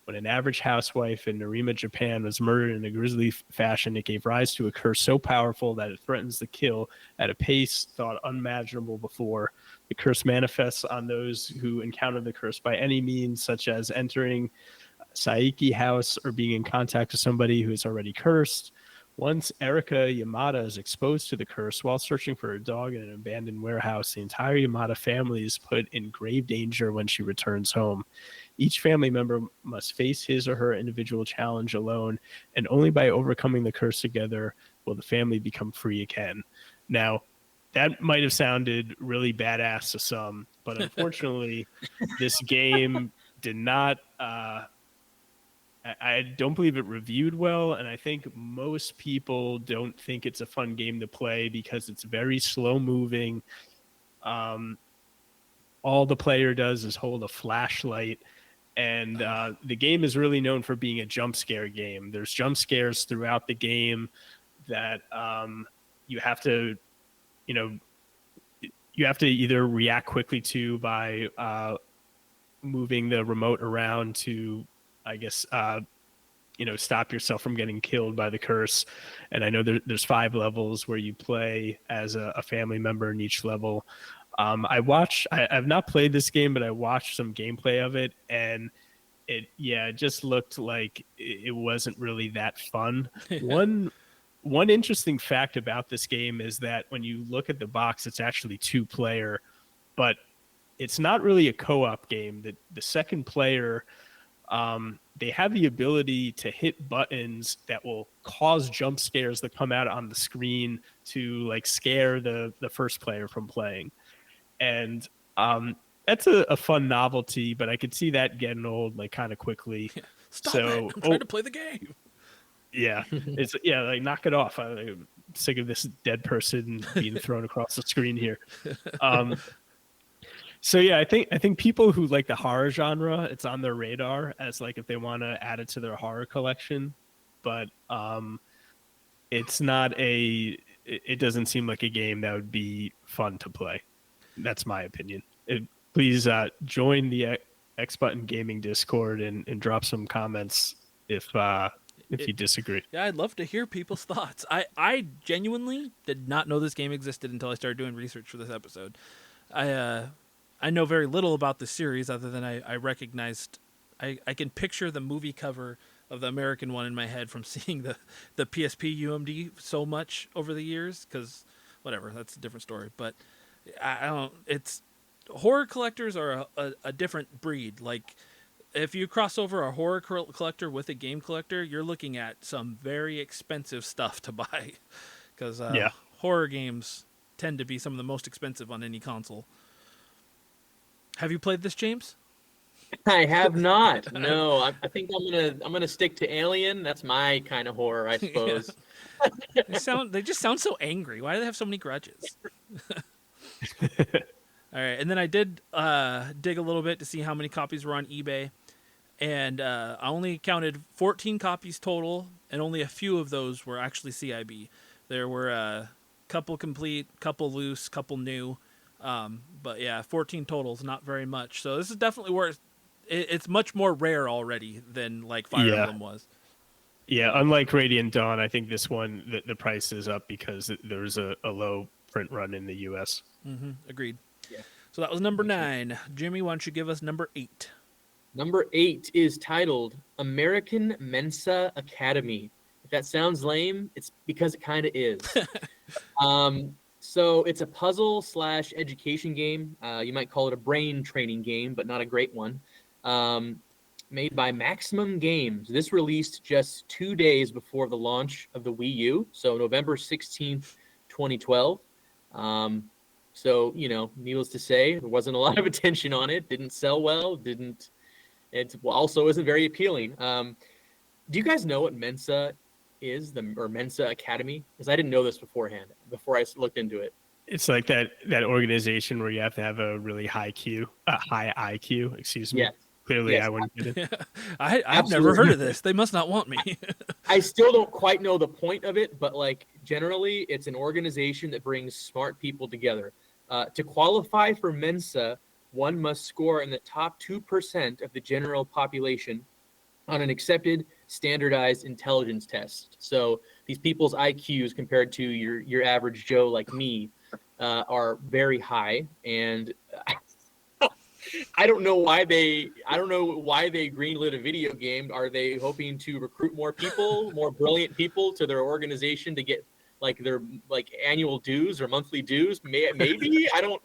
When an average housewife in Narima, Japan was murdered in a grisly fashion, it gave rise to a curse so powerful that it threatens to kill at a pace thought unimaginable before. The curse manifests on those who encounter the curse by any means, such as entering Saiki house or being in contact with somebody who is already cursed. Once Erika Yamada is exposed to the curse while searching for her dog in an abandoned warehouse, the entire Yamada family is put in grave danger when she returns home. Each family member must face his or her individual challenge alone, and only by overcoming the curse together will the family become free again. Now, that might have sounded really badass to some, but unfortunately, this game did not. I don't believe it reviewed well, and I think most people don't think it's a fun game to play because it's very slow moving. Um, all the player does is hold a flashlight, and the game is really known for being a jump scare game. There's jump scares throughout the game that you have to, you know, you have to either react quickly to by moving the remote around to, I guess, stop yourself from getting killed by the curse. And I know there's 5 levels where you play as a family member in each level. I've not played this game, but I watched some gameplay of it, and it just looked like it wasn't really that fun. One interesting fact about this game is that when you look at the box, it's actually 2-player, but it's not really a co-op game. The second player, they have the ability to hit buttons that will cause jump scares that come out on the screen to like scare the first player from playing. And that's a fun novelty, but I could see that getting old like kind of quickly. Stop it! I'm trying to play the game. Yeah, it's like knock it off. I'm sick of this dead person being thrown across the screen here. So yeah, I think people who like the horror genre, it's on their radar as like if they want to add it to their horror collection, but it's not it doesn't seem like a game that would be fun to play. That's my opinion. Please join the X Button Gaming Discord and drop some comments if you disagree. Yeah, I'd love to hear people's thoughts. I genuinely did not know this game existed until I started doing research for this episode. I know very little about the series other than I recognized I can picture the movie cover of the American one in my head from seeing the PSP UMD so much over the years, because whatever, that's a different story. But I don't. It's horror collectors are a different breed. Like if you cross over a horror collector with a game collector, you're looking at some very expensive stuff to buy, because horror games tend to be some of the most expensive on any console. Have you played this, James? I have not. No, I think I'm gonna stick to Alien. That's my kind of horror, I suppose. They just sound so angry. Why do they have so many grudges? All right, and then I did dig a little bit to see how many copies were on eBay, and I only counted 14 copies total, and only a few of those were actually CIB. There were a couple complete, couple loose, couple new, but yeah, 14 totals, not very much. So this is definitely worth. It's much more rare already than like Fire Emblem was. Yeah, unlike Radiant Dawn, I think this one the price is up because there's a low print run in the U.S. Mm-hmm. Agreed. Yeah. So that was number 9. Jimmy, why don't you give us number 8? Number 8 is titled American Mensa Academy. If that sounds lame, it's because it kind of is. So it's a puzzle / education game. You might call it a brain training game, but not a great one. Made by Maximum Games. This released just 2 days before the launch of the Wii U, so November 16th, 2012. So, needless to say, there wasn't a lot of attention on it. Didn't sell well. It also isn't very appealing. Do you guys know what Mensa is, or Mensa Academy? Because I didn't know this beforehand, before I looked into it. It's like that organization where you have to have a really high IQ, excuse me. Yes. Clearly, Yes. I wouldn't get it. I've never heard of this. They must not want me. I still don't quite know the point of it, but like generally, it's an organization that brings smart people together. To qualify for Mensa, one must score in the top 2% of the general population on an accepted standardized intelligence test. So these people's IQs compared to your average Joe like me are very high, and I don't know why they greenlit a video game. Are they hoping to recruit more people, more brilliant people to their organization to get like their like annual dues or monthly dues? Maybe I don't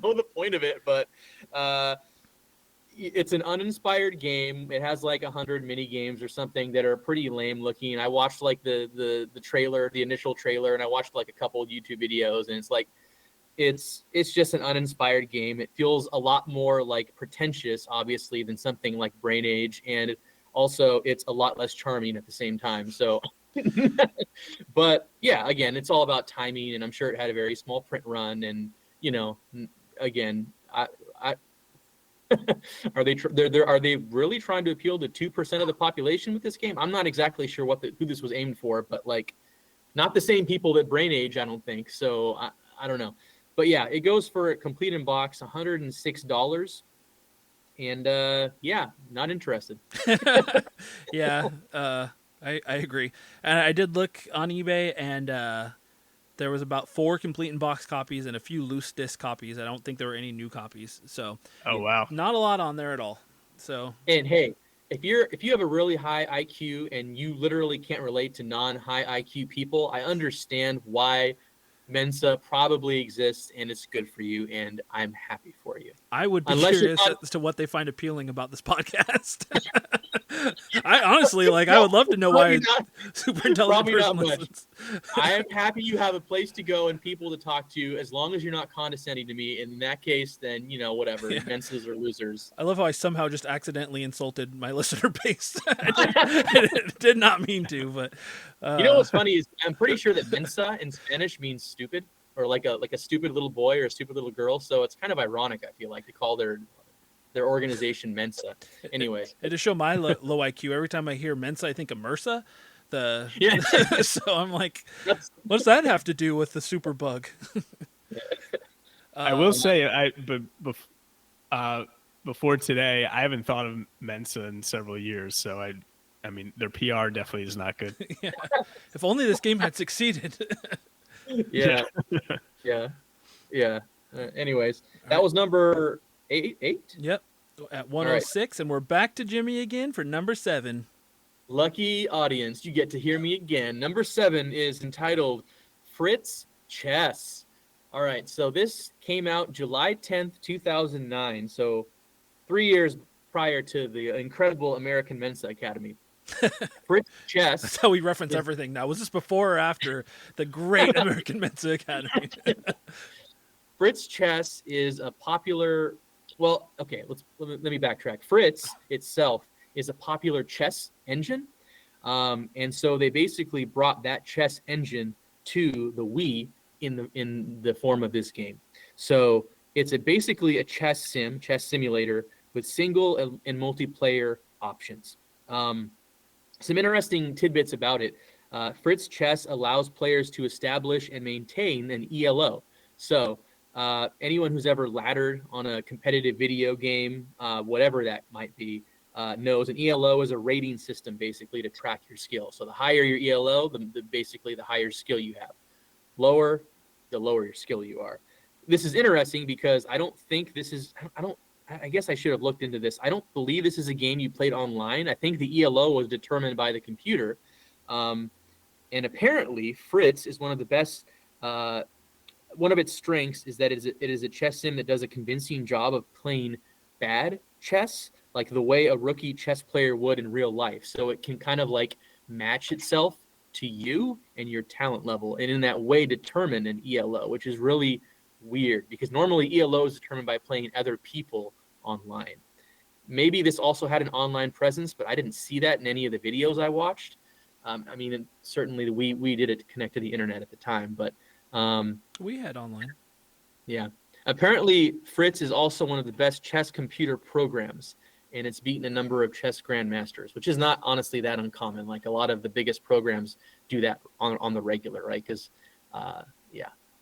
know the point of it, but it's an uninspired game. It has like 100 mini games or something that are pretty lame looking. I watched like the trailer, the initial trailer, and I watched like a couple of YouTube videos, and it's like it's just an uninspired game. It feels a lot more like pretentious, obviously, than something like Brain Age, and also it's a lot less charming at the same time. So, but yeah, again, it's all about timing, and I'm sure it had a very small print run, and again, I are they really trying to appeal to 2% of the population with this game? I'm not exactly sure who this was aimed for, but like not the same people that Brain Age, I don't think. So I don't know. But yeah, it goes for complete in box, $106. And yeah, not interested. Yeah, I agree. And I did look on eBay, and there was about 4 complete in box copies and a few loose disc copies. I don't think there were any new copies, so Oh wow. not a lot on there at all. So And hey, if you have a really high IQ and you literally can't relate to non-high IQ people, I understand why Mensa probably exists and it's good for you, and I'm happy for you. I would be Unless you're curious not, as to what they find appealing about this podcast. I honestly, like, I no, would love to know probably why not, a super intelligent probably person not much. listens. I am happy you have a place to go and people to talk to, as long as you're not condescending to me. In that case, then whatever. Yeah. Mensas or losers. I love how I somehow just accidentally insulted my listener base. I did not mean to, but What's funny is I'm pretty sure that Mensa in Spanish means stupid, or like a stupid little boy or a stupid little girl. So it's kind of ironic, I feel like, to call their organization Mensa. Anyway, and to show my low IQ, every time I hear Mensa, I think of MRSA. yeah. So I'm like, what's that have to do with the super bug? I will say, before today, I haven't thought of Mensa in several years. So I mean, their PR definitely is not good. Yeah. If only this game had succeeded. Yeah. Yeah. Anyways, that was number eight. Yep. At 106, and we're back to Jimmy again for number 7. Lucky audience, you get to hear me again. Number 7 is entitled Fritz Chess. All right, so this came out July 10th, 2009, so 3 years prior to the incredible American Mensa Academy. Fritz Chess. That's how we reference everything now. Was this before or after the great American Mensa Academy? Fritz Chess is a popular. Well, okay, let me backtrack. Fritz itself is a popular chess engine, and so they basically brought that chess engine to the Wii in the form of this game. So it's basically a chess simulator with single and multiplayer options. Some interesting tidbits about it. Fritz Chess allows players to establish and maintain an ELO. So anyone who's ever laddered on a competitive video game, whatever that might be, knows an ELO is a rating system basically to track your skill. So the higher your ELO, basically the higher skill you have. Lower, the lower your skill you are. This is interesting because I don't think this is. I guess I should have looked into this. I don't believe this is a game you played online. I think the ELO was determined by the computer. And apparently, Fritz is one of the best. One of its strengths is that it is a chess sim that does a convincing job of playing bad chess, like the way a rookie chess player would in real life. So it can kind of like match itself to you and your talent level, and in that way determine an ELO, which is really weird because normally ELO is determined by playing other people online. Maybe this also had an online presence, but I didn't see that in any of the videos I watched. I mean, certainly we did it to connect to the internet at the time, but We had online. yeah. Apparently, Fritz is also one of the best chess computer programs, and it's beaten a number of chess grandmasters, which is not honestly that uncommon. Like a lot of the biggest programs do that on the regular, right? Because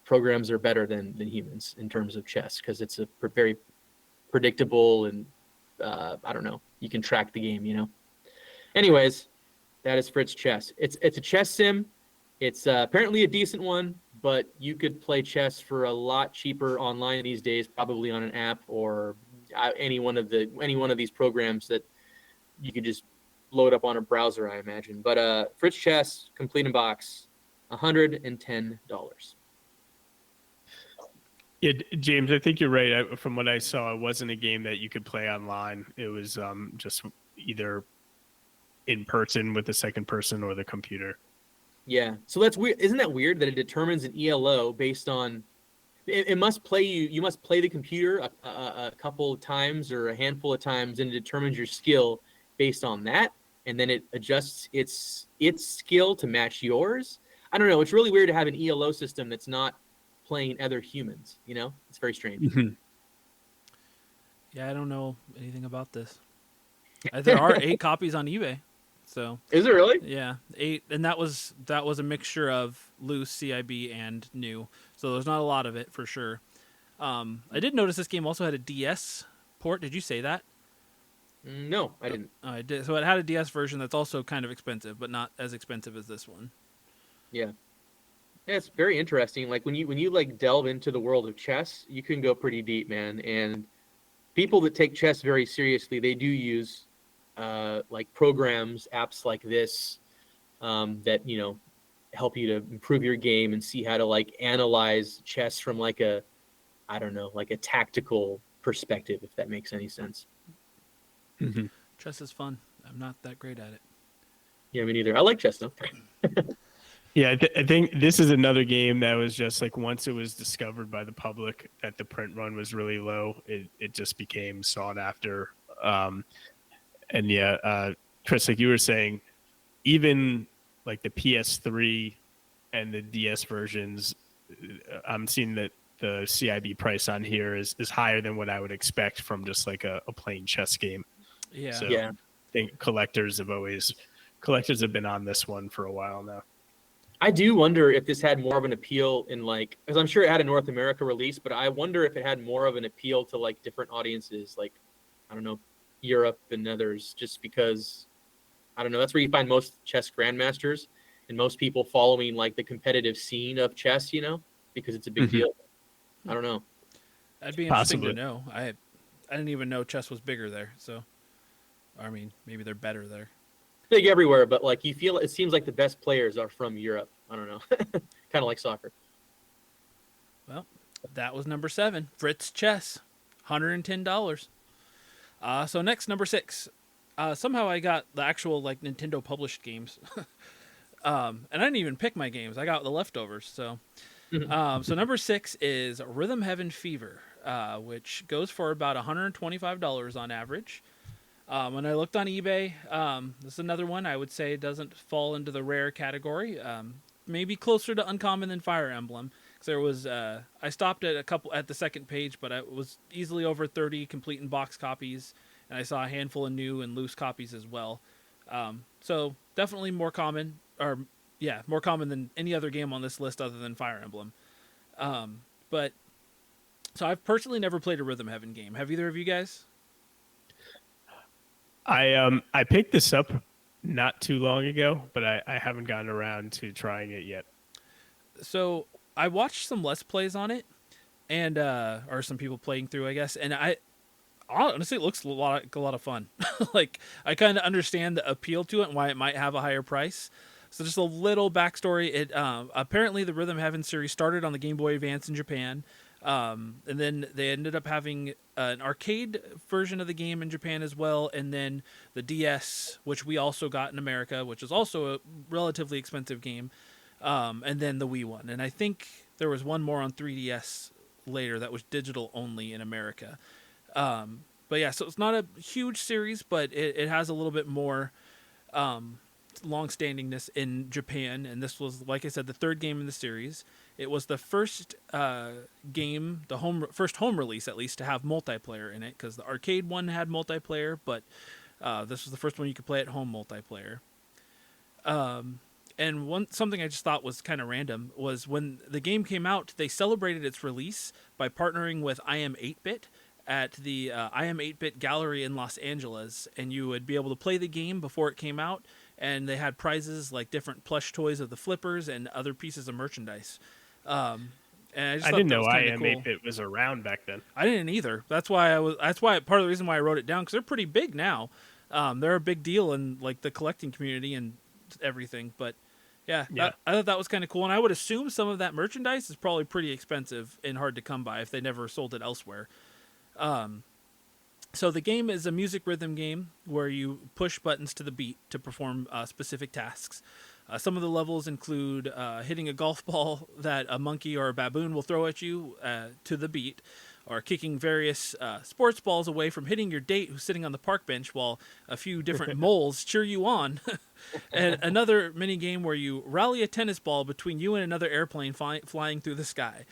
programs are better than humans in terms of chess because it's a very predictable and I don't know, you can track the game. Anyways, that is Fritz Chess. It's a chess sim. It's apparently a decent one, but you could play chess for a lot cheaper online these days, probably on an app or any one of these programs that you could just load up on a browser, I imagine. But Fritz Chess, complete in box, $110. Yeah, James, I think you're right. From what I saw, it wasn't a game that you could play online. It was just either in person with the second person or the computer. Yeah. So that's weird. Isn't that weird that it determines an ELO based on it must play you must play the computer a couple of times or a handful of times and it determines your skill based on that, and then it adjusts its skill to match yours. I don't know. It's really weird to have an ELO system that's not playing other humans, you know? It's very strange. Mm-hmm. Yeah, I don't know anything about this. There are 8 copies on eBay. So Is it really? yeah, 8, and that was a mixture of loose CIB and new. So there's not a lot of it for sure. I did notice this game also had a DS port. Did you say that? No, I didn't. I did. So it had a DS version that's also kind of expensive, but not as expensive as this one. Yeah. Yeah, it's very interesting. Like when you like delve into the world of chess, you can go pretty deep, man. And people that take chess very seriously, they do use like programs, apps like this that help you to improve your game and see how to like analyze chess from like a like a tactical perspective, if that makes any sense. Mm-hmm. Chess is fun. I'm not that great at it. Yeah, me neither. I like chess though. Yeah, I think this is another game that was just like once it was discovered by the public that the print run was really low, it just became sought after. And yeah, Chris, like you were saying, even like the PS3 and the DS versions, I'm seeing that the CIB price on here is higher than what I would expect from just like a plain chess game. Yeah. So Yeah. I think collectors have been on this one for a while now. I do wonder if this had more of an appeal in like, because I'm sure it had a North America release, but I wonder if it had more of an appeal to like different audiences, like, I don't know, Europe and others, just because, I don't know, that's where you find most chess grandmasters and most people following like the competitive scene of chess, because it's a big Mm-hmm. deal. I don't know. That'd be interesting Possibly. to know. I didn't even know chess was bigger there. So, I mean, maybe they're better there. Big everywhere, but like it seems like the best players are from Europe. I don't know. Kind of like soccer. Well, that was number 7, Fritz Chess, $110. So next, number 6. Somehow I got the actual like Nintendo published games, and I didn't even pick my games. I got the leftovers. So, so number 6 is Rhythm Heaven Fever, which goes for about $125 on average. When I looked on eBay, this is another one I would say doesn't fall into the rare category. Maybe closer to uncommon than Fire Emblem. Because there was, I stopped at a couple at the second page, but it was easily over 30 complete in box copies, and I saw a handful of new and loose copies as well. So definitely more common, more common than any other game on this list other than Fire Emblem. But so I've personally never played a Rhythm Heaven game. Have either of you guys? I picked this up not too long ago, but I haven't gotten around to trying it yet. So I watched some Let's Plays on it, and or some people playing through, I guess, and honestly it looks like a lot of fun. Like I kind of understand the appeal to it and why it might have a higher price. So just a little backstory. It apparently the Rhythm Heaven series started on the Game Boy Advance in Japan. And then they ended up having an arcade version of the game in Japan as well, and then the DS, which we also got in America, which is also a relatively expensive game, and then the Wii one. And I think there was one more on 3DS later that was digital only in America. But yeah, so it's not a huge series, but it has a little bit more long-standingness in Japan, and this was, like I said, the 3rd game in the series. It was the first game, first home release at least, to have multiplayer in it, because the arcade one had multiplayer, but this was the first one you could play at home multiplayer. And something I just thought was kind of random was when the game came out, they celebrated its release by partnering with I Am 8-Bit at the I Am 8-Bit Gallery in Los Angeles, and you would be able to play the game before it came out, and they had prizes like different plush toys of the flippers and other pieces of merchandise. And I just I thought didn't that know was kind of IM8 cool. Bit was around back then. I didn't either. That's why I was. That's why part of the reason why I wrote it down, because they're pretty big now. They're a big deal in like the collecting community and everything. But yeah, Yeah. I thought that was kind of cool, and I would assume some of that merchandise is probably pretty expensive and hard to come by if they never sold it elsewhere. So the game is a music rhythm game where you push buttons to the beat to perform specific tasks. Some of the levels include hitting a golf ball that a monkey or a baboon will throw at you to the beat, or kicking various sports balls away from hitting your date who's sitting on the park bench while a few different moles cheer you on. And another mini game where you rally a tennis ball between you and another airplane flying through the sky.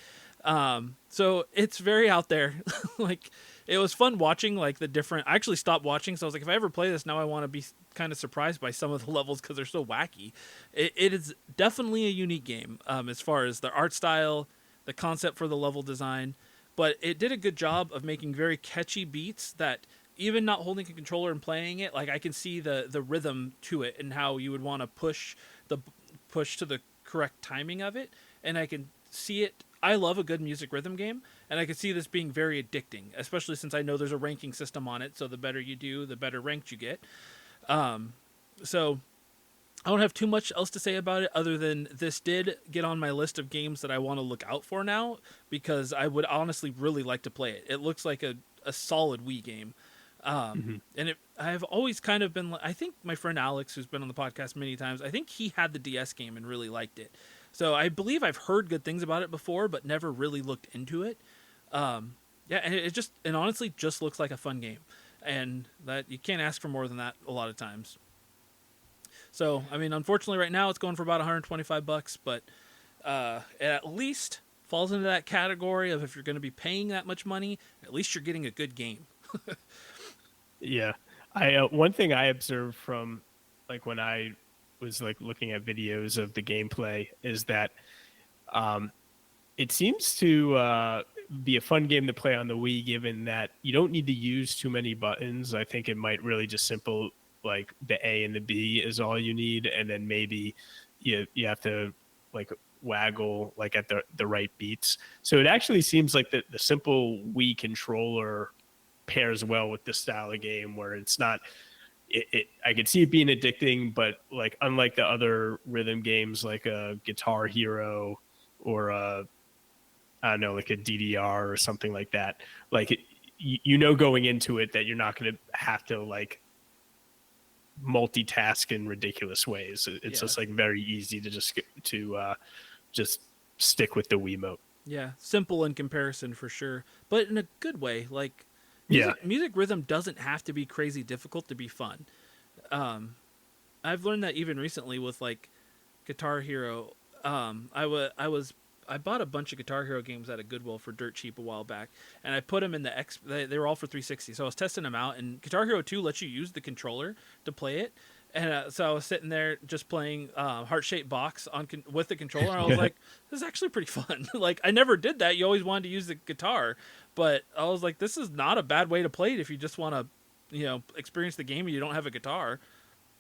So it's very out there. Like, it was fun watching like the different. I actually stopped watching, so I was like, if I ever play this now, I want to be kind of surprised by some of the levels because they're so wacky. It is definitely a unique game as far as the art style, the concept for the level design, but it did a good job of making very catchy beats that even not holding a controller and playing it, like I can see the rhythm to it and how you would want to push to the correct timing of it, and I can see it. I love a good music rhythm game, and I could see this being very addicting, especially since I know there's a ranking system on it. So the better you do, the better ranked you get. So I don't have too much else to say about it other than this did get on my list of games that I want to look out for now, because I would honestly really like to play it. It looks like a solid Wii game. And I've always kind of been. I think my friend Alex, who's been on the podcast many times, I think he had the DS game and really liked it. So I believe I've heard good things about it before, but never really looked into it. Yeah, and it honestly just looks like a fun game, and that you can't ask for more than that a lot of times. So I mean, unfortunately, right now it's going for about 125 bucks, but it at least falls into that category of if you're going to be paying that much money, at least you're getting a good game. Yeah. I one thing I observed from like when I was like looking at videos of the gameplay is that it seems to be a fun game to play on the Wii, given that you don't need to use too many buttons. I think it might really just simple like the A and the B is all you need, and then maybe you have to like waggle like at the right beats. So it actually seems like the simple Wii controller pairs well with this style of game where it's not I could see it being addicting, but like unlike the other rhythm games like a Guitar Hero or I don't know, like a DDR or something like that, like you know going into it that you're not going to have to like multitask in ridiculous ways. It's Yeah. just like very easy to just stick with the Wiimote. Yeah, simple in comparison for sure, but in a good way. Like Yeah. music rhythm doesn't have to be crazy difficult to be fun. I've learned that even recently with like Guitar Hero. I bought a bunch of Guitar Hero games at a Goodwill for dirt cheap a while back, and I put them in the X. They were all for 360, so I was testing them out. And Guitar Hero 2 lets you use the controller to play it, and so I was sitting there just playing Heart Shaped Box with the controller. And I was like, "This is actually pretty fun." Like I never did that. You always wanted to use the guitar, but I was like, "This is not a bad way to play it if you just want to, experience the game and you don't have a guitar."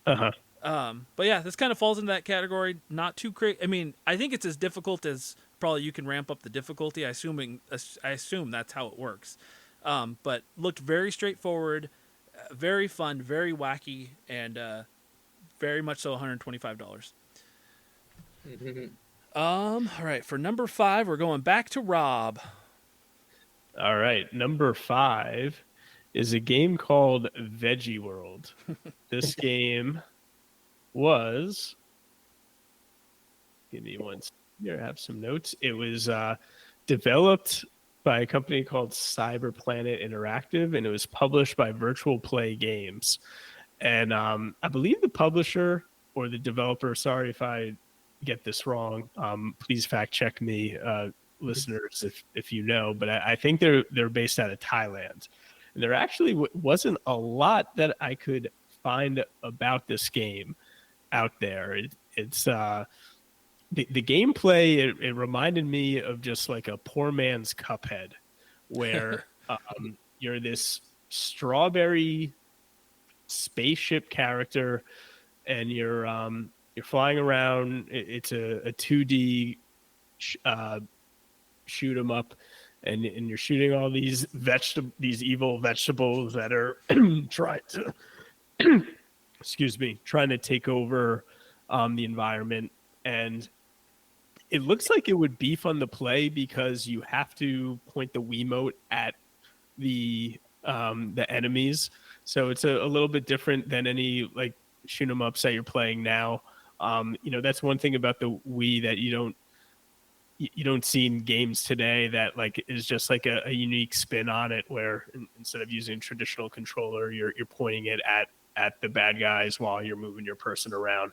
Uh-huh. But yeah, this kind of falls into that category. Not too crazy. I mean, I think it's as difficult as probably you can ramp up the difficulty. I assume that's how it works. But looked very straightforward, very fun, very wacky, and very much so $125. All right, for number 5, we're going back to Rob. All right. Number 5 is a game called Veggie World. This game was, give me one second here, I have some notes. It was developed by a company called Cyber Planet Interactive, and it was published by Virtual Play Games. And I believe the publisher or the developer, sorry if I get this wrong, please fact check me, listeners, if you know, but I think they're based out of Thailand. And there actually wasn't a lot that I could find about this game out there. It's the gameplay. It reminded me of just like a poor man's Cuphead, where you're this strawberry spaceship character, and you're flying around. It's a 2D shoot 'em up, and you're shooting all these evil vegetables that are trying to trying to take over the environment. And it looks like it would be fun to play because you have to point the Wiimote at the enemies. So it's a little bit different than any like shoot 'em ups that you're playing now. That's one thing about the Wii that you don't see in games today, that like is just like a unique spin on it, where instead of using a traditional controller, you're pointing it at the bad guys while you're moving your person around.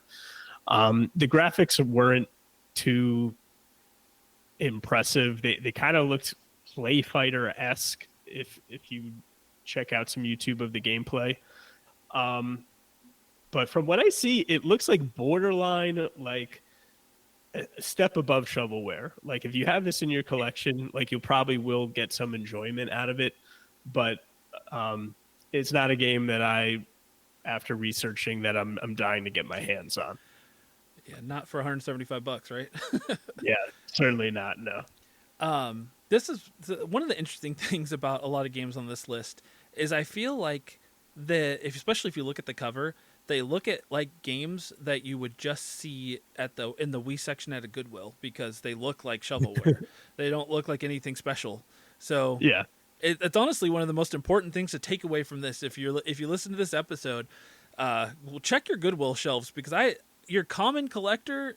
The graphics weren't too impressive. They kind of looked Play Fighter esque if you check out some YouTube of the gameplay. But from what I see, it looks like borderline like a step above shovelware. Like if you have this in your collection, like you probably will get some enjoyment out of it. But it's not a game that after researching, that I'm dying to get my hands on. Yeah, not for $175, right? Yeah, certainly not. No. This is one of the interesting things about a lot of games on this list is I feel like especially if you look at the cover, they look at like games that you would just see in the Wii section at a Goodwill, because they look like shovelware. They don't look like anything special. So Yeah. it's honestly one of the most important things to take away from this. If you listen to this episode, check your Goodwill shelves, because your common collector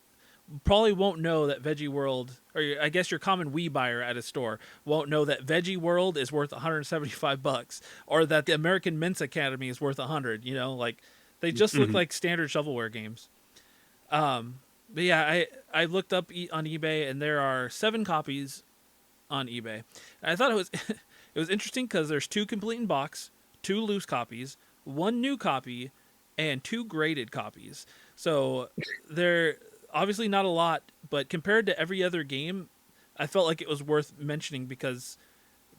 probably won't know that Veggie World, or I guess your common Wii buyer at a store won't know that Veggie World is worth $175, or that the American Mince Academy is worth $100. Like they just look like standard shovelware games. But yeah, I looked up on eBay, and there are 7 copies on eBay. And I thought it was it was interesting because there's 2 complete in box, 2 loose copies, 1 new copy, and 2 graded copies. So they're obviously not a lot, but compared to every other game, I felt like it was worth mentioning, because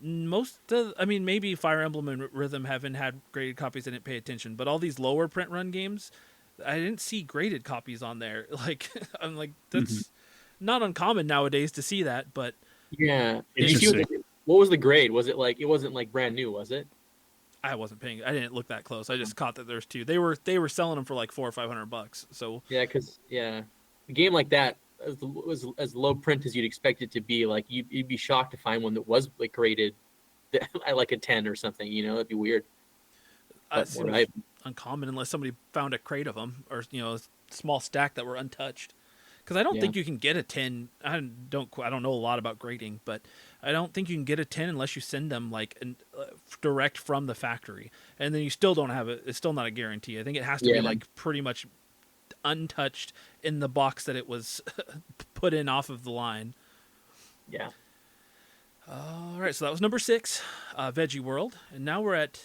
maybe Fire Emblem and Rhythm haven't had graded copies, I didn't pay attention, but all these lower print run games, I didn't see graded copies on there. Like, I'm like, that's not uncommon nowadays to see that, but Yeah. Did you see Interesting. what was the grade? Was it like, it wasn't like brand new, was it? I didn't look that close. I just caught that there's 2. They were selling them for like $400 or $500. So Yeah, because a game like that, as low print as you'd expect it to be, like you'd be shocked to find one that was like graded at like a 10 or something. That'd be weird. it But more seems valuable. uncommon unless somebody found a crate of them, or a small stack that were untouched. Because I don't think you can get a 10. I don't know a lot about grading, but I don't think you can get a 10 unless you send them like direct from the factory, and then you still don't have it. It's still not a guarantee. I think it has to be like pretty much untouched in the box that it was put in off of the line. Yeah. All right, so that was number 6, Veggie World, and now we're at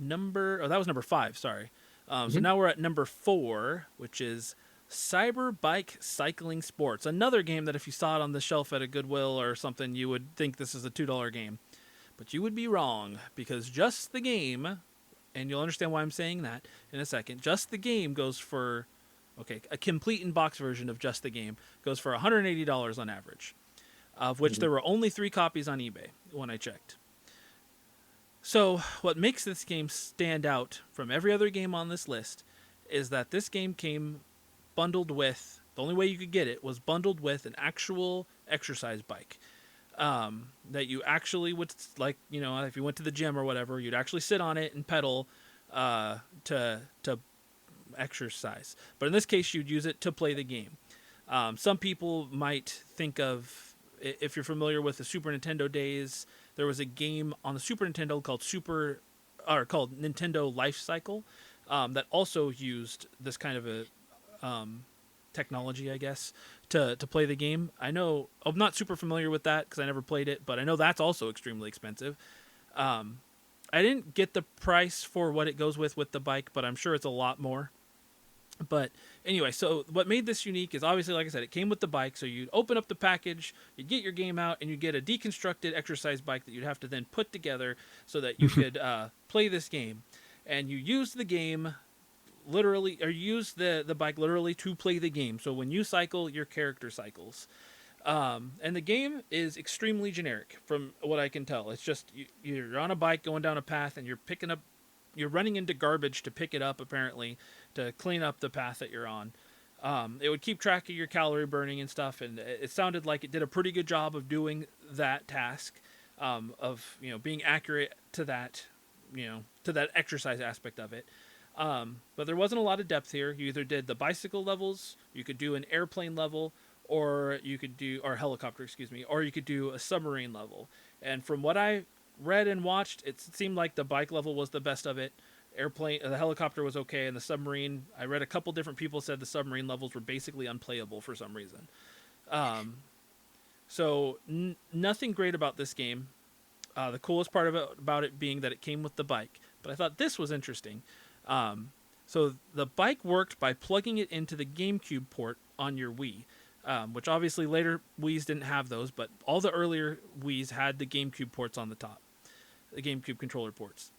that was number 5. Sorry. So now we're at number 4, which is Cyber Bike Cycling Sports. Another game that if you saw it on the shelf at a Goodwill or something, you would think this is a $2 game, but you would be wrong, because just the game, and you'll understand why I'm saying that in a second. Just the game goes for, a complete in-box version of just the game goes for $180 on average, of which there were only 3 copies on eBay when I checked. So what makes this game stand out from every other game on this list is that this game came bundled with, the only way you could get it was bundled with an actual exercise bike. That you actually would, like, if you went to the gym or whatever, you'd actually sit on it and pedal to exercise. But in this case, you'd use it to play the game. Some people might think of, if you're familiar with the Super Nintendo days, there was a game on the Super Nintendo called Nintendo Life Cycle, that also used this kind of a technology, I guess, to play the game. I know I'm not super familiar with that because I never played it, but I know that's also extremely expensive. I didn't get the price for what it goes with the bike, but I'm sure it's a lot more. But anyway, so what made this unique is obviously, like I said, it came with the bike. So you'd open up the package, you'd get your game out, and you'd get a deconstructed exercise bike that you'd have to then put together so that you could play this game. And you use the game literally, or use the bike literally to play the game. So when you cycle, your character cycles. And the game is extremely generic from what I can tell. It's just you're on a bike going down a path and you're running into garbage to pick it up, apparently, to clean up the path that you're on. It would keep track of your calorie burning and stuff, and it sounded like it did a pretty good job of doing that task, of being accurate to that, to that exercise aspect of it. But there wasn't a lot of depth here. You either did the bicycle levels, you could do an airplane level, or you could do or helicopter, excuse me, or you could do a submarine level. And from what I read and watched, it seemed like the bike level was the best of it. The helicopter was okay, and the submarine, I read a couple different people said the submarine levels were basically unplayable for some reason. So nothing great about this game. The coolest part about it being that it came with the bike, but I thought this was interesting. So the bike worked by plugging it into the GameCube port on your Wii, which obviously later Wii's didn't have those, but all the earlier Wii's had the GameCube ports on the top, the GameCube controller ports.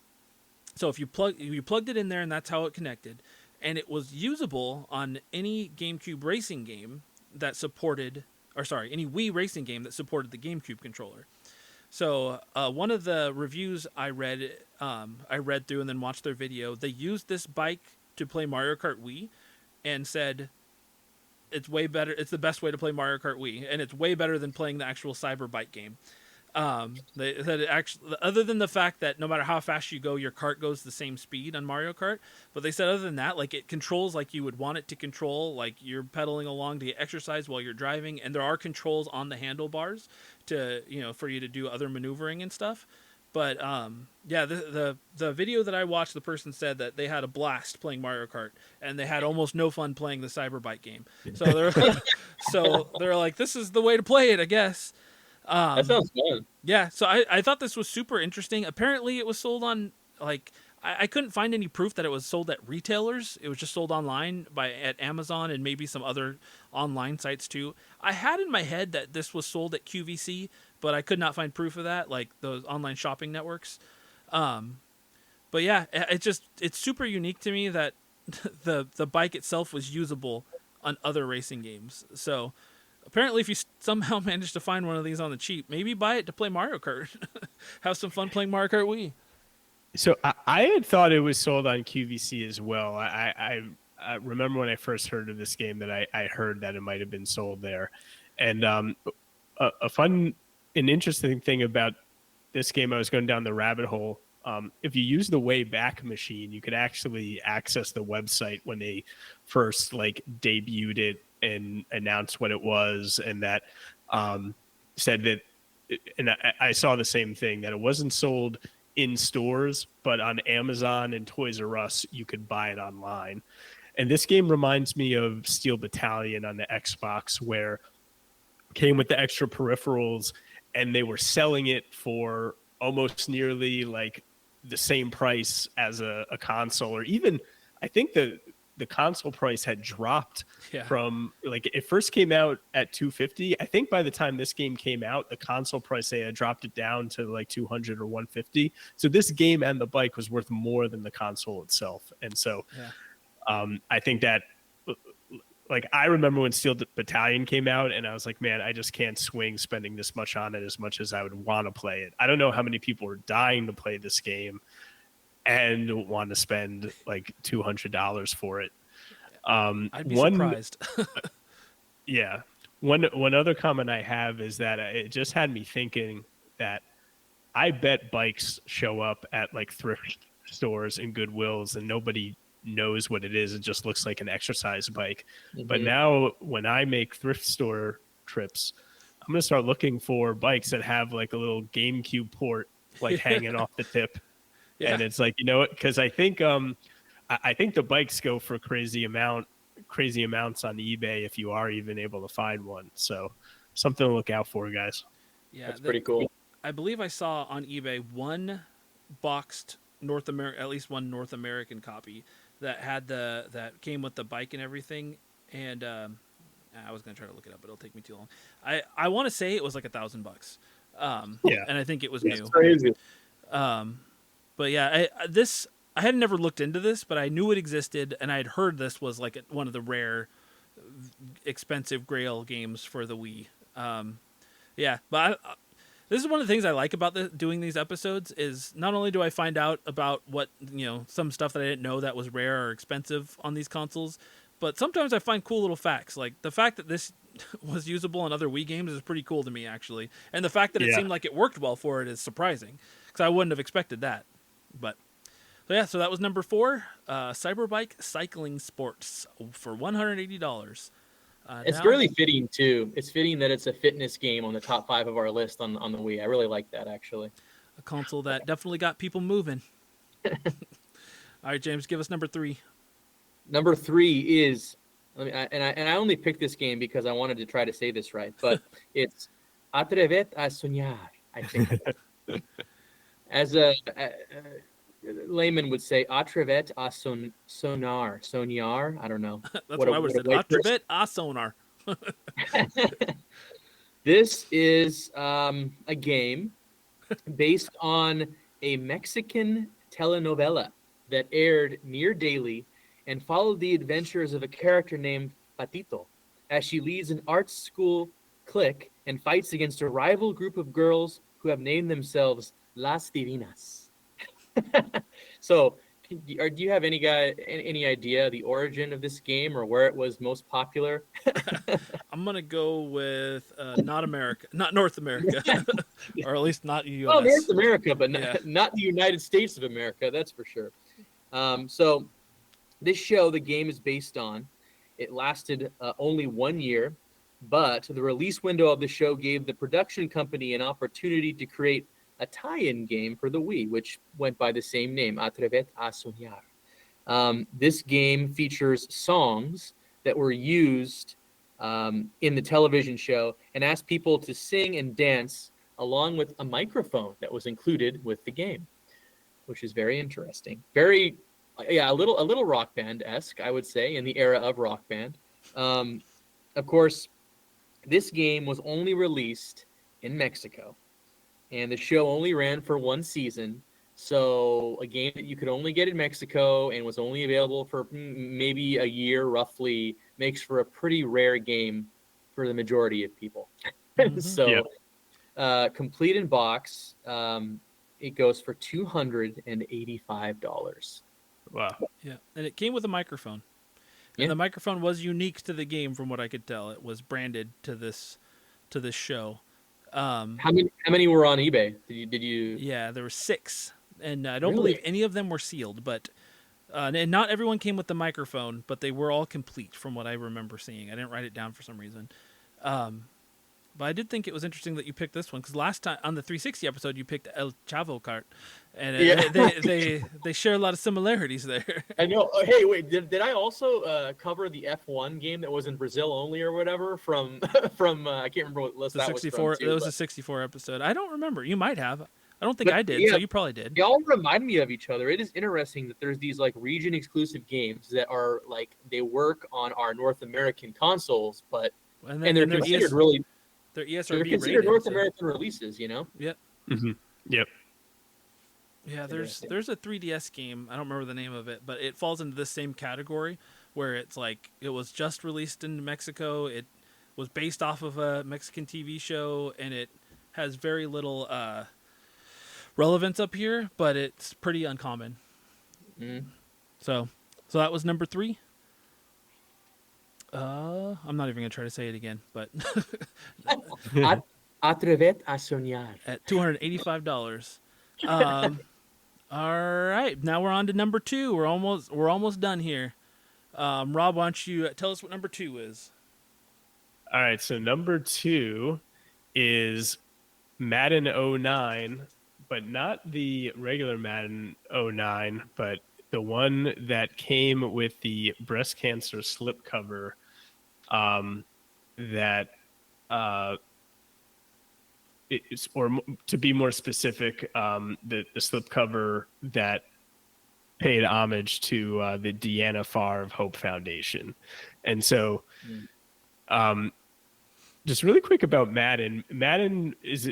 So if you plugged it in there, and that's how it connected, and it was usable on any GameCube racing game that supported, any Wii racing game that supported the GameCube controller. So one of the reviews I read through and then watched their video. They used this bike to play Mario Kart Wii, and said it's way better. It's the best way to play Mario Kart Wii, and it's way better than playing the actual Cyber Bike game. They said it actually, other than the fact that no matter how fast you go, your cart goes the same speed on Mario Kart. But they said other than that, like, it controls like you would want it to control, like you're pedaling along to get exercise while you're driving, and there are controls on the handlebars to for you to do other maneuvering and stuff. But yeah, the video that I watched, the person said that they had a blast playing Mario Kart, and they had almost no fun playing the Cyber Bike game. So they're like, this is the way to play it, I guess. That sounds fun. Yeah, so I thought this was super interesting. Apparently, it was sold on, like, I couldn't find any proof that it was sold at retailers. It was just sold online at Amazon and maybe some other online sites too. I had in my head that this was sold at QVC, but I could not find proof of that, like those online shopping networks. But yeah, it's super unique to me that the bike itself was usable on other racing games. So apparently, if you somehow manage to find one of these on the cheap, maybe buy it to play Mario Kart. Have some fun playing Mario Kart Wii. So I had thought it was sold on QVC as well. I remember when I first heard of this game that I heard that it might have been sold there. And a fun and interesting thing about this game, I was going down the rabbit hole. If you use the Wayback Machine, you could actually access the website when they first debuted it and announced what it was, and that said that, and I saw the same thing, that it wasn't sold in stores, but on Amazon and Toys R Us, you could buy it online. And this game reminds me of Steel Battalion on the Xbox, where it came with the extra peripherals, and they were selling it for almost nearly like the same price as a console, or even I think the console price had dropped from, like, it first came out at $250. I think by the time this game came out, the console price, they had dropped it down to like $200 or $150. So this game and the bike was worth more than the console itself. And so I think that, like, I remember when Steel Battalion came out, and I was like, man, I just can't swing spending this much on it as much as I would want to play it. I don't know how many people are dying to play this game and want to spend like $200 for it. I'd be surprised. Yeah. One other comment I have is that it just had me thinking that I bet bikes show up at like thrift stores and Goodwills, and nobody knows what it is. It just looks like an exercise bike. Mm-hmm. But now when I make thrift store trips, I'm going to start looking for bikes that have like a little GameCube port like hanging off the tip. Yeah. And it's like, because I think the bikes go for crazy amounts on eBay if you are even able to find one. So something to look out for, guys. Yeah, that's pretty cool. I believe I saw on eBay one boxed at least one North American copy that had that came with the bike and everything. And I was gonna try to look it up, but it'll take me too long. I want to say it was like $1,000. And I think it was new. That's crazy. But yeah, I had never looked into this, but I knew it existed, and I had heard this was like one of the rare, expensive Grail games for the Wii. Yeah, but this is one of the things I like about doing these episodes is not only do I find out about what, some stuff that I didn't know that was rare or expensive on these consoles, but sometimes I find cool little facts. Like the fact that this was usable on other Wii games is pretty cool to me, actually. And the fact that it Yeah. seemed like it worked well for it is surprising, because I wouldn't have expected that. But so yeah, so that was number 4, Cyberbike Cycling Sports for $180. It's Now really fitting too. It's fitting that it's a fitness game on the top 5 of our list on the Wii. I really like that actually. a console that definitely got people moving. All right, James, give us number 3. Number 3 is, I only picked this game because I wanted to try to say this right, but it's Atrevet a soñar. I think, as a layman would say, Atrevet a soñar. I don't know. That's what I would have said. white person- Atrabit a sonar. This is a game based on a Mexican telenovela that aired near daily and followed the adventures of a character named Patito as she leads an art school clique and fights against a rival group of girls who have named themselves Las Divinas. So, do you have any idea the origin of this game or where it was most popular? I'm gonna go with not North America, or at least not U.S. Well, North America, but Yeah. not the United States of America, that's for sure. So this show, the game is based on, it lasted only 1 year, but the release window of the show gave the production company an opportunity to create a tie-in game for the Wii, which went by the same name, Atrevet a Soñar. This game features songs that were used in the television show and asked people to sing and dance along with a microphone that was included with the game, which is very interesting. Very, a little Rock Band-esque, I would say, in the era of Rock Band. Of course, this game was only released in Mexico, and the show only ran for 1 season. So a game that you could only get in Mexico and was only available for maybe a year, roughly, makes for a pretty rare game for the majority of people. Mhm. So, complete in box, it goes for $285. Wow. Yeah, and it came with a microphone, Yeah. and the microphone was unique to the game, from what I could tell. It was branded to this show. How many were on eBay? Did you? Yeah, there were 6, and I don't Really? believe any of them were sealed, but and not everyone came with the microphone, but they were all complete from what I remember seeing. I didn't write it down for some reason. But I did think it was interesting that you picked this one, because last time on the 360 episode you picked El Chavo Kart, and they share a lot of similarities there. I know. Oh, hey, wait. Did I also cover the F1 game that was in Brazil only or whatever from I can't remember what list The that 64. was from. That was a 64 episode. I don't remember. You might have. I don't think But, I did. yeah, So you probably did. They all remind me of each other. It is interesting that there's these like region exclusive games that are like they work on our North American consoles, but And they're considered really they're ESRB they're considered rated, North so- American releases. You know. Yep. Mm-hmm. Yep. Yeah, Interesting. there's a 3DS game. I don't remember the name of it, but it falls into this same category where it's like it was just released in Mexico. It was based off of a Mexican TV show, and it has very little relevance up here, but it's pretty uncommon. Mm. So that was number 3. I'm not even gonna try to say it again, but Atrevet a soñar. at $285. All right, now we're on to number 2. We're almost done here. Rob, why don't you tell us what number 2 is? All right. So number 2 is Madden 09, but not the regular Madden 09, but the one that came with the breast cancer slipcover. That it's, or to be more specific, the slipcover that paid homage to the Deanna Farr of Hope Foundation. And so, just really quick about Madden. Madden is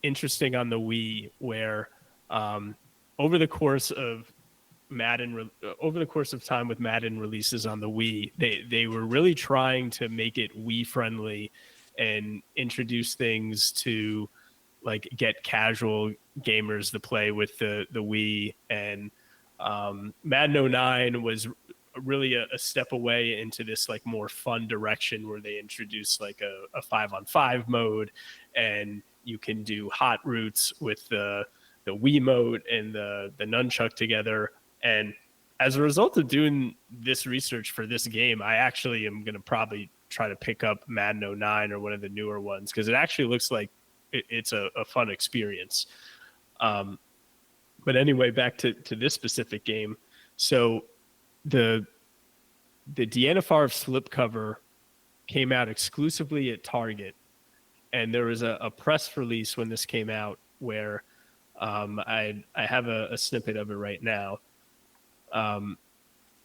interesting on the Wii, where over the course of time with Madden releases on the Wii, they were really trying to make it Wii friendly and introduce things to like get casual gamers to play with the Wii. And Madden '09 was really a step away into this like more fun direction where they introduced like a 5-on-5 mode, and you can do hot routes with the Wiimote and the nunchuck together. And as a result of doing this research for this game, I actually am going to probably try to pick up Madden '09 or one of the newer ones, because it actually looks like it's a fun experience. But anyway, back to this specific game. So the Deanna Favre slipcover came out exclusively at Target, and there was a press release when this came out where I have a snippet of it right now.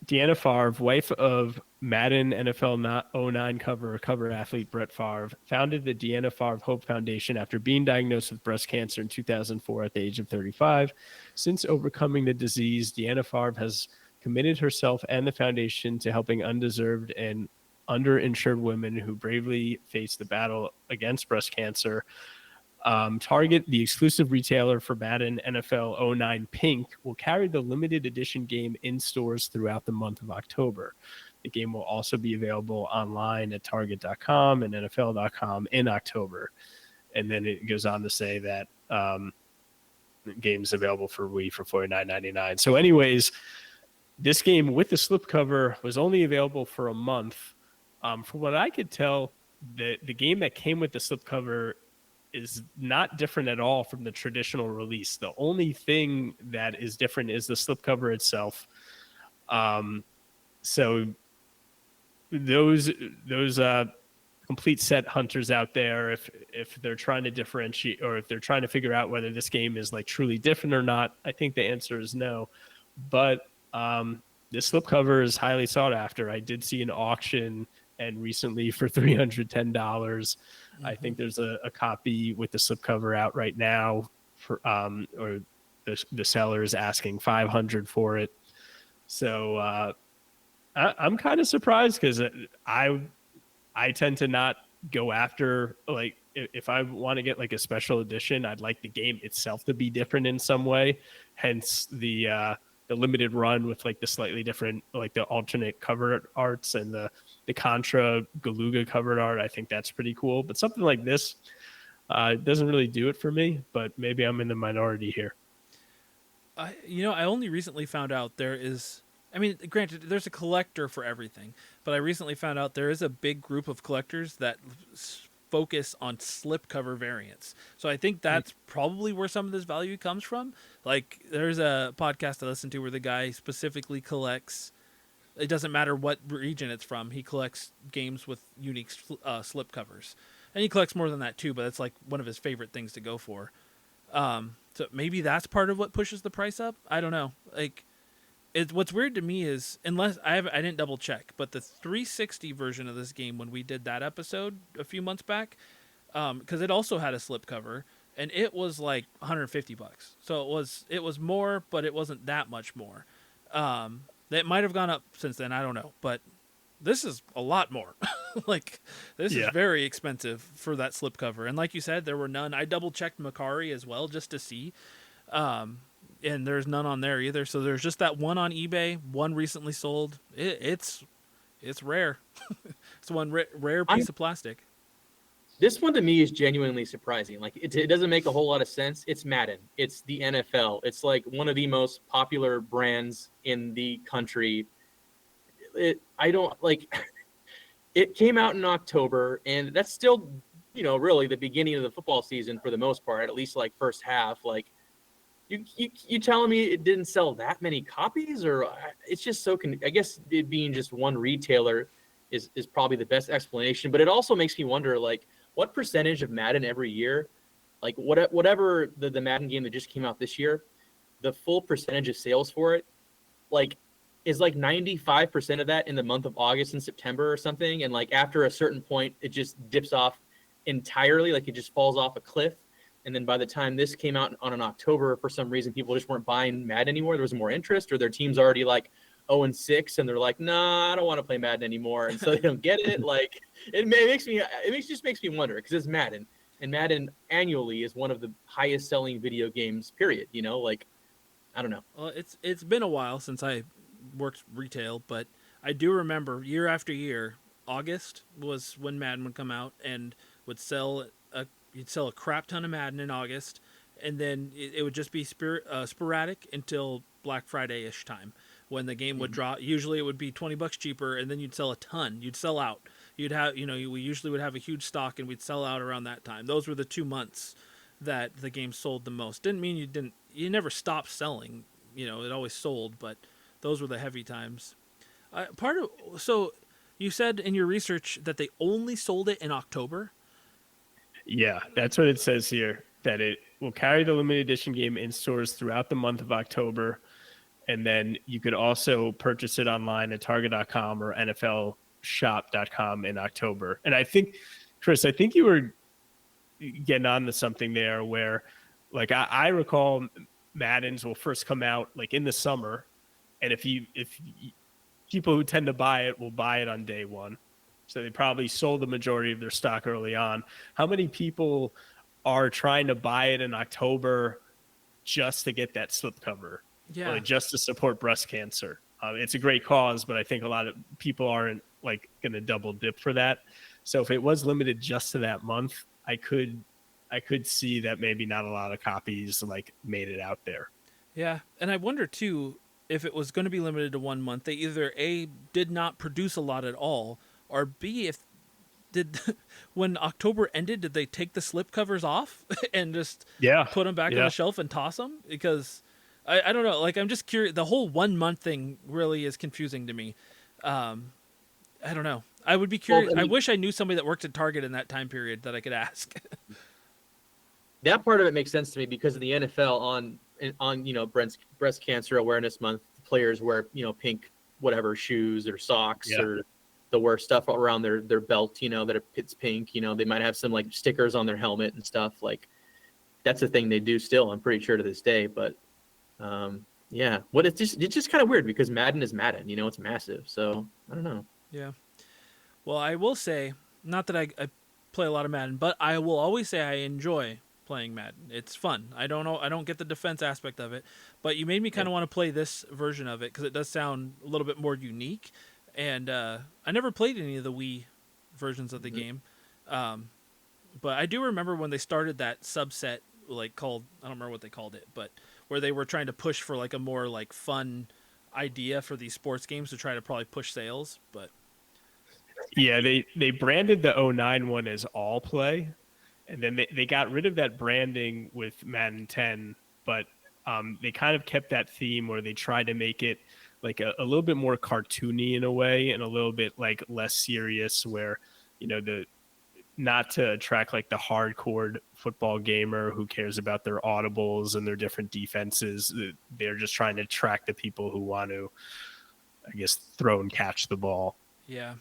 Deanna Favre, wife of Madden NFL '09 cover athlete Brett Favre, founded the Deanna Favre Hope Foundation after being diagnosed with breast cancer in 2004 at the age of 35. Since overcoming the disease, Deanna Favre has committed herself and the foundation to helping undeserved and underinsured women who bravely face the battle against breast cancer. Target, the exclusive retailer for Madden NFL '09 Pink, will carry the limited edition game in stores throughout the month of October. The game will also be available online at Target.com and NFL.com in October. And then it goes on to say that the game's available for Wii for $49.99. So anyways, this game with the slipcover was only available for a month. From what I could tell, the game that came with the slipcover is not different at all from the traditional release. The only thing that is different is the slipcover itself. So those complete set hunters out there, if they're trying to differentiate, or if they're trying to figure out whether this game is like truly different or not, I think the answer is no. But this slipcover is highly sought after. I did see an auction and recently for $310. I think there's a copy with the slipcover out right now for or the seller is asking $500 for it. So I'm kind of surprised, because I tend to not go after, like, if I want to get like a special edition, I'd like the game itself to be different in some way. Hence the limited run with like the slightly different, like the alternate cover arts and the Contra Galuga covered art. I think that's pretty cool. But something like this doesn't really do it for me, but maybe I'm in the minority here. I only recently found out there is, I mean, granted, there's a collector for everything, but I recently found out there is a big group of collectors that focus on slipcover variants. So I think that's probably where some of this value comes from. Like, there's a podcast I listen to where the guy specifically collects, it doesn't matter what region it's from, he collects games with unique slipcovers. And he collects more than that too, but it's like one of his favorite things to go for. So maybe that's part of what pushes the price up. I don't know. Like, what's weird to me is, unless I didn't double check, but the 360 version of this game, when we did that episode a few months back, because it also had a slipcover, and it was like $150. So it was more, but it wasn't that much more. It might have gone up since then. I don't know, but this is a lot more. Like, this is very expensive for that slipcover. And like you said, there were none. I double checked Macari as well just to see. And there's none on there either. So there's just that one on eBay, one recently sold. It's rare. It's one rare piece of plastic. This one to me is genuinely surprising. Like, it doesn't make a whole lot of sense. It's Madden. It's the NFL. It's like one of the most popular brands in the country. It came out in October, and that's still, really the beginning of the football season for the most part, at least like first half. Like, you telling me it didn't sell that many copies? Or it's just so I guess it being just one retailer is probably the best explanation. But it also makes me wonder, like, what percentage of Madden every year, like whatever the Madden game that just came out this year, the full percentage of sales for it, like, is like 95% of that in the month of August and September or something. And like after a certain point, it just dips off entirely. Like, it just falls off a cliff. And then by the time this came out on an October, for some reason, people just weren't buying Madden anymore. There was more interest, or their team's already like, 0-6 and they're like, nah, I don't want to play Madden anymore, and so they don't get it. Like just makes me wonder because it's Madden, and Madden annually is one of the highest selling video games. Period. Like I don't know. Well, it's been a while since I worked retail, but I do remember year after year, August was when Madden would come out and would sell a you'd sell a crap ton of Madden in August, and then it would just be sporadic until Black Friday ish time when the game would drop. Usually it would be $20 cheaper, and then you'd sell a ton. You'd sell out. You'd have we usually would have a huge stock, and we'd sell out around that time. Those were the 2 months that the game sold the most. Didn't mean you never stopped selling. It always sold, but those were the heavy times. So you said in your research that they only sold it in October. Yeah, that's what it says here, that it will carry the limited edition game in stores throughout the month of October. And then you could also purchase it online at Target.com or NFLshop.com in October. And I think, Chris, you were getting on to something there where, like, I recall Maddens will first come out like in the summer. And if people who tend to buy it will buy it on day one. So they probably sold the majority of their stock early on. How many people are trying to buy it in October just to get that slipcover? Yeah. Like just to support breast cancer? It's a great cause, but I think a lot of people aren't like going to double dip for that. So if it was limited just to that month, I could see that maybe not a lot of copies like made it out there. Yeah, and I wonder too if it was going to be limited to 1 month. They either A, did not produce a lot at all, or B, if did when October ended, did they take the slip covers off and just put them back on the shelf and toss them? Because I don't know. Like, I'm just curious. The whole 1 month thing really is confusing to me. I don't know. I would be curious. Well, I wish I knew somebody that worked at Target in that time period that I could ask. That part of it makes sense to me because of the NFL on breast cancer awareness month. Players wear pink whatever shoes or socks or they'll wear stuff around their belt that it's pink. They might have some like stickers on their helmet and stuff. Like that's a thing they do still. I'm pretty sure to this day. But it's just kind of weird because Madden is Madden. It's massive. So I don't know. Yeah. Well, I will say, not that I play a lot of Madden, but I will always say I enjoy playing Madden. It's fun. I don't get the defense aspect of it, but you made me kind of want to play this version of it because it does sound a little bit more unique. And I never played any of the Wii versions of the game, but I do remember when they started that subset, like called, I don't remember what they called it, but where they were trying to push for like a more like fun idea for these sports games to try to probably push sales. But yeah, they branded the '09 one as All Play. And then they got rid of that branding with Madden 10, but they kind of kept that theme where they tried to make it like a little bit more cartoony in a way and a little bit like less serious where, not to attract like the hardcore football gamer who cares about their audibles and their different defenses. They're just trying to attract the people who want to, I guess, throw and catch the ball. Yeah.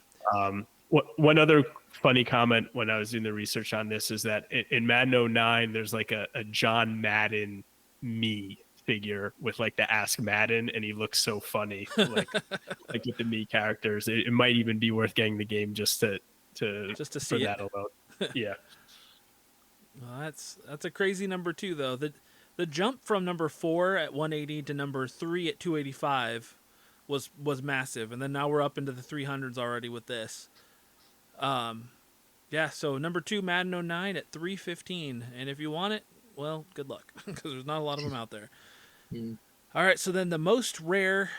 One other funny comment when I was doing the research on this is that in Madden 09, there's like a John Madden me figure with like the Ask Madden, and he looks so funny, like with the me characters. It might even be worth getting the game just to see for that alone. Yeah. Well, that's a crazy number too, though. The jump from number 4 at 180 to number 3 at 285 was massive, and then now we're up into the 300s already with this. So number 2, Madden 09 at 315, and if you want it, well, good luck, because there's not a lot of them out there. All right, so then the most rare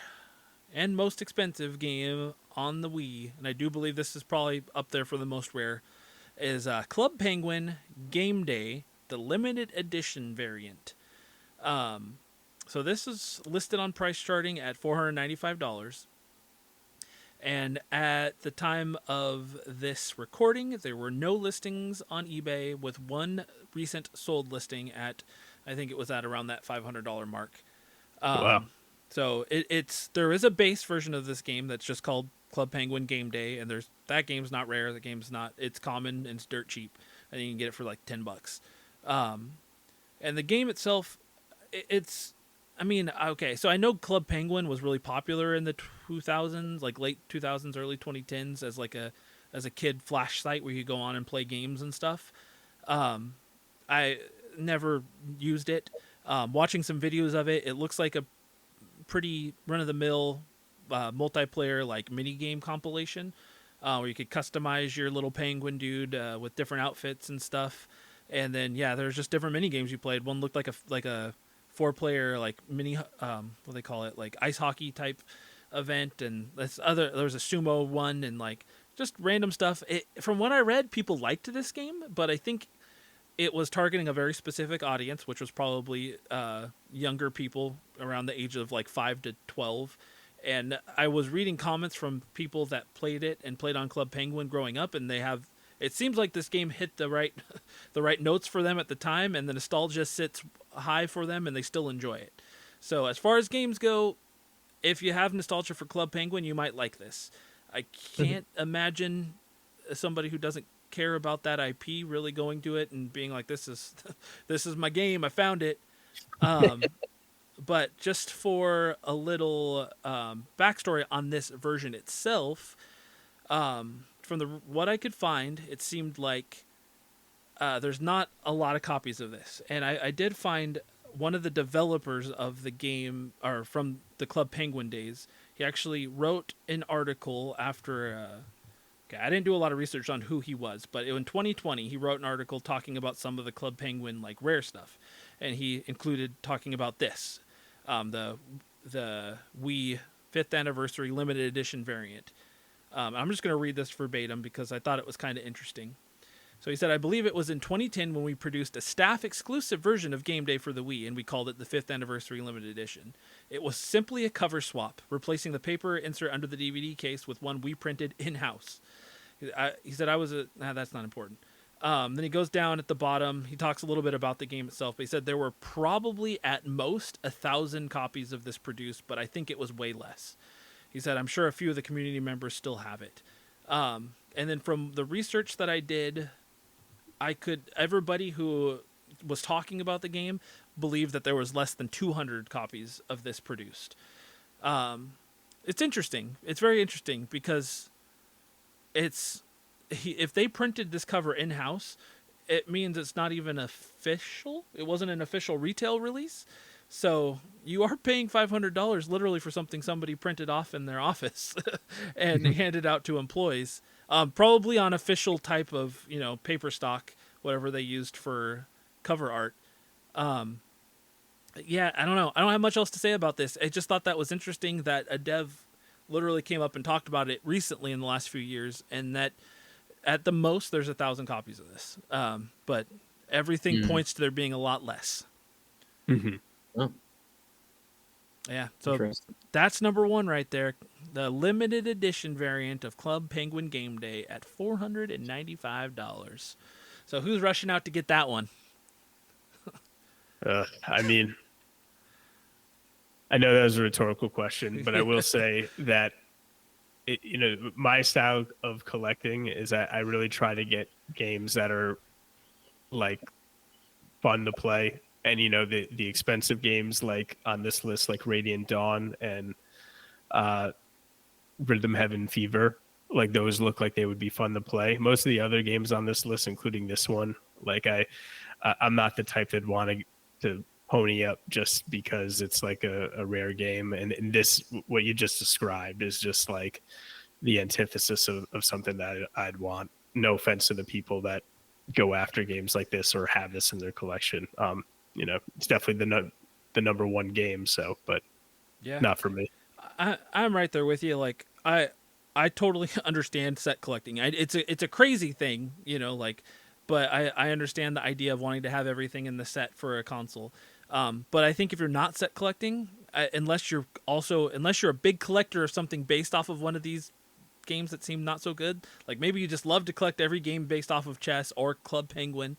and most expensive game on the Wii, and I do believe this is probably up there for the most rare, is Club Penguin Game Day, the limited edition variant. So this is listed on price starting at $495. And at the time of this recording, there were no listings on eBay, with one recent sold listing at, I think it was at around that $500 mark. Wow. So there is a base version of this game that's just called Club Penguin Game Day, and that game's not rare. The game's not. It's common and it's dirt cheap, and you can get it for like $10. And the game itself, it's I mean, okay, so I know Club Penguin was really popular in the 2000s, like late 2000s, early 2010s, as like a kid flash site where you go on and play games and stuff. Um, I never used it. Watching some videos of it, it looks like a pretty run of the mill multiplayer like mini game compilation, where you could customize your little penguin dude with different outfits and stuff. And then yeah, there's just different mini games you played. One looked like a 4-player like mini what do they call it, like ice hockey type event, and there was a sumo one, and like just random stuff. From what I read, people liked this game, but I think it was targeting a very specific audience, which was probably younger people around the age of like 5 to 12. And I was reading comments from people that played it and played on Club Penguin growing up, and they have. It seems like this game hit the right, the right notes for them at the time, and the nostalgia sits high for them, and they still enjoy it. So as far as games go, if you have nostalgia for Club Penguin, you might like this. I can't imagine somebody who doesn't care about that IP really going to it and being like, this is this is my game, I found it. But just for a little backstory on this version itself, from what I could find, it seemed like there's not a lot of copies of this, and I did find one of the developers of the game, or from the Club Penguin days. He actually wrote an article after. Okay, I didn't do a lot of research on who he was, but in 2020 he wrote an article talking about some of the Club Penguin like rare stuff, and he included talking about this, the Wii 5th anniversary limited edition variant. I'm just going to read this verbatim because I thought it was kind of interesting. So he said, I believe it was in 2010 when we produced a staff-exclusive version of Game Day for the Wii, and we called it the 5th Anniversary Limited Edition. It was simply a cover swap, replacing the paper insert under the DVD case with one we printed in-house. He said, that's not important. Then he goes down at the bottom. He talks a little bit about the game itself, but he said there were probably at most 1,000 copies of this produced, but I think it was way less. He said, I'm sure a few of the community members still have it. And then from the research that I did, everybody who was talking about the game believed that there was less than 200 copies of this produced. It's interesting. It's very interesting because if they printed this cover in-house, it means it's not even official. It wasn't an official retail release. So you are paying $500 literally for something somebody printed off in their office and handed out to employees. Probably on official type of, paper stock, whatever they used for cover art. Yeah, I don't know. I don't have much else to say about this. I just thought that was interesting that a dev literally came up and talked about it recently in the last few years, and that at the most there's 1,000 copies of this. But everything points to there being a lot less. Mm-hmm. Oh. Yeah, so that's number one right there. The limited edition variant of Club Penguin Game Day at $495. So who's rushing out to get that one? I mean, I know that was a rhetorical question, but I will say that my style of collecting is that I really try to get games that are like fun to play. And the expensive games like on this list, like Radiant Dawn and Rhythm Heaven Fever, like those look like they would be fun to play. Most of the other games on this list, including this one, like I'm not the type that want to pony up just because it's like a rare game. And this, what you just described, is just like the antithesis of something that I'd want. No offense to the people that go after games like this or have this in their collection. It's definitely the number one game. So, but yeah, not for me. I'm right there with you. Like I totally understand set collecting. It's a crazy thing, but I understand the idea of wanting to have everything in the set for a console. But I think if you're not set collecting, unless you're a big collector of something based off of one of these games that seem not so good, like maybe you just love to collect every game based off of chess or Club Penguin,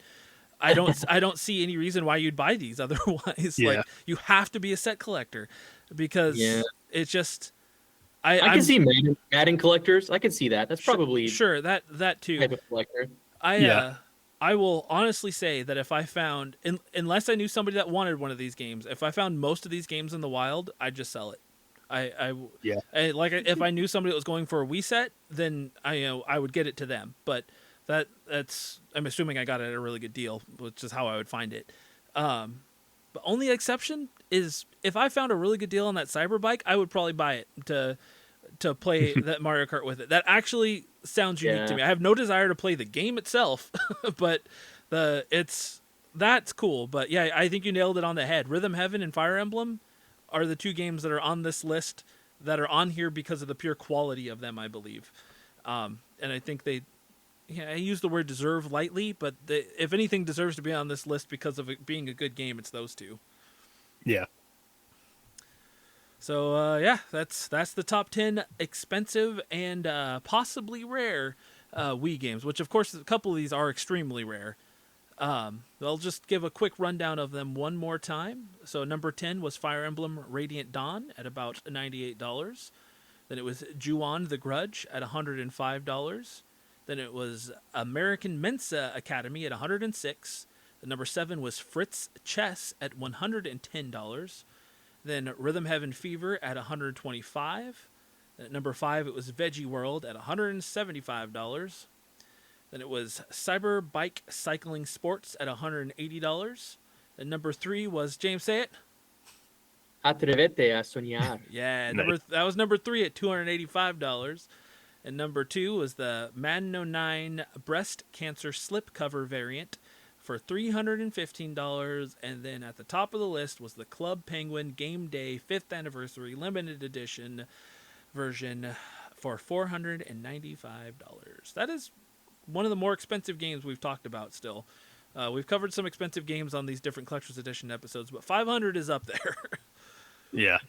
I don't see any reason why you'd buy these otherwise. Yeah. Like you have to be a set collector because it's just I can see Madden collectors. I can see that. That's probably sure that too. type of collector. I I will honestly say that if I found, unless I knew somebody that wanted one of these games, if I found most of these games in the wild, I'd just sell it. Yeah. Like if I knew somebody that was going for a Wii set, then I would get it to them. But that's I'm assuming I got it at a really good deal, which is how I would find it. But only exception is if I found a really good deal on that Cyberbike, I would probably buy it to play that Mario Kart with it. That actually sounds unique to Yeah. me. I have no desire to play the game itself, but that's cool. But yeah, I think you nailed it on the head. Rhythm Heaven and Fire Emblem are the two games that are on this list that are on here because of the pure quality of them, I believe. And I think I use the word deserve lightly, but if anything deserves to be on this list because of it being a good game, it's those two. Yeah. So yeah, that's the top 10 expensive and possibly rare Wii games, which of course a couple of these are extremely rare. I'll just give a quick rundown of them one more time. So number 10 was Fire Emblem Radiant Dawn at about $98. Then it was Ju-On the Grudge at $105. Then it was American Mensa Academy at $106. The number 7 was Fritz Chess at $110. Then Rhythm Heaven Fever at $125. Then at number 5 it was Veggie World at $175. Then it was Cyber Bike Cycling Sports at $180. Then number 3 was, James, say it. Atrevete a soñar. Yeah, Nice. that was number 3 at $285. And number 2 was the Madno 9 Breast Cancer Slip Cover variant for $315. And then at the top of the list was the Club Penguin Game Day 5th Anniversary Limited Edition version for $495. That is one of the more expensive games we've talked about still. We've covered some expensive games on these different Collector's Edition episodes, but 500 is up there. Yeah.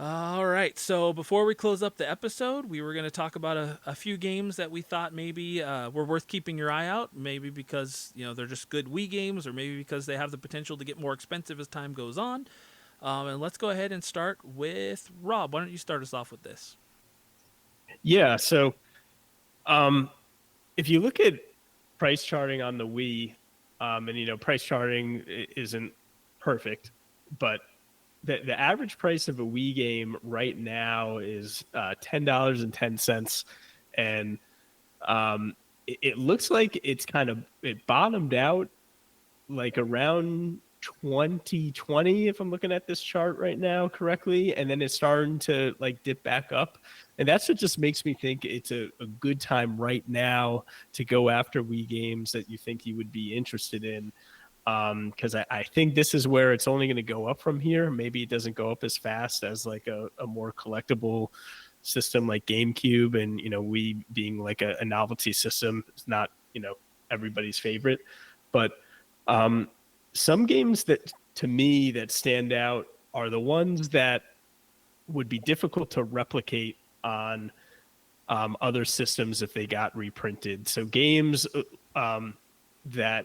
All right, so before we close up the episode, we were going to talk about a few games that we thought maybe were worth keeping your eye out, maybe because they're just good Wii games, or maybe because they have the potential to get more expensive as time goes on. And let's go ahead and start with Rob. Why don't you start us off with this? Yeah. So, if you look at price charting on the Wii, and price charting isn't perfect, but the average price of a Wii game right now is $10.10, and it looks like it bottomed out like around 2020, if I'm looking at this chart right now correctly, and then it's starting to like dip back up, and that's what just makes me think it's a good time right now to go after Wii games that you think you would be interested in. Because I think this is where it's only going to go up from here. Maybe it doesn't go up as fast as like a more collectible system like GameCube, and Wii being like a novelty system is not everybody's favorite. But some games that to me that stand out are the ones that would be difficult to replicate on other systems if they got reprinted. So games that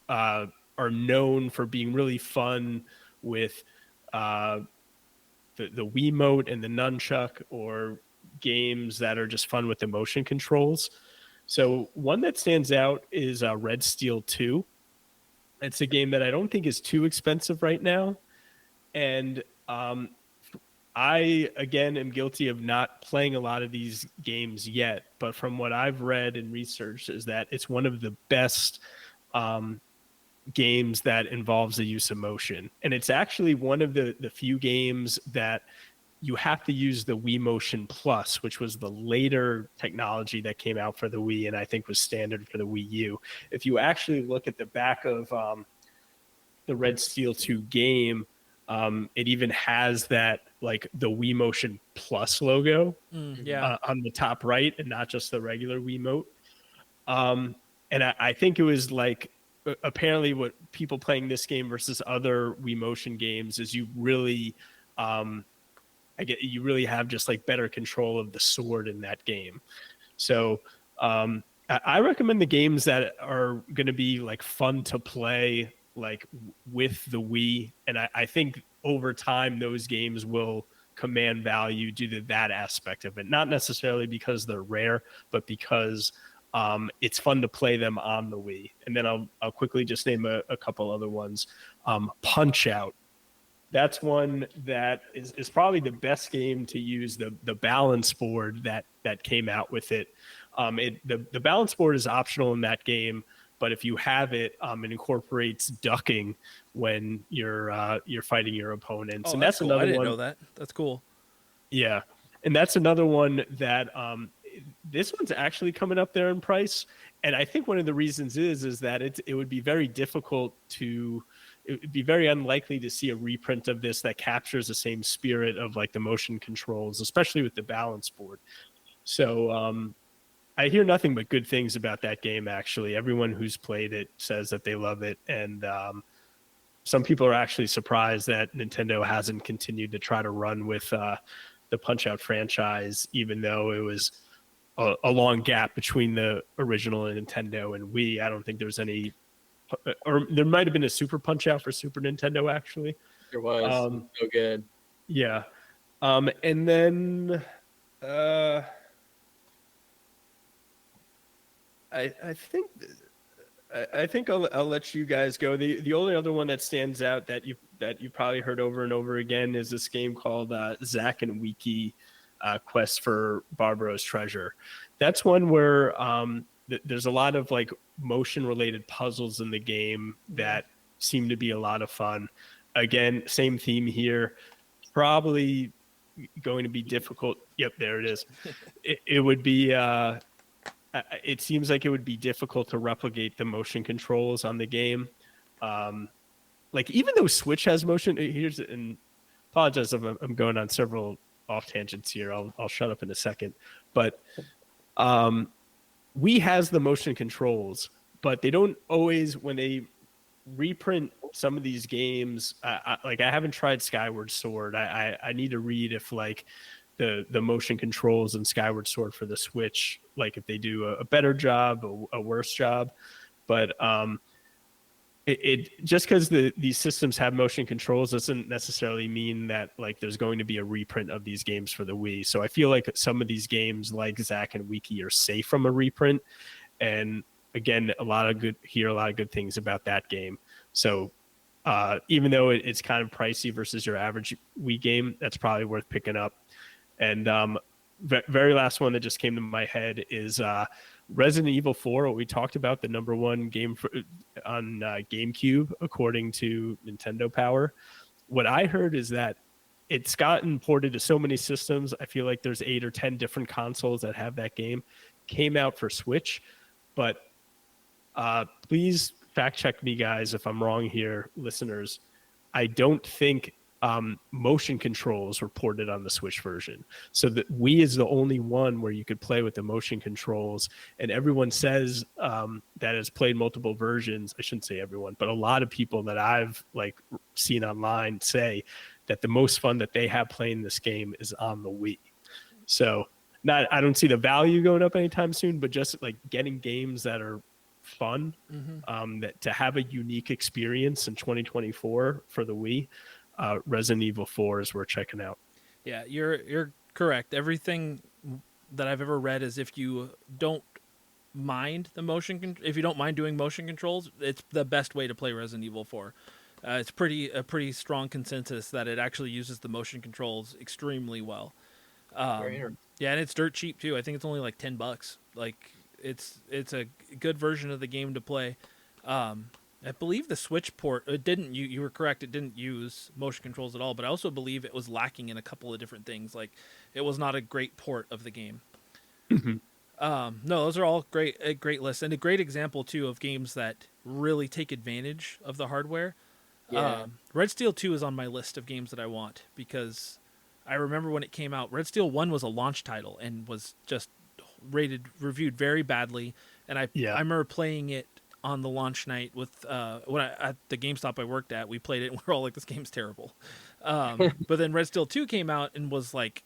are known for being really fun with the Wiimote and the nunchuck, or games that are just fun with the motion controls. So one that stands out is Red Steel 2. It's a game that I don't think is too expensive right now. And I, again, am guilty of not playing a lot of these games yet. But from what I've read and researched is that it's one of the best games that involves the use of motion. And it's actually one of the few games that you have to use the Wii Motion Plus, which was the later technology that came out for the Wii and I think was standard for the Wii U. If you actually look at the back of the Red Steel 2 game, it even has that like the Wii Motion Plus logo on the top right, and not just the regular Wiimote. And I think it was like, apparently what people playing this game versus other Wii Motion games is you really you really have just like better control of the sword in that game. So I recommend the games that are going to be like fun to play like with the Wii, and I think over time those games will command value due to that aspect of it, not necessarily because they're rare, but because It's fun to play them on the Wii. And then I'll quickly just name a couple other ones. Punch Out. That's one that is probably the best game to use the balance board that came out with it. The balance board is optional in that game, but if you have it, it incorporates ducking when you're fighting your opponents. Oh, And that's that's cool. I another didn't one. know that. That's cool. Yeah, and that's another one that this one's actually coming up there in price. And I think one of the reasons is that it would be very difficult to it would be very unlikely to see a reprint of this that captures the same spirit of like the motion controls, especially with the balance board. So I hear nothing but good things about that game. Actually, everyone who's played it says that they love it, and some people are actually surprised that Nintendo hasn't continued to try to run with the Punch Out franchise, even though it was a long gap between the original Nintendo and Wii. I don't think there's any, or there might have been a Super Punch Out for Super Nintendo actually. There was so good. Yeah, and then I think I think I'll let you guys go. The only other one that stands out that you probably heard over and over again is this game called Zack and Wiki Quest for Barbara's Treasure. That's one where there's a lot of like motion related puzzles in the game that seem to be a lot of fun. Again, same theme here. Probably going to be difficult. Yep, there it is. It would be. It seems like it would be difficult to replicate the motion controls on the game. Like even though Switch has motion, and apologize if I'm going on several off tangents here. I'll shut up in a second. But Wii has the motion controls, but they don't always when they reprint some of these games. I haven't tried Skyward Sword. I need to read if like the motion controls in Skyward Sword for the Switch, like if they do a better job, a worse job. But it just because these systems have motion controls doesn't necessarily mean that like there's going to be a reprint of these games for the Wii. So I feel like some of these games like Zack and Wiki are safe from a reprint. And again, a lot of good things about that game. So even though it's kind of pricey versus your average Wii game, that's probably worth picking up. And very last one that just came to my head is Resident Evil 4. What we talked about, the number one game on GameCube, according to Nintendo Power. What I heard is that it's gotten ported to so many systems. I feel like there's 8 or 10 different consoles that have that game. Came out for Switch, but please fact check me, guys, if I'm wrong here, listeners. I don't think motion controls were ported on the Switch version. So the Wii is the only one where you could play with the motion controls. And everyone says that has played multiple versions. I shouldn't say everyone, but a lot of people that I've like seen online say that the most fun that they have playing this game is on the Wii. So I don't see the value going up anytime soon, but just like getting games that are fun, that to have a unique experience in 2024 for the Wii. Resident Evil 4 is worth checking out. Yeah, you're correct. Everything that I've ever read is if you don't mind if you don't mind doing motion controls, it's the best way to play Resident Evil 4. It's a pretty strong consensus that it actually uses the motion controls extremely well. Yeah, and it's dirt cheap too. I think it's only like $10. Like it's a good version of the game to play. I believe the Switch port, it didn't. You were correct. It didn't use motion controls at all. But I also believe it was lacking in a couple of different things. Like it was not a great port of the game. No, those are all a great list and a great example too of games that really take advantage of the hardware. Yeah. Red Steel 2 is on my list of games that I want because I remember when it came out. Red Steel 1 was a launch title and was just reviewed very badly. And I remember playing it on the launch night with at the GameStop I worked at. We played it and we're all like, this game's terrible. But then Red Steel 2 came out and was like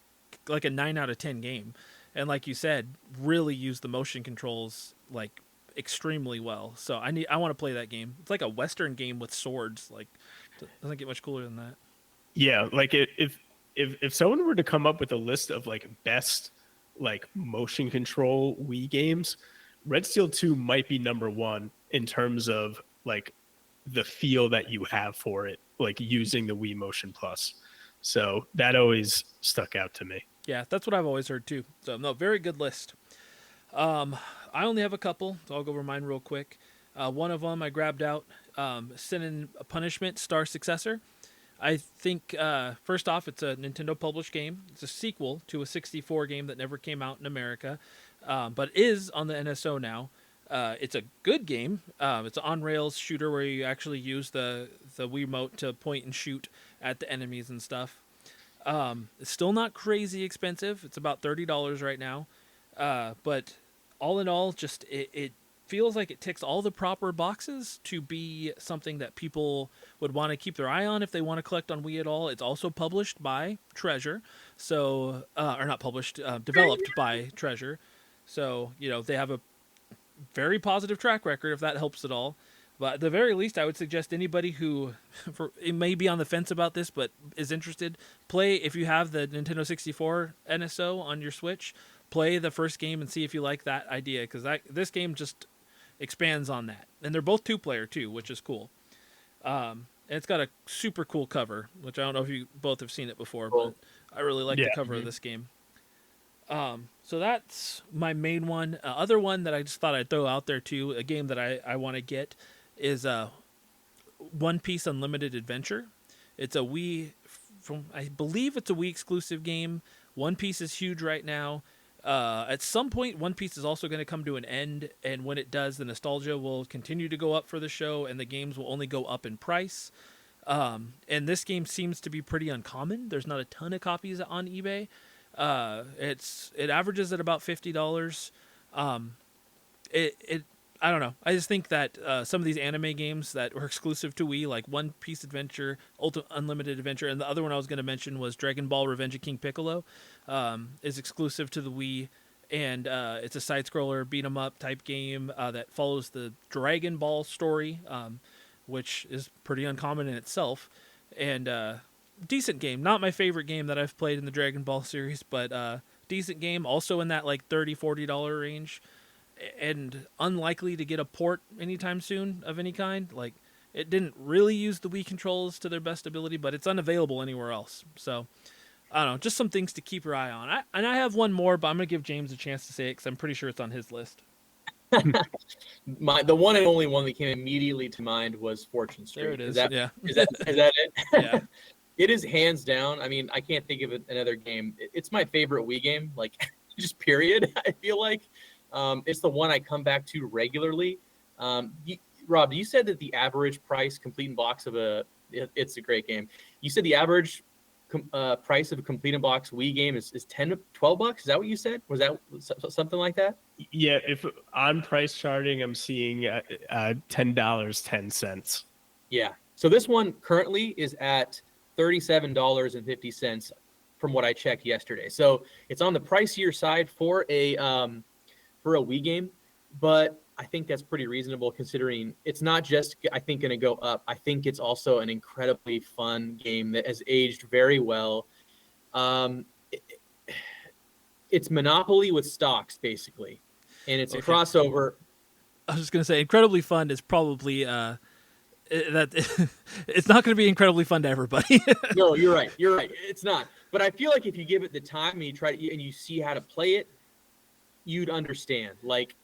a 9 out of 10 game. And like you said, really used the motion controls like extremely well. So I want to play that game. It's like a Western game with swords. Like doesn't get much cooler than that. Yeah, like if someone were to come up with a list of like best like motion control Wii games, Red Steel 2 might be number one in terms of like the feel that you have for it, like using the Wii Motion Plus. So that always stuck out to me. Yeah, that's what I've always heard too. So no, very good list. I only have a couple, so I'll go over mine real quick. One of them I grabbed out, Sin and Punishment Star Successor. I think first off, it's a Nintendo published game. It's a sequel to a 64 game that never came out in America, but is on the NSO now. It's a good game. It's an on rails shooter where you actually use the Wiimote to point and shoot at the enemies and stuff. It's still not crazy expensive. It's about $30 right now, but all in all, just it feels like it ticks all the proper boxes to be something that people would want to keep their eye on if they want to collect on Wii at all. It's also published by Treasure, so or not published, developed by Treasure. So they have a very positive track record if that helps at all. But at the very least, I would suggest anybody who it may be on the fence about this but is interested, play if you have the Nintendo 64 NSO on your Switch. Play the first game and see if you like that idea, because this game just expands on that. And they're both 2-player too, which is cool. And it's got a super cool cover, which I don't know if you both have seen it before, but I really like the cover of this game. So that's my main one. Other one that I just thought I'd throw out there too, a game that I want to get, is One Piece Unlimited Adventure. It's a Wii, I believe it's a Wii exclusive game. One Piece is huge right now. At some point, One Piece is also going to come to an end, and when it does, the nostalgia will continue to go up for the show, and the games will only go up in price. And this game seems to be pretty uncommon. There's not a ton of copies on eBay. It averages at about $50. I don't know. I just think that some of these anime games that were exclusive to Wii, like One Piece Adventure, Ultimate Unlimited Adventure, and the other one I was going to mention was Dragon Ball Revenge of King Piccolo, is exclusive to the Wii, and it's a side-scroller beat 'em up type game that follows the Dragon Ball story, which is pretty uncommon in itself, and decent game. Not my favorite game that I've played in the Dragon Ball series, but decent game. Also in that like $30-$40 range, and unlikely to get a port anytime soon of any kind. Like, it didn't really use the Wii controls to their best ability, but it's unavailable anywhere else. So I don't know, just some things to keep your eye on. I have one more, but I'm gonna give James a chance to say it because I'm pretty sure it's on his list. The one and only one that came immediately to mind was Fortune Street. There it is. Is that Yeah. is that it? Yeah. It is hands down. I mean, I can't think of another game. It's my favorite Wii game, like just period. I feel like it's the one I come back to regularly. Rob, you said that the average price complete in box of it's a great game. You said the average price of a complete in box Wii game is $10 to $12. Is that what you said? Was that something like that? Yeah, if on price charting, I'm seeing $10.10. Yeah. So this one currently is at $37.50 from what I checked yesterday. So it's on the pricier side for a Wii game, but I think that's pretty reasonable considering it's not just, I think, going to go up. I think it's also an incredibly fun game that has aged very well. It's Monopoly with stocks, basically, and it's a crossover. I was just gonna say, incredibly fun is probably that it's not going to be incredibly fun to everybody. No, you're right. You're right. It's not. But I feel like if you give it the time and you and you see how to play it, you'd understand. Like,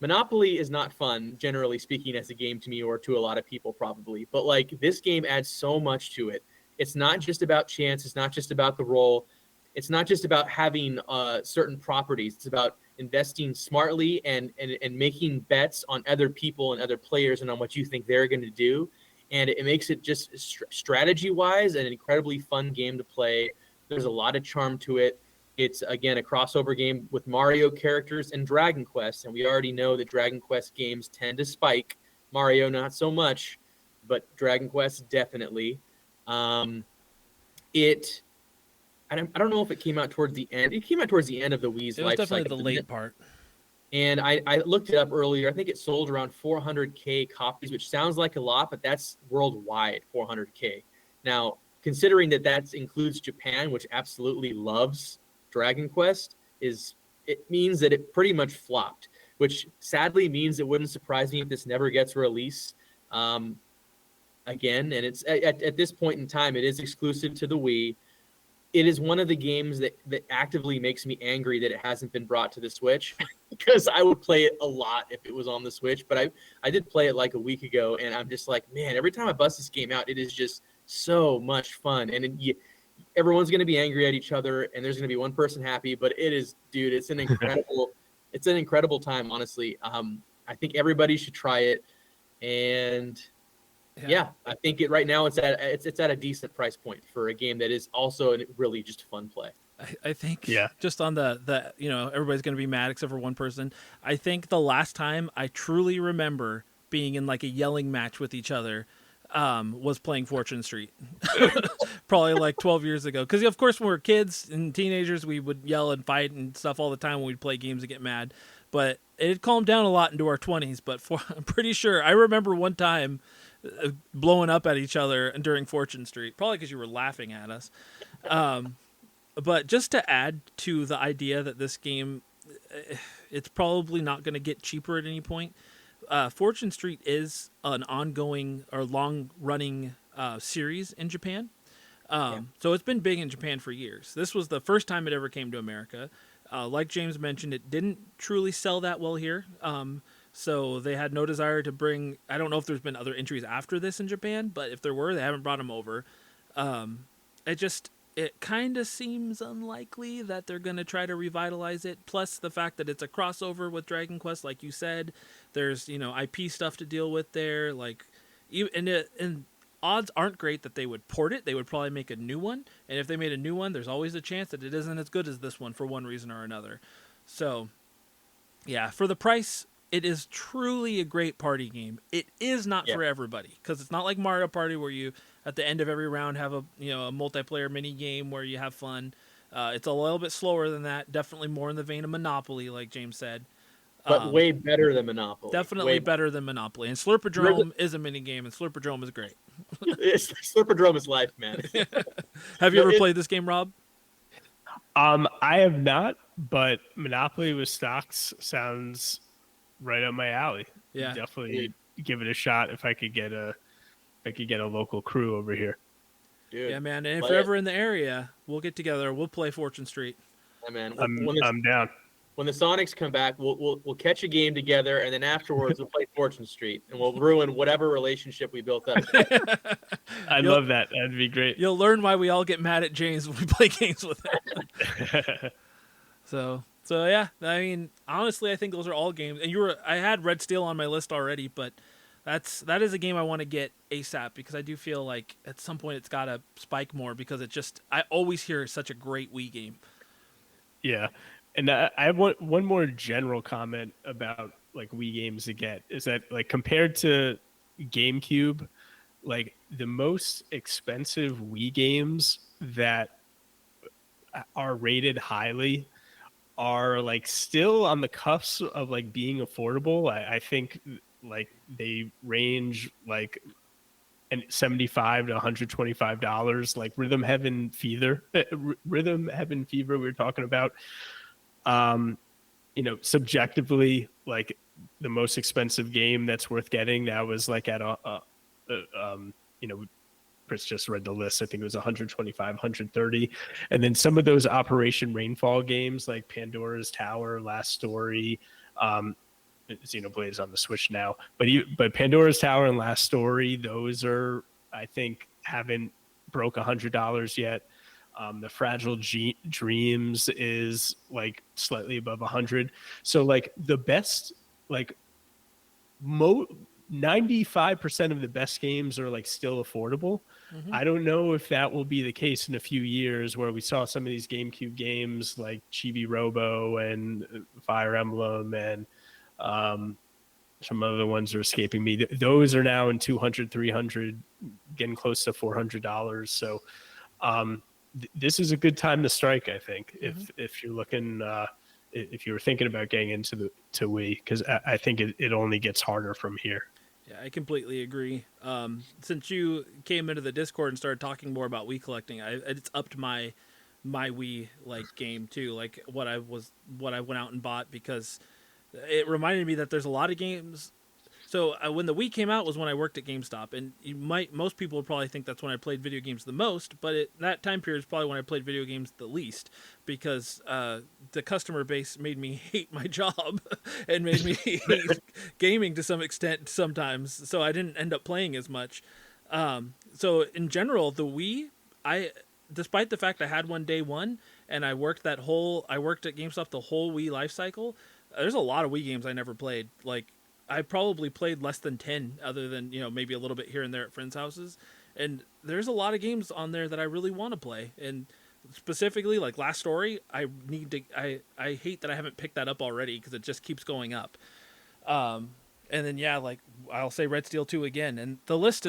Monopoly is not fun, generally speaking, as a game to me or to a lot of people probably. But like, this game adds so much to it. It's not just about chance. It's not just about the roll. It's not just about having certain properties. It's about investing smartly and making bets on other people and other players and on what you think they're going to do. And it makes it just strategy-wise an incredibly fun game to play. There's a lot of charm to it. It's, again, a crossover game with Mario characters and Dragon Quest. And we already know that Dragon Quest games tend to spike. Mario, not so much, but Dragon Quest, definitely. I don't know if it came out towards the end. It came out towards the end of the Wii's life cycle. It was definitely the late part. And I looked it up earlier. I think it sold around 400K copies, which sounds like a lot, but that's worldwide, 400K. Now, considering that includes Japan, which absolutely loves Dragon Quest, it means that it pretty much flopped. which sadly means it wouldn't surprise me if this never gets a release again. And it's at this point in time, it is exclusive to the Wii. It is one of the games that actively makes me angry that it hasn't been brought to the Switch because I would play it a lot if it was on the Switch. But I did play it like a week ago, and I'm just like, man, every time I bust this game out, it is just so much fun. And everyone's going to be angry at each other, and there's going to be one person happy. But it is, dude, it's an incredible time, honestly. I think everybody should try it, and yeah, I think right now it's at a decent price point for a game that is also really just fun play. I think just on the everybody's going to be mad except for one person. I think the last time I truly remember being in like a yelling match with each other was playing Fortune Street. Probably like 12 years ago. Because of course when we were kids and teenagers, we would yell and fight and stuff all the time when we'd play games and get mad. But it had calmed down a lot into our 20s. But I'm pretty sure I remember one time blowing up at each other during Fortune Street, probably because you were laughing at us. But just to add to the idea that this game, it's probably not going to get cheaper at any point. Fortune Street is an ongoing or long-running series in Japan. So it's been big in Japan for years. This was the first time it ever came to America. Like James mentioned, it didn't truly sell that well here. So they had no desire to bring... I don't know if there's been other entries after this in Japan, but if there were, they haven't brought them over. It kind of seems unlikely that they're going to try to revitalize it. Plus the fact that it's a crossover with Dragon Quest, like you said. There's, IP stuff to deal with there. And odds aren't great that they would port it. They would probably make a new one. And if they made a new one, there's always a chance that it isn't as good as this one for one reason or another. So, yeah, for the price... It is truly a great party game. It is not for everybody because it's not like Mario Party where you, at the end of every round, have a multiplayer mini game where you have fun. It's a little bit slower than that. Definitely more in the vein of Monopoly, like James said. But way better than Monopoly. Definitely better than Monopoly. And Slurpadrome is a mini game, and Slurpadrome is great. Slurpadrome is life, man. Have you ever played this game, Rob? I have not, but Monopoly with stocks sounds right up my alley. Yeah, definitely give it a shot if I could get a local crew over here. Dude, yeah, man. And if you're ever in the area, we'll get together. We'll play Fortune Street. Yeah, man. I'm down. When the Sonics come back, we'll catch a game together, and then afterwards we'll play Fortune Street, and we'll ruin whatever relationship we built up. I love that. That'd be great. You'll learn why we all get mad at James when we play games with him. So yeah, I mean, honestly, I think those are all games. And I had Red Steel on my list already, but that is a game I want to get ASAP because I do feel like at some point it's got to spike more because I always hear it's such a great Wii game. Yeah, and I have one more general comment about like Wii games to get is that like compared to GameCube, like the most expensive Wii games that are rated highly are like still on the cusp of like being affordable. I think like they range like $75 to $125. Like Rhythm Heaven Fever we were talking about. Subjectively, like the most expensive game that's worth getting that was like at Chris just read the list. I think it was 125, 130. And then some of those Operation Rainfall games like Pandora's Tower, Last Story, Xenoblade is on the Switch now. But Pandora's Tower and Last Story, those are, I think, haven't broke $100 yet. The Fragile Dreams is like slightly above 100. So like the best, like 95% of the best games are like still affordable. Mm-hmm. I don't know if that will be the case in a few years where we saw some of these GameCube games like Chibi Robo and Fire Emblem and some other ones are escaping me. Those are now in 200, 300, getting close to $400. So this is a good time to strike, I think, mm-hmm. if you're looking if you were thinking about getting into Wii, because I think it only gets harder from here. Yeah, I completely agree. Since you came into the Discord and started talking more about Wii collecting, it's upped my Wii like game too. Like what I went out and bought because it reminded me that there's a lot of games. So when the Wii came out was when I worked at GameStop, and most people would probably think that's when I played video games the most, but that time period is probably when I played video games the least, because the customer base made me hate my job and made me hate gaming to some extent sometimes. So I didn't end up playing as much. So in general, the Wii, despite the fact I had one day one, and I worked at GameStop the whole Wii life cycle. There's a lot of Wii games I never played. Like, I probably played less than 10, other than, maybe a little bit here and there at friends' houses. And there's a lot of games on there that I really want to play. And specifically, like Last Story, I hate that I haven't picked that up already, because it just keeps going up. And then, yeah, like, I'll say Red Steel 2 again. And the list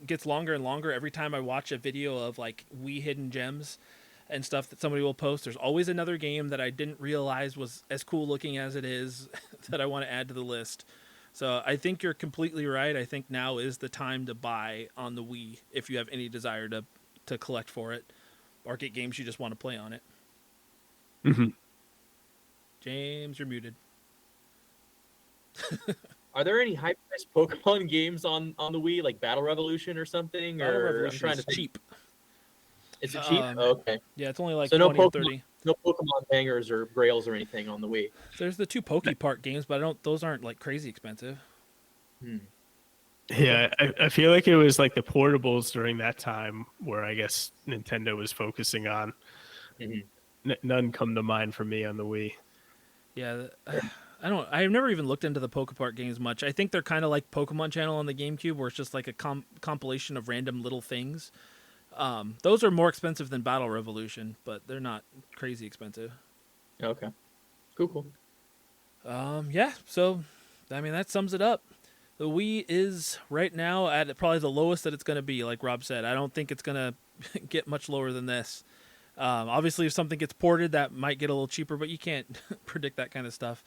gets longer and longer every time I watch a video of, like, Wii hidden gems and stuff that somebody will post. There's always another game that I didn't realize was as cool looking as it is that I want to add to the list. So I think you're completely right. I think now is the time to buy on the Wii if you have any desire to collect for it or get games you just want to play on it. Mm-hmm. James, you're muted. Are there any high-priced Pokemon games on the Wii, like Battle Revolution or something? Battle Or I'm Revolution trying is to think. cheap. Is it cheap? Okay. Yeah, it's only like So no 20 or Pokemon, 30. no Pokemon bangers or grails or anything on the Wii. There's the two Pokepark games, but those aren't like crazy expensive. Yeah, I feel like it was like the portables during that time where I guess Nintendo was focusing on. Mm-hmm. None come to mind for me on the Wii. Yeah, I've never even looked into the Pokepark games much. I think they're kind of like Pokemon Channel on the GameCube, where it's just like a compilation of random little things. Those are more expensive than Battle Revolution, but they're not crazy expensive. Okay. Cool. Yeah, so, I mean, that sums it up. The Wii is right now at probably the lowest that it's going to be, like Rob said. I don't think it's going to get much lower than this. Obviously, if something gets ported, that might get a little cheaper, but you can't predict that kind of stuff.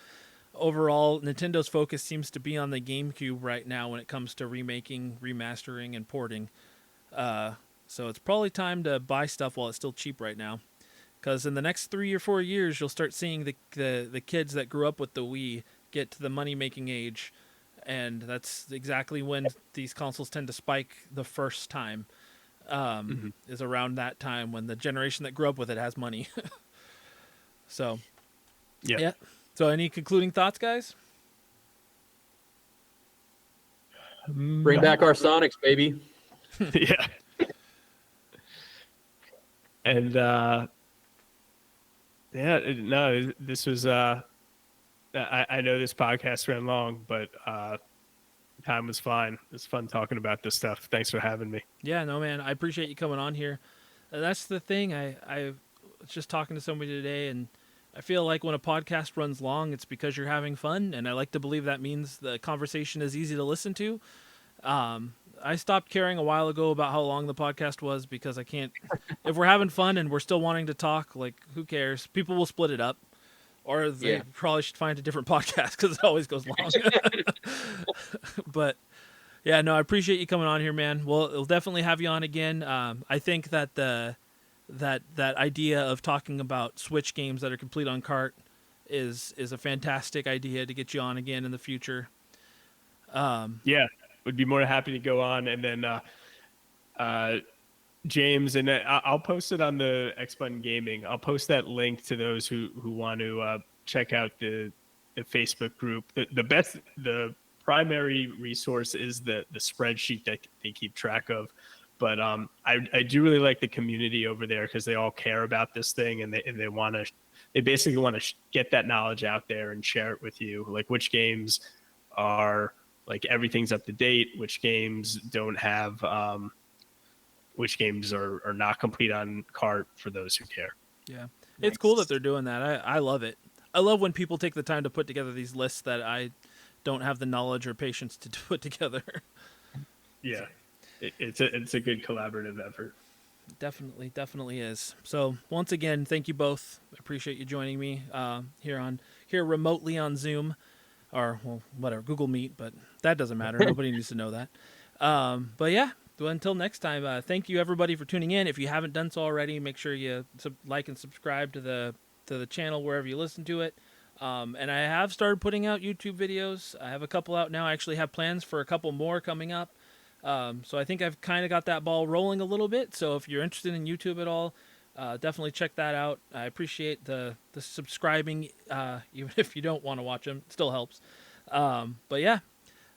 Overall, Nintendo's focus seems to be on the GameCube right now when it comes to remaking, remastering, and porting. So it's probably time to buy stuff while it's still cheap right now. Because in the next 3 or 4 years, you'll start seeing the kids that grew up with the Wii get to the money-making age. And that's exactly when these consoles tend to spike the first time. Is around that time when the generation that grew up with it has money. So, yeah. So, any concluding thoughts, guys? Bring back our Sonics, baby. Yeah. And this was I know this podcast ran long, but time was fine. It's fun talking about this stuff. Thanks for having me. Yeah, no, man. I appreciate you coming on here. That's the thing. I was just talking to somebody today, and I feel like when a podcast runs long, it's because you're having fun, and I like to believe that means the conversation is easy to listen to. I stopped caring a while ago about how long the podcast was, because I can't. If we're having fun and we're still wanting to talk, like, who cares? People will split it up. Or they probably should find a different podcast, because it always goes long. But, yeah, no, I appreciate you coming on here, man. We'll definitely have you on again. I think that that idea of talking about Switch games that are complete on cart is a fantastic idea to get you on again in the future. Yeah, would be more than happy to go on. And then James, and I'll post it on the X Button Gaming. I'll post that link to those who want to check out the Facebook group. The primary resource is the spreadsheet that they keep track of. But I do really like the community over there, because they all care about this thing, and they basically want to get that knowledge out there and share it with you. Like, which games are, like, everything's up to date, which games don't have, which games are not complete on cart, for those who care. Yeah. It's cool that they're doing that. I love it. I love when people take the time to put together these lists that I don't have the knowledge or patience to put together. Yeah. It's a good collaborative effort. Definitely is. So once again, thank you both. I appreciate you joining me here remotely on Zoom, or, well, whatever, Google Meet, but that doesn't matter. Nobody needs to know that. But yeah, well, until next time, thank you everybody for tuning in. If you haven't done so already, make sure you like and subscribe to the channel wherever you listen to it. And I have started putting out YouTube videos. I have a couple out now. I actually have plans for a couple more coming up. So I think I've kind of got that ball rolling a little bit. So if you're interested in YouTube at all, definitely check that out. I appreciate the subscribing, even if you don't want to watch them. It still helps. But yeah,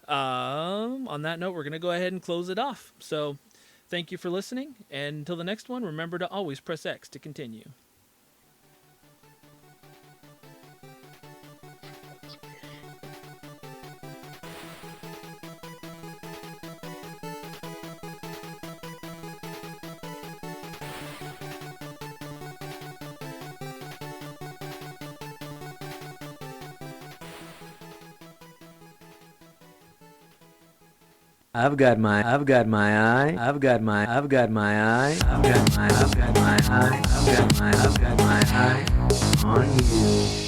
on that note, we're going to go ahead and close it off. So thank you for listening. And until the next one, remember to always press X to continue. I've got my eye. I've got my eye. I've got my eye. I've got my eye. I've got my eye on you.